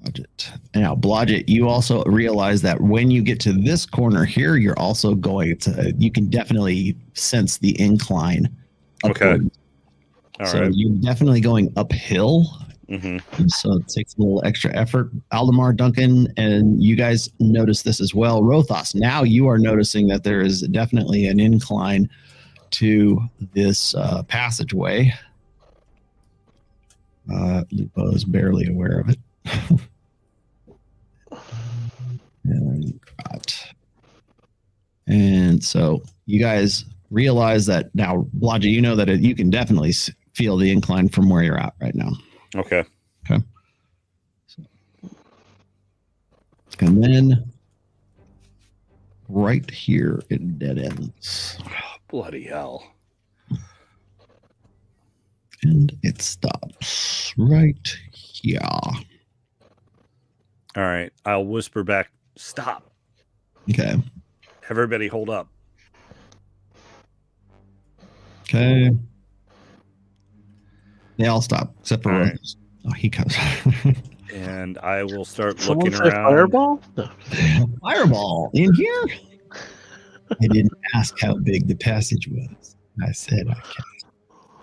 Blodgett. Now, Blodgett, you also realize that when you get to this corner here, you're also going to, you can definitely sense the incline. Upward. Okay. All so right. you're definitely going uphill. Mm-hmm. So it takes a little extra effort. Aldemar, Duncan, and you guys notice this as well. Rothos, now you are noticing that there is definitely an incline to this passageway. Lupo is barely aware of it. And so you guys realize that now, Blodgett, you know that you can definitely feel the incline from where you're at right now. Okay. Okay. And then right here, it dead ends. Oh, bloody hell. And it stops right here. All right. I'll whisper back, stop. Okay. Everybody hold up. Okay. They all stop, except for Right. Rose. Oh, he comes. And I will start Someone looking say around. fireball? No. Fireball in here? I didn't ask how big the passage was. I said I cast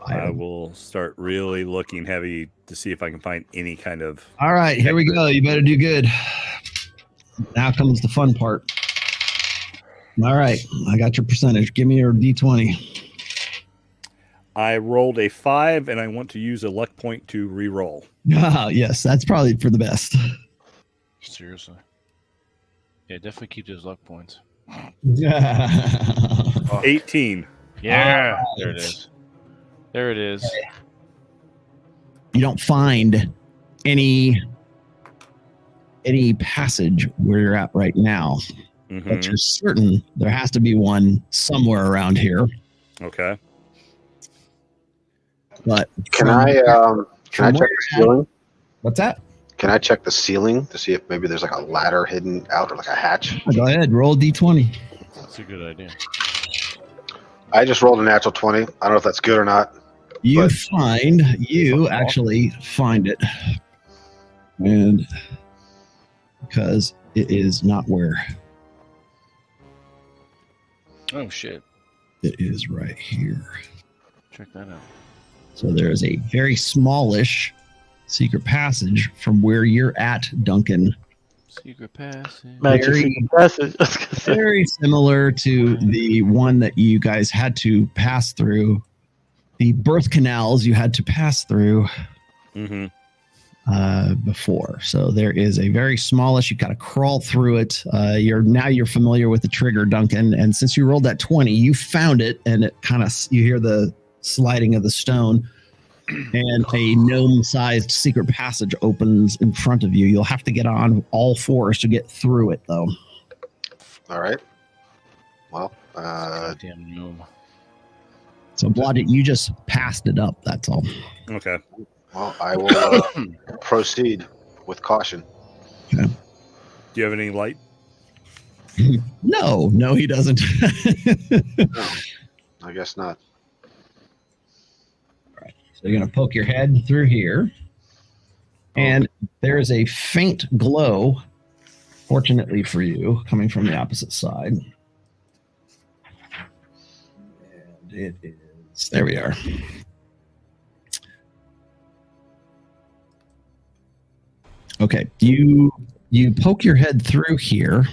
I fireball. will start really looking heavy to see if I can find any kind of. All right, here we go. You better do good. Now comes the fun part. All right, I got your percentage. Give me your D20. I rolled a 5, and I want to use a luck point to re-roll. Ah, yes, that's probably for the best. Seriously. Yeah, definitely keep those luck points. Yeah. Oh, 18. yeah, All there it right. is. There it is. You don't find any any passage where you're at right now, but you're certain there has to be one somewhere around here. Okay. But Can I check the ceiling? What's that? Can I check the ceiling to see if maybe there's like a ladder hidden out or like a hatch? Go ahead, roll a d20. That's a good idea. I just rolled a natural 20. I don't know if that's good or not. You but- actually find it. And because it is not where Oh shit! it is right here. Check that out. So there is a very smallish secret passage from where you're at, Duncan. Secret passage. Magic Very- secret passage. I was gonna say. Very similar to the one that you guys had to pass through. The birth canals you had to pass through before. So there is a very smallish. You got to crawl through it. You're familiar with the trigger, Duncan, and since you rolled that 20, you found it, and it kind of you hear the sliding of the stone, and a gnome-sized secret passage opens in front of you. You'll have to get on all fours to get through it, though. All right. Well, Damn gnome. So, Blodgett, you just passed it up. That's all. Okay. well, I will proceed with caution. Do you have any light? No, he doesn't. No, I guess not. So you're going to poke your head through here. And there is a faint glow, fortunately for you, coming from the opposite side. And it is, there we are. Okay, you poke your head through here,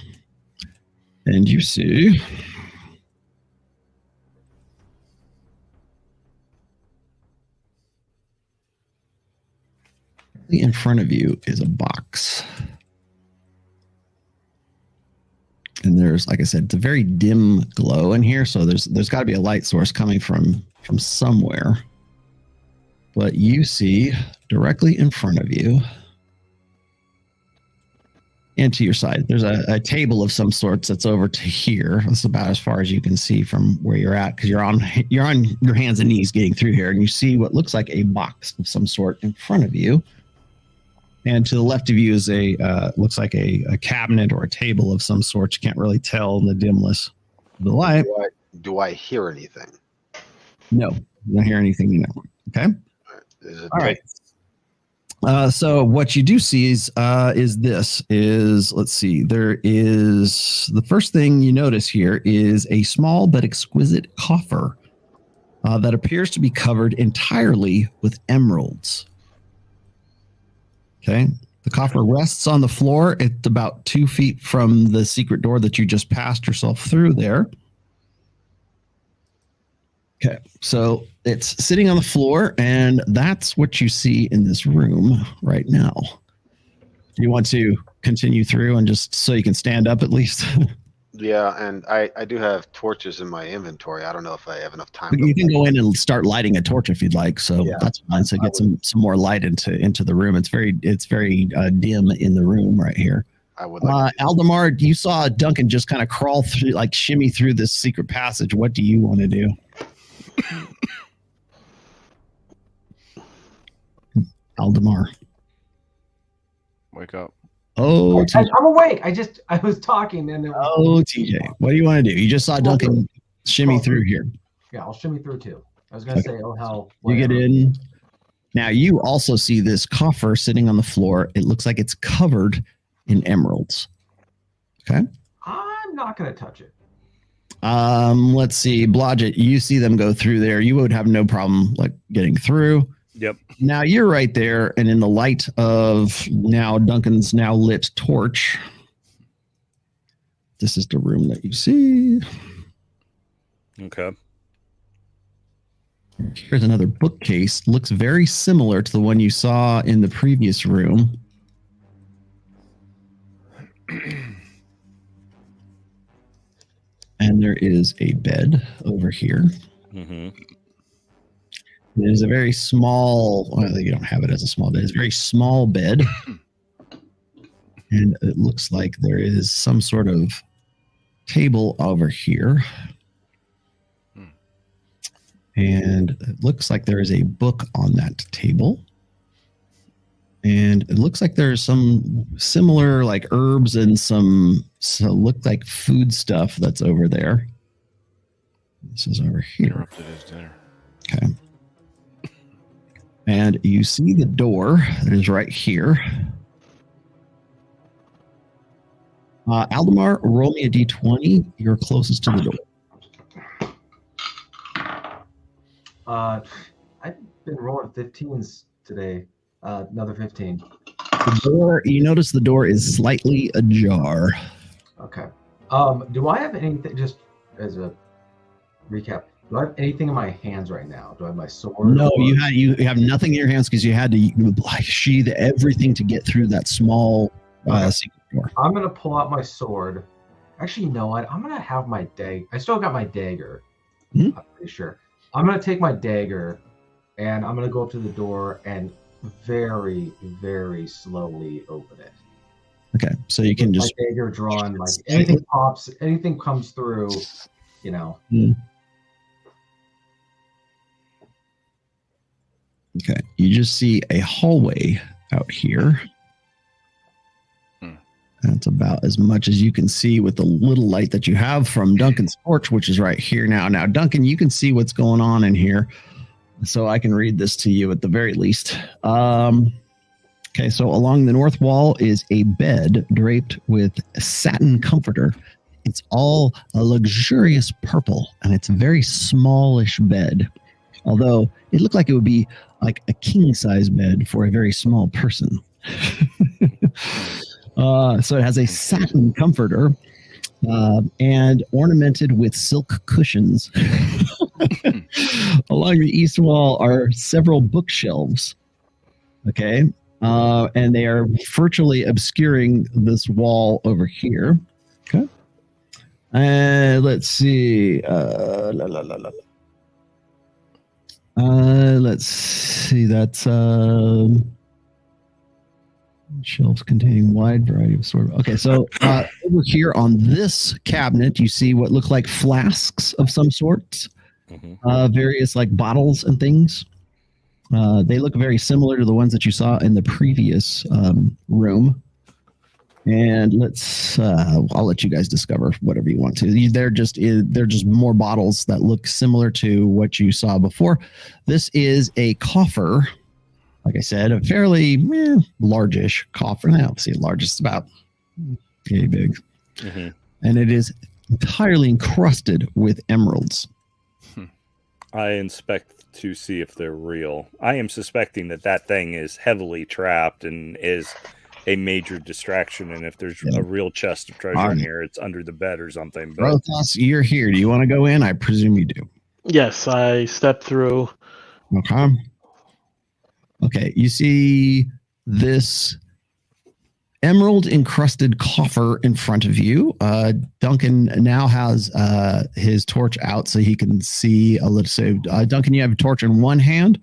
and you see in front of you is a box. And there's, like I said, it's a very dim glow in here, so there's got to be a light source coming from somewhere. But you see directly in front of you and to your side, there's a table of some sorts that's over to here. That's about as far as you can see from where you're at, because you're on your hands and knees getting through here, and you see what looks like a box of some sort in front of you. And to the left of you is looks like a cabinet or a table of some sort. You can't really tell in the dimness of the light. Do I hear anything? No, you don't hear anything. You know. Okay. Is it All right. So what you do see is let's see, there is the first thing you notice here is a small but exquisite coffer that appears to be covered entirely with emeralds. Okay. The coffer rests on the floor. It's about 2 feet from the secret door that you just passed yourself through there. Okay. So it's sitting on the floor, and that's what you see in this room right now. Do you want to continue through and just so you can stand up at least? Yeah, and I do have torches in my inventory. I don't know if I have enough time. You can go in and start lighting a torch if you'd like. So Yeah, that's fine. So get some more light into the room. It's very dim in the room right here. I would like to Aldemar, you saw Duncan just kind of crawl through, like shimmy through this secret passage. What do you want to do? Aldemar. Wake up. Oh, TJ. I'm awake. I was talking and TJ. What do you want to do? You just saw Duncan shimmy through here. yeah, I'll shimmy through too. I was gonna say, oh hell. You get whatever. in. Now you also see this coffer sitting on the floor. It looks like it's covered in emeralds. Okay. I'm not gonna touch it. Let's see. Blodgett, you see them go through there. You would have no problem like getting through. Yep. Now you're right there, and in the light of now Duncan's now lit torch, this is the room that you see. Okay. Here's another bookcase. Looks very similar to the one you saw in the previous room. And there is a bed over here. Mm-hmm. There's a very small, well, you don't have it as a small bed. It's a very small bed. And it looks like there is some sort of table over here. And it looks like there is a book on that table. And it looks like there's some similar like herbs and some look like food stuff that's over there. This is over here. Interrupted his dinner. Okay. And you see the door that is right here. Aldemar, roll me a d20. You're closest to the door. I've been rolling 15s today. Another 15. The door, you notice the door is slightly ajar. Okay. Do I have anything, just as a recap, do I have anything in my hands right now? Do I have my sword? No, you have nothing in your hands because you had to sheathe everything to get through that small secret door. I'm going to pull out my sword. Actually, you know what? I'm going to have my dagger. I still got my dagger. I'm pretty sure. I'm going to take my dagger and I'm going to go up to the door and very, very slowly open it. Okay, so you can just my dagger drawn, like anything pops, anything comes through, you know. Okay, you just see a hallway out here. That's about as much as you can see with the little light that you have from Duncan's torch, which is right here now. Now, Duncan, you can see what's going on in here. So I can read this to you at the very least. Okay, so along the north wall is a bed draped with a satin comforter. It's all a luxurious purple, and it's a very smallish bed. Although it looked like it would be like a king-size bed for a very small person. So it has a satin comforter and ornamented with silk cushions. Along the east wall are several bookshelves. Okay. And they are virtually obscuring this wall over here. Okay. Let's see. Let's see. That's shelves containing wide variety of sort of. Okay, so over here on this cabinet, you see what look like flasks of some sort, various like bottles and things. They look very similar to the ones that you saw in the previous room. And I'll let you guys discover whatever you want to. They're just more bottles that look similar to what you saw before. This is a coffer. Like I said, a fairly largish coffer. I don't see it large. It's about pretty big. And it is entirely encrusted with emeralds. I inspect to see if they're real. I am suspecting that thing is heavily trapped and is a major distraction. And if there's a real chest of treasure in here, it's under the bed or something. But Rothos, you're here. Do you want to go in? I presume you do. Yes, I stepped through. Okay. Okay, you see this emerald encrusted coffer in front of you. Duncan now has his torch out so he can see a little. So, Duncan, you have a torch in one hand.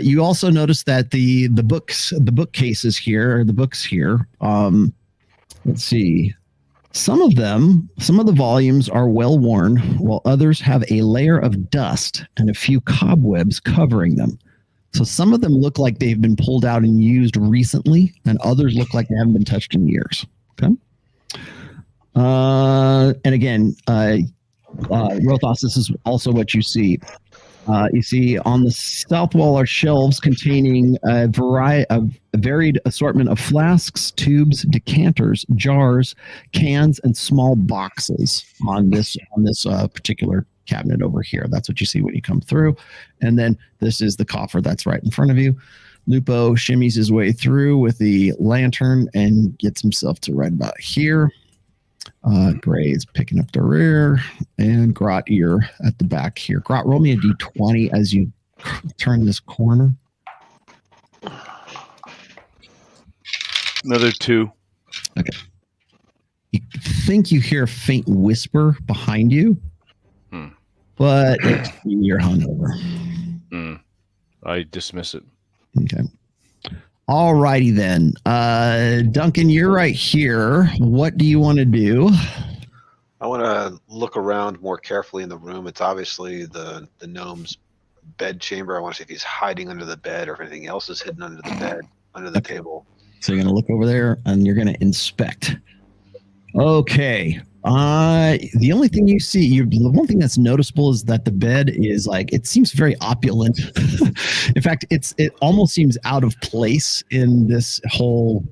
You also notice that the bookcases here, or the books here. Let's see. Some of the volumes are well worn, while others have a layer of dust and a few cobwebs covering them. So some of them look like they've been pulled out and used recently, and others look like they haven't been touched in years. Okay. And again, Rothos, this is also what you see. You see on the south wall are shelves containing a varied assortment of flasks, tubes, decanters, jars, cans, and small boxes on this particular cabinet over here. That's what you see when you come through. And then this is the coffer that's right in front of you. Lupo shimmies his way through with the lantern and gets himself to right about here. Gray is picking up the rear, and Grot, you're at the back here. Grot, roll me a d20 as you turn this corner. Another 2. Okay. You think you hear a faint whisper behind you, but you're hungover. I dismiss it. Okay. All righty then. Duncan, you're right here. What do you want to do? I want to look around more carefully in the room. It's obviously the gnome's bed chamber. I want to see if he's hiding under the bed or if anything else is hidden under the bed, under the table. So you're going to look over there and you're going to inspect. Okay. The only thing you see, the one thing that's noticeable is that the bed is like, it seems very opulent. In fact, it almost seems out of place in this whole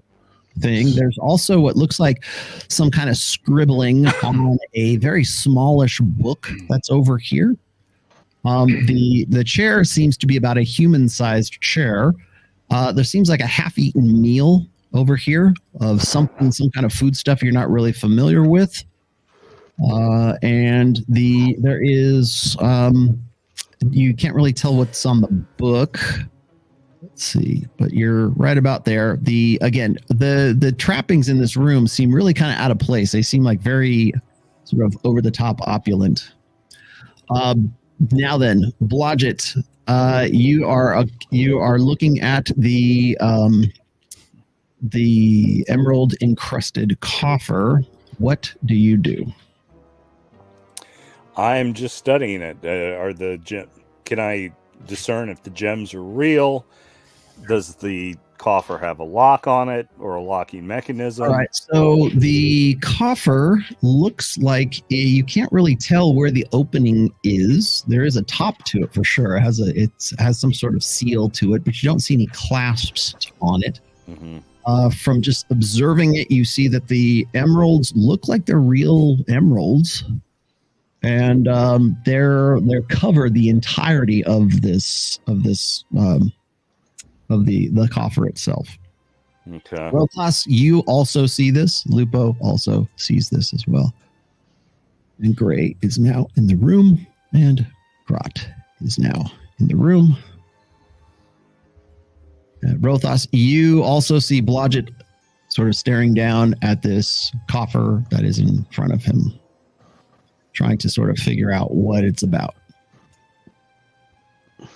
thing. There's also what looks like some kind of scribbling on a very smallish book that's over here. The chair seems to be about a human-sized chair. There seems like a half-eaten meal over here of some kind of food stuff you're not really familiar with. And there is you can't really tell what's on the book. Let's see, but you're right about there. The trappings in this room seem really kind of out of place. They seem like very sort of over the top opulent. Now then, Blodgett, you are looking at the emerald encrusted coffer. What do you do? I'm just studying it. Can I discern if the gems are real? Does the coffer have a lock on it or a locking mechanism? All right. So the coffer looks like you can't really tell where the opening is. There is a top to it for sure. It has some sort of seal to it, but you don't see any clasps on it. Mm-hmm. From just observing it, you see that the emeralds look like they're real emeralds, and they're cover the entirety of the coffer itself. Okay. Well, plus you also see this. Lupo also sees this as well. And Gray is now in the room, and Grot is now in the room. Rothos, you also see Blodgett sort of staring down at this coffer that is in front of him, trying to sort of figure out what it's about.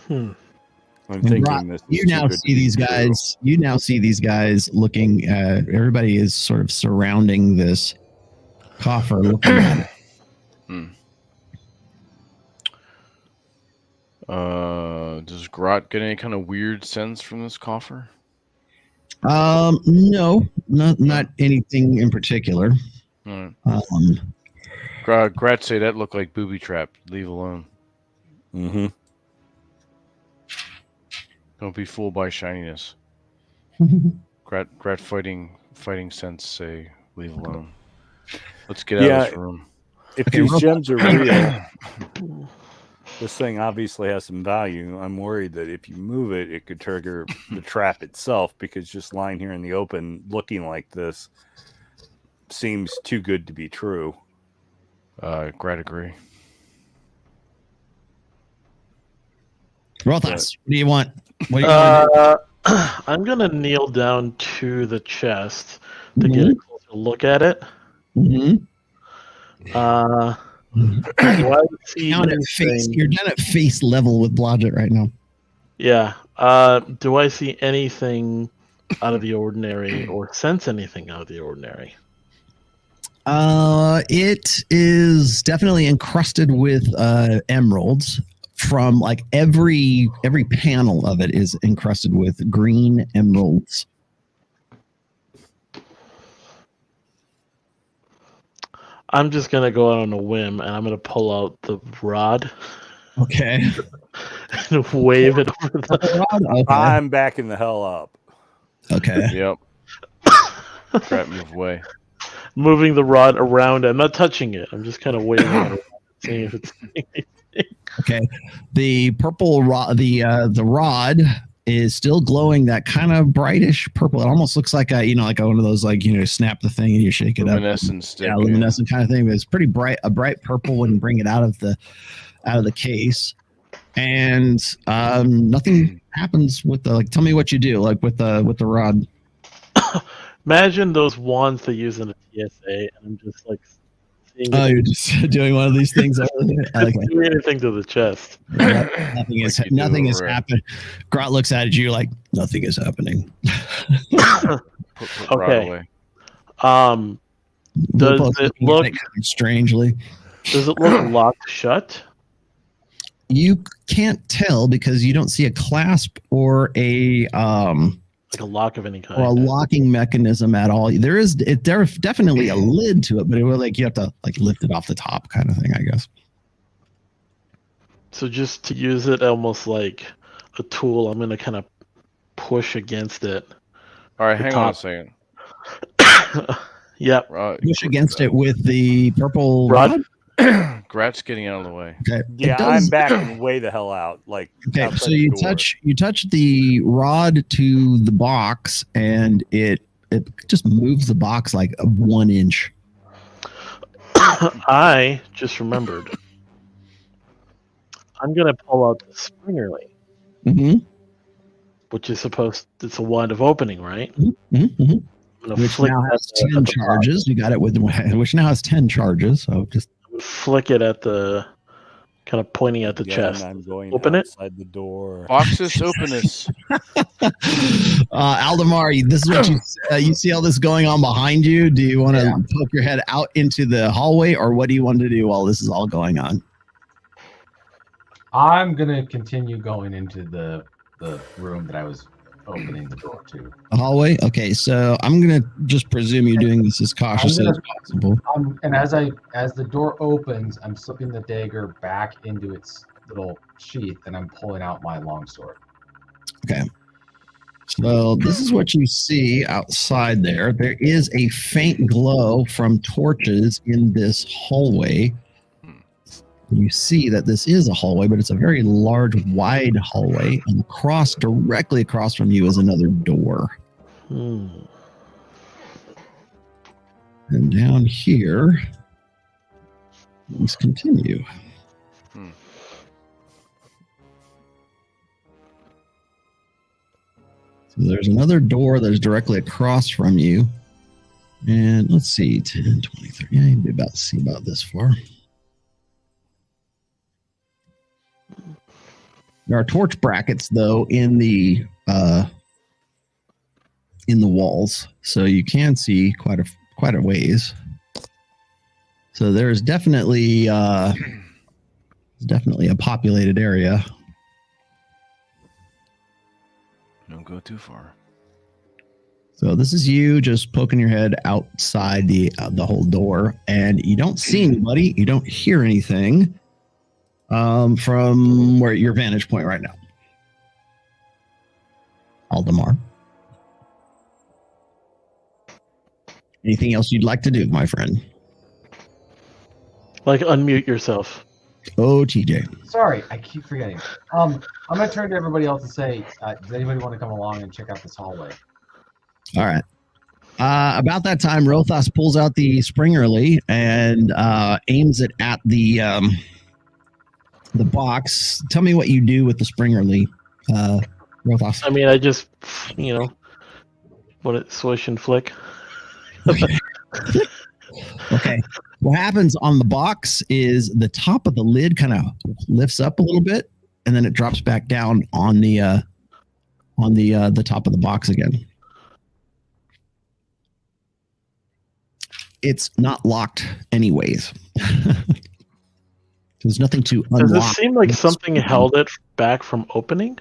I'm thinking Grot, this. You now see these guys. You now see these guys looking at. Everybody is sort of surrounding this coffer, looking at it. Does Grot get any kind of weird sense from this coffer? No, not anything in particular. All right. Grat say that looked like booby trap. Leave alone. Mm-hmm. Don't be fooled by shininess. Grat fighting sense say leave alone. Let's get out of this room. If these gems are real, this thing obviously has some value. I'm worried that if you move it, it could trigger the trap itself, because just lying here in the open looking like this seems too good to be true. Grat agree. Rothos, what do you want? What do you want to do? I'm gonna kneel down to the chest to get a closer look at it. Mm-hmm. Do I see You're down at face level with Blodgett right now. Yeah. Do I see anything out of the ordinary or sense anything out of the ordinary? It is definitely encrusted with emeralds. From like every panel of it is encrusted with green emeralds. I'm just gonna go out on a whim and I'm gonna pull out the rod. Okay. And wave it over the rod? Okay. I'm backing the hell up. Okay. Yep. Grat move away. Moving the rod around. I'm not touching it. I'm just kind of waving it around, seeing if it's anything. Okay. The purple rod, the rod is still glowing that kind of brightish purple. It almost looks like like one of those snap the thing and you shake it luminescent up. Stick, yeah, luminescent kind of thing. But it's pretty bright, a bright purple when you bring it out of the case. And nothing happens with the tell me what you do with the rod. Imagine those wands they use in a TSA, and I'm just Oh, you're just doing one of these things. Okay. Do anything to the chest. Nothing is Like you do nothing is over- happening. Grot looks at you like nothing is happening. Put Rod Okay. away. Does Lupo's it looking look- at kind of strangely? Does it look locked shut? You can't tell because you don't see a clasp or a Like a lock of any kind? or a locking mechanism at all. There's definitely a lid to it, but it will like you have to like lift it off the top kind of thing, I guess. So just to use it almost like a tool, I'm going to kind of push against it. All right, The hang on a top. second. Yep. Push against it with the purple Rod? rod. Grat's getting out of the way. Okay. Yeah, It does- I'm backing way the hell out. Like, Okay, outside so the you door. touch the rod to the box, and it just moves the box like 1 inch. I just remembered. I'm going to pull out the Springerly, Mm-hmm. which is it's a wand of opening, right? Mm-hmm. I'm going to Which flick now at has the- 10 at the charges. You got it with which now has 10 charges. So just flick it at the kind of pointing at the Again, chest. I'm going Open it. outside the door. Boxes, openness. Aldemar, this is what you see all this going on behind you. Do you want to poke your head out into the hallway, or what do you want to do while this is all going on? I'm gonna continue going into the room that I was opening the door to. The hallway. Okay, so I'm gonna just presume you're doing this as cautiously as possible. And as the door opens, I'm slipping the dagger back into its little sheath, and I'm pulling out my longsword. Okay. So this is what you see outside there. There is a faint glow from torches in this hallway. You see that this is a hallway, but it's a very large, wide hallway. And directly across from you is another door. Hmm. And down here, let's continue. So there's another door that is directly across from you. And let's see, 10, 20, 30. Yeah, you'd be about to see about this far. There are torch brackets, though, in the walls, so you can see quite a ways. So there's definitely a populated area. Don't go too far. So this is you just poking your head outside the whole door, and you don't see anybody. You don't hear anything from where your vantage point right now. Aldemar. Anything else you'd like to do, my friend? Like unmute yourself. Oh, TJ. Sorry, I keep forgetting. I'm gonna turn to everybody else and say, does anybody want to come along and check out this hallway? All right. About that time, Rothas pulls out the Springerly and aims it at the box. Tell me what you do with the Springerly, Rothas. I mean, I just, swish and flick. Okay. What happens on the box is the top of the lid kind of lifts up a little bit, and then it drops back down on the top of the box again. It's not locked anyways. There's nothing to unlock. Does it seem like something held it back from opening?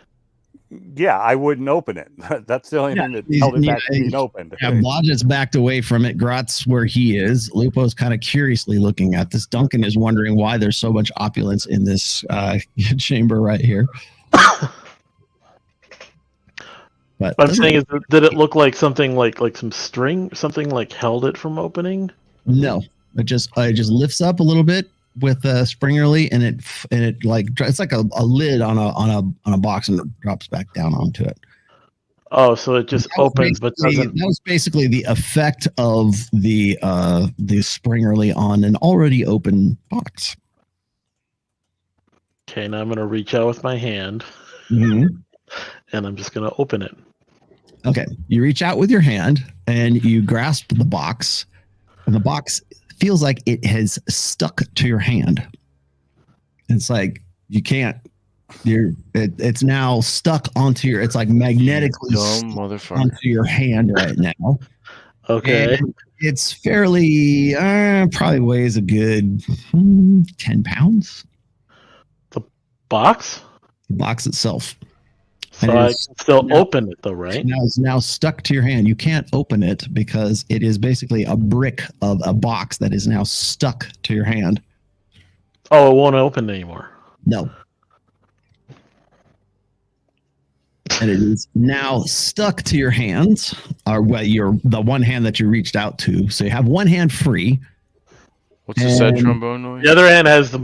Yeah, I wouldn't open it. That's the only thing that held it back from being opened. Yeah, Blodgett's backed away from it. Grot's where he is. Lupo's kind of curiously looking at this. Duncan is wondering why there's so much opulence in this chamber right here. But What I'm saying is, did it look like something like some string, something like held it from opening? no, it just lifts up a little bit with Springerly, and it like it's like a lid on a box, and it drops back down onto it. Oh, so it just opens, but doesn't. That was basically the effect of the Springerly on an already open box. Okay, now I'm gonna reach out with my hand, Mm-hmm. and I'm just gonna open it. Okay, you reach out with your hand and you grasp the box, and the box feels like it has stuck to your hand. It's like you can't. It's now stuck onto your. It's like magnetically Dumb motherfucker. onto your hand right now. Okay. And it's fairly probably weighs a good 10 pounds. Box? The box itself. So And it I is can still now- open it though, right? Now it's now stuck to your hand. You can't open it because it is basically a brick of a box that is now stuck to your hand. Oh, it won't open anymore. No. And it is now stuck to your hands, or the one hand that you reached out to. So you have one hand free. What's the sad And- trombone noise? The other hand has the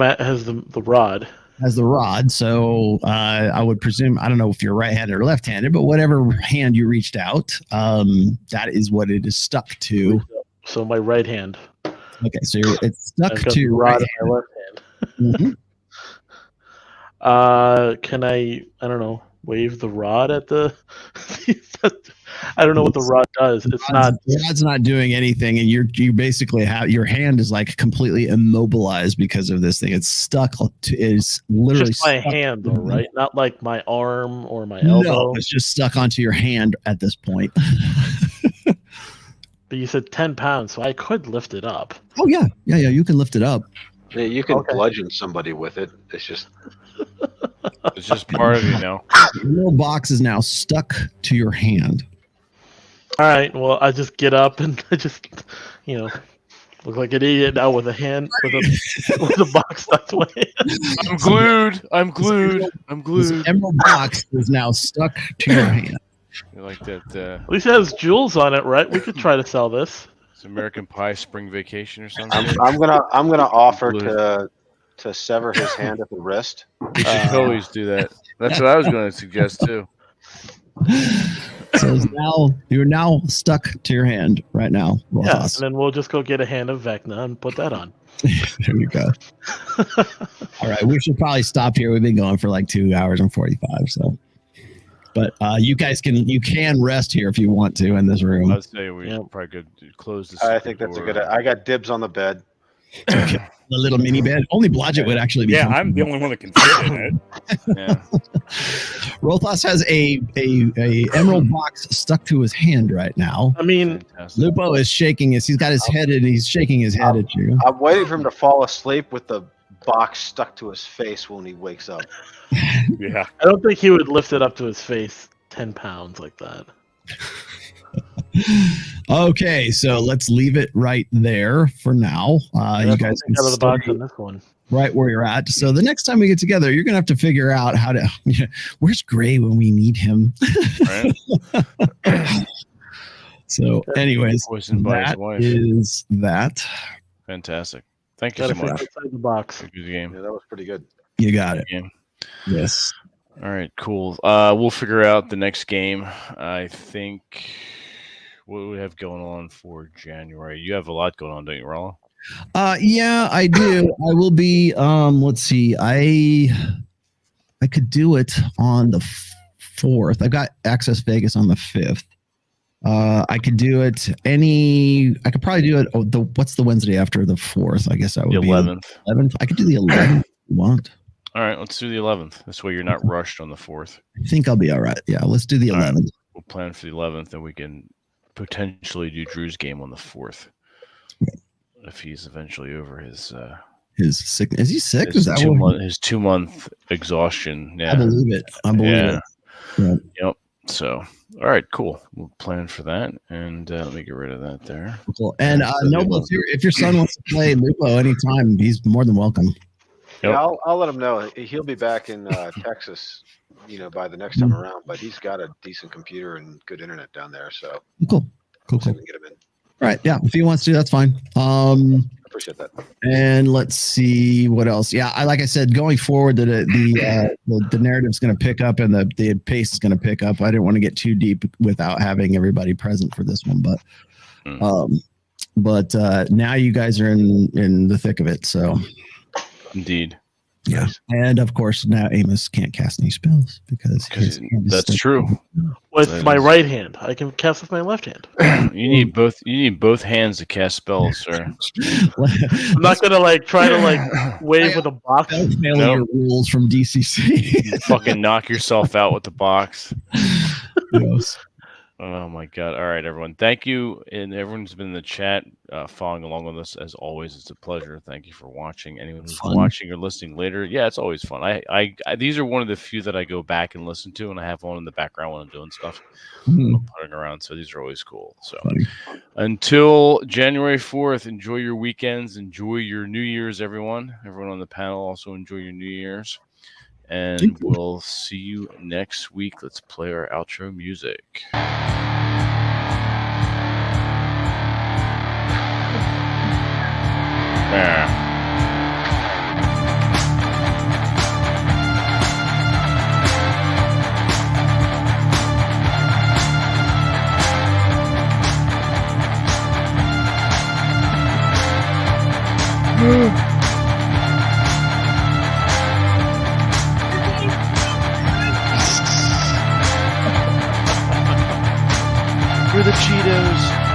rod. Has the rod. So I would presume, I don't know if you're right-handed or left-handed, but whatever hand you reached out, that is what it is stuck to. So my right hand. Okay, so it's stuck I've got to the your rod right in my left hand. hand. Can I don't know, wave the rod at the I don't know what the rod does. It's not The rod's not doing anything, and you basically have your hand is like completely immobilized because of this thing. It's stuck. Is literally just my stuck- hand though, right? Not like my arm or my No, elbow. it's just stuck onto your hand at this point. But you said 10 pounds, so I could lift it up. Oh yeah. You can lift it up. Yeah, you can Okay. bludgeon somebody with it. It's just It's just part of you now. The little box is now stuck to your hand. All right, well, I just get up and I just, look like an idiot now with a hand, with a box stuck to my hand. I'm glued. This emerald box is now stuck to your hand. You like that? At least it has jewels on it, right? We could try to sell this. It's American Pie Spring Vacation or something. I'm gonna offer Blue. to sever his hand at the wrist. We should always do that. That's what I was going to suggest too. So you're now stuck to your hand right now. Yeah, and Rothos. then we'll just go get a hand of Vecna and put that on. There you go. All right, we should probably stop here. We've been going for like 2 hours and 45. So, but you guys can rest here if you want to in this room. I'd say we Yeah. probably could close this. I think that's a good. I got dibs on the bed. The little mini bed. Only Blodgett would actually be. Yeah, I'm the only one that can fit in it. Yeah. Rothos has a emerald box stuck to his hand right now. I mean, Fantastic. Lupo is shaking his. He's got his head and he's shaking his head at you. I'm waiting for him to fall asleep with the box stuck to his face when he wakes up. Yeah. I don't think he would lift it up to his face 10 pounds like that. Okay, so let's leave it right there for now. You guys can out of the box stay on this one. right where you're at. So the next time we get together, you're gonna have to figure out how to. Where's Gray when we need him? Right? So, anyways, Poisoned by his that wife. is that. Fantastic. Thank you Gotta so fit much. outside the box. Good game. Yeah, that was pretty good. You got it. Game. Yes. All right, cool. We'll figure out the next game. I think what do we have going on for January? You have a lot going on, don't you, Rollo? Yeah, I do. I will be. Let's see. I could do it on the 4th. I've got Access Vegas on the 5th. I could do it I could probably do it. What's the Wednesday after the 4th? I guess that would The be 11th. 11th. I could do the 11th if you want. All right, let's do the 11th. This way you're not rushed on the 4th. I think I'll be all right. Yeah, let's do the All right. 11th. We'll plan for the 11th, and we can potentially do Drew's game on the 4th. If he's eventually over his His sick. Is he sick? his Is that 2 what? month his 2 month exhaustion. I Yeah. believe it. I believe Yeah. it. Yeah. Yep. So, all right, cool. We'll plan for that, and let me get rid of that there. Cool. And Noble, if your son wants to play Lupo anytime, he's more than welcome. Yep. Yeah, I'll let him know. He'll be back in Texas, by the next time around. But he's got a decent computer and good internet down there, so Cool. we'll see if we can get him in. All right. Yeah. If he wants to, that's fine. Appreciate that. And let's see what else. Yeah, like I said, going forward, the narrative's going to pick up and the pace is going to pick up. I didn't want to get too deep without having everybody present for this one, but now you guys are in the thick of it. So Indeed. yeah, and of course now Amos can't cast any spells because his hand is That's stuck. true. With my right hand, I can cast with my left hand. You need both. You need both hands to cast spells, sir. I'm not gonna try to wave with a box. Don't fail your rules from DCC. You fucking knock yourself out with the box. Yes. Oh my god! All right, everyone. Thank you, and everyone's been in the chat following along with us as always. It's a pleasure. Thank you for watching. Anyone who's watching or listening later, yeah, it's always fun. I these are one of the few that I go back and listen to, and I have on in the background when I'm doing stuff, I'm putting around. So these are always cool. So until January 4th, enjoy your weekends, enjoy your New Year's, everyone. Everyone on the panel also enjoy your New Year's. And we'll see you next week. Let's play our outro music. For the Cheetos.